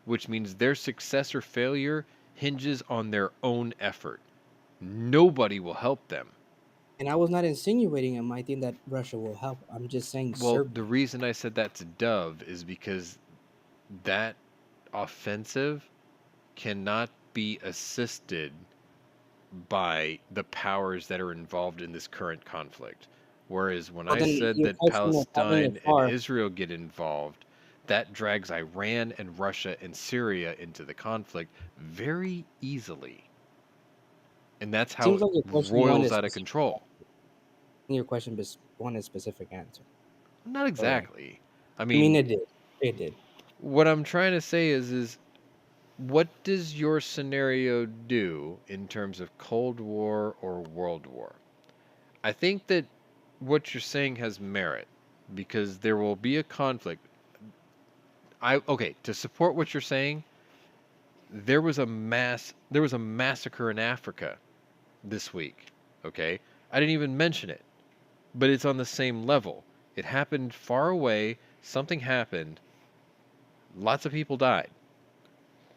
which means their success or failure hinges on their own effort. Nobody will help them. And I was not insinuating it might think that Russia will help. I'm just saying Well, Serbia. the reason I said that to Dove is because that offensive cannot be assisted by the powers that are involved in this current conflict. Whereas when Well, I then said your that question of having it Palestine and far. Israel get involved, that drags Iran and Russia and Syria into the conflict very easily. And that's how Seems it like your question roils wanted out of specific. control. Your question wanted specific answer. Not All right. exactly. I I mean, mean, it did. It did. what I'm trying to say is what does your scenario do in terms of Cold War or World War? I think that what you're saying has merit because there will be a conflict. Okay, to support what you're saying, there was a massacre in Africa this week, okay? I didn't even mention it, but it's on the same level. It happened far away, something happened, lots of people died.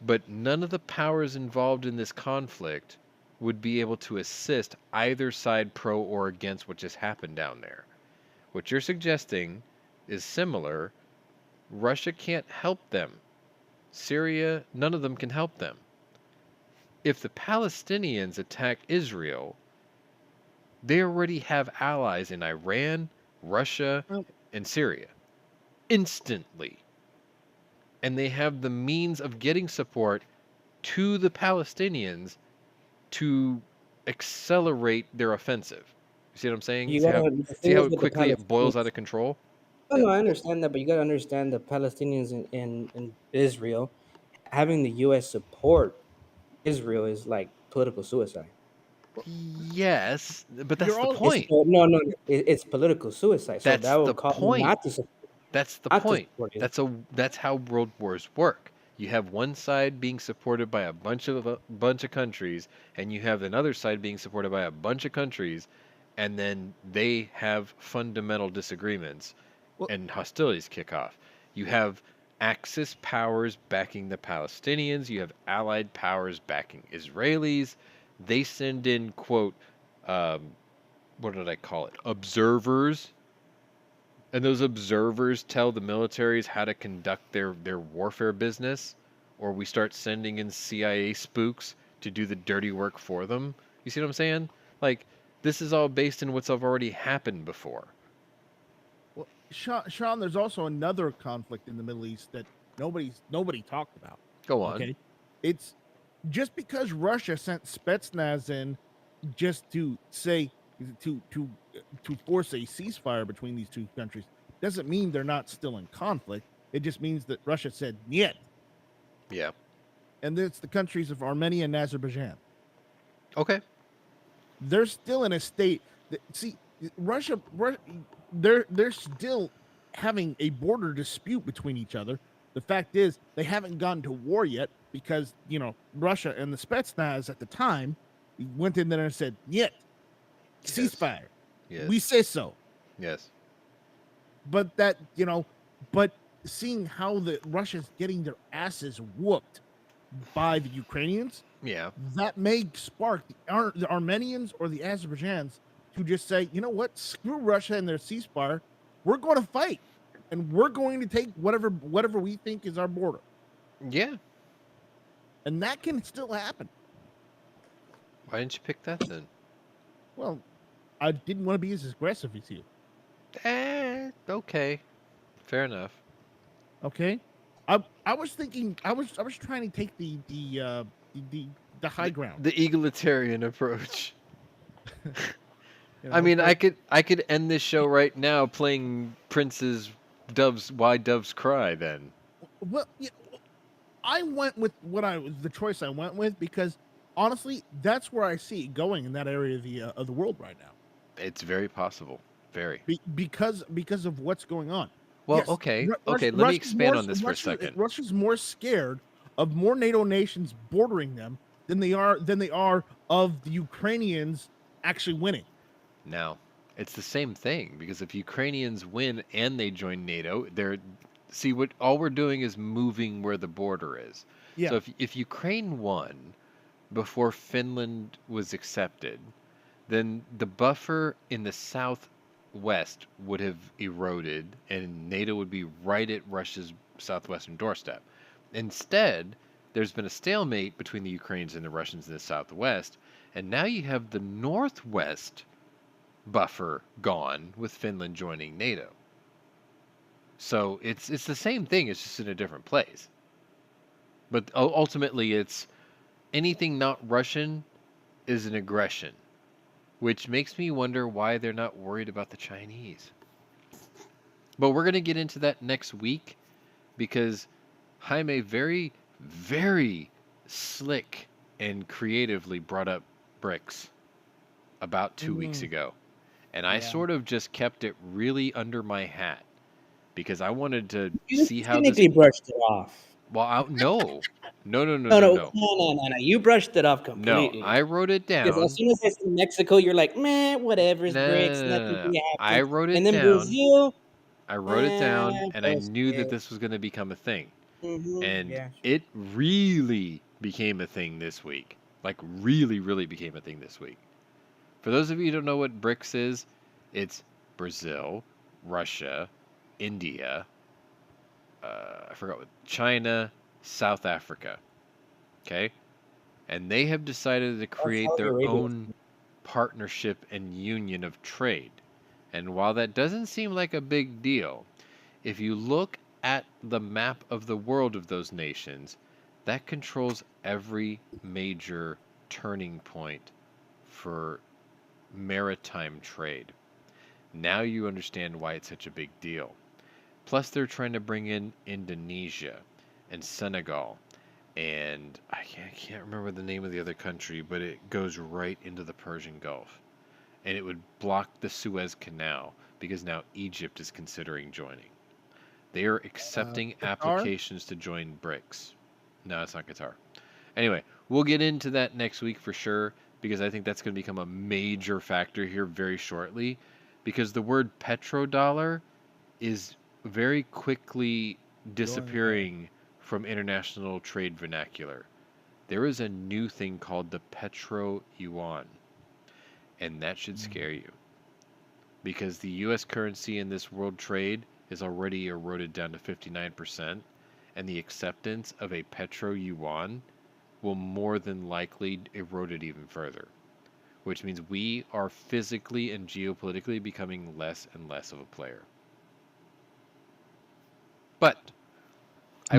But none of the powers involved in this conflict would be able to assist either side pro or against what just happened down there. What you're suggesting is similar. Russia can't help them. Syria, none of them can help them. If the Palestinians attack Israel, they already have allies in Iran, Russia, Well, and Syria instantly. And they have the means of getting support to the Palestinians to accelerate their offensive. You see what I'm saying? You gotta. The See thing how is with the quickly it boils out Palestinians. of control? No, no, I understand that, but you gotta understand the Palestinians in Israel having the U.S. support Israel is like political suicide. Yes, but that's you're the all It's point. no, it's political suicide. So that That's will the cause them point. That's the not to point. support Israel. That's how world wars work. You have one side being supported by a bunch of countries, and you have another side being supported by a bunch of countries, and then they have fundamental disagreements, well, and hostilities kick off. You have Axis powers backing the Palestinians. You have Allied powers backing Israelis. They send in quote, um, what did I call it? Observers, and those observers tell the militaries how to conduct their warfare business, or we start sending in CIA spooks to do the dirty work for them. You see what I'm saying? Like, this is all based in what's already happened before. well, Sean, there's also another conflict in the Middle East that nobody talked about. Go on. Okay, it's just because Russia sent Spetsnaz in just to say to force a ceasefire between these two countries doesn't mean they're not still in conflict. It just means that Russia said "niet," Yeah. and it's the countries of Armenia and Azerbaijan. Okay. They're still in a state that, see, they're still having a border dispute between each other. The fact is they haven't gone to war yet because Russia and the Spetsnaz at the time went in there and said "niet," ceasefire. Yes. We say so. Yes. But but seeing how the Russia's getting their asses whooped by the Ukrainians, Yeah. that may spark the Armenians or the Azerbaijans to just say, you know what, screw Russia and their ceasefire. We're going to fight, and we're going to take whatever we think is our border, Yeah. and that can still happen. Why didn't you pick that then? Well, I didn't want to be as aggressive as you. Okay. Fair enough. Okay, I was thinking I was trying to take the high ground. The egalitarian approach. You I know, mean, but- I could end this show right now playing Prince's Why Doves Cry then. Well, I went with the choice I went with because honestly, that's where I see it going in that area of the world right now. It's very possible. Very. Because of what's going on. Well, Yes, okay, Russia, okay. Let me expand on this for a second. Russia's more scared of more NATO nations bordering them than they are of the Ukrainians actually winning. Now, it's the same thing because if Ukrainians win and they join NATO, they're see what all we're doing is moving where the border is. Yeah, So if Ukraine won before Finland was accepted, then the buffer in the southwest would have eroded and NATO would be right at Russia's southwestern doorstep. Instead, there's been a stalemate between the Ukrainians and the Russians in the southwest, and now you have the northwest buffer gone with Finland joining NATO. So it's the same thing, it's just in a different place. But ultimately it's anything not Russian is an aggression, which makes me wonder why they're not worried about the Chinese. But we're going to get into that next week because Jaime very slick and creatively brought up BRICS about 2 weeks ago. And I Yeah. sort of just kept it really under my hat because I wanted to You see how this. cynically brushed it off. Well, no. No. You brushed it off No, completely. I wrote it Because down. as soon as I said Mexico, you're like, man, whatever, it's BRICS, nothing's gonna I happen. wrote it And then down. Brazil, I wrote it down, and I knew that bullshit. this was going to become a thing. And Yeah, it really became a thing this week. Like, really became a thing this week. For those of you who don't know what BRICS is, it's Brazil, Russia, India, I forgot what, China, South Africa. Okay? And they have decided to create Saudi their Arabia. own partnership and union of trade. And while that doesn't seem like a big deal, if you look at the map of the world of those nations, that controls every major turning point for maritime trade. Now you understand why it's such a big deal. Plus, they're trying to bring in Indonesia and Senegal, and I can't remember the name of the other country, but it goes right into the Persian Gulf. And it would block the Suez Canal because now Egypt is considering joining. They are accepting Qatar? applications to join BRICS. No, it's not Qatar. Anyway, we'll get into that next week for sure because I think that's going to become a major factor here very shortly because the word petrodollar is very quickly disappearing from international trade vernacular. There is a new thing called the petro yuan, and that should scare you because the US currency in this world trade is already eroded down to 59%, and the acceptance of a petro yuan will more than likely erode it even further, which means we are physically and geopolitically becoming less and less of a player. But I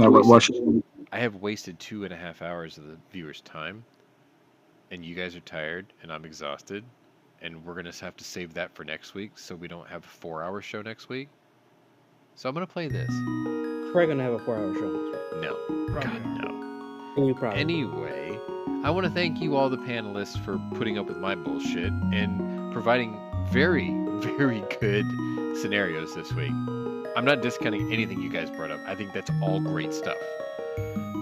have wasted 2.5 hours of the viewer's time, and you guys are tired, and I'm exhausted, and we're going to have to save that for next week so we don't have a 4-hour show next week. So I'm going to play this. We're gonna have a 4-hour show next week. No. Probably God, not. no. We probably. Anyway, I want to thank you all the panelists for putting up with my bullshit and providing very good scenarios this week. I'm not discounting anything you guys brought up. I think that's all great stuff.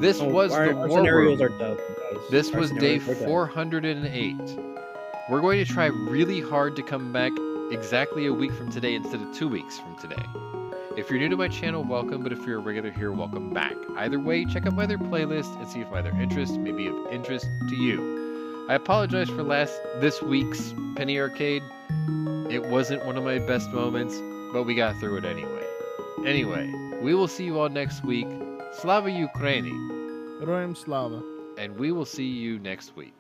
This was our, the our War scenarios Room. are dope, guys. This Our was day scenarios are dope. 408. We're going to try really hard to come back exactly a week from today instead of 2 weeks from today. If you're new to my channel, welcome, but if you're a regular here, welcome back. Either way, check out my other playlist and see if my other interests may be of interest to you. I apologize for this week's Penny Arcade. It wasn't one of my best moments, but we got through it anyway. Anyway, we will see you all next week. Slava Ukraini! Heroям слава. And we will see you next week.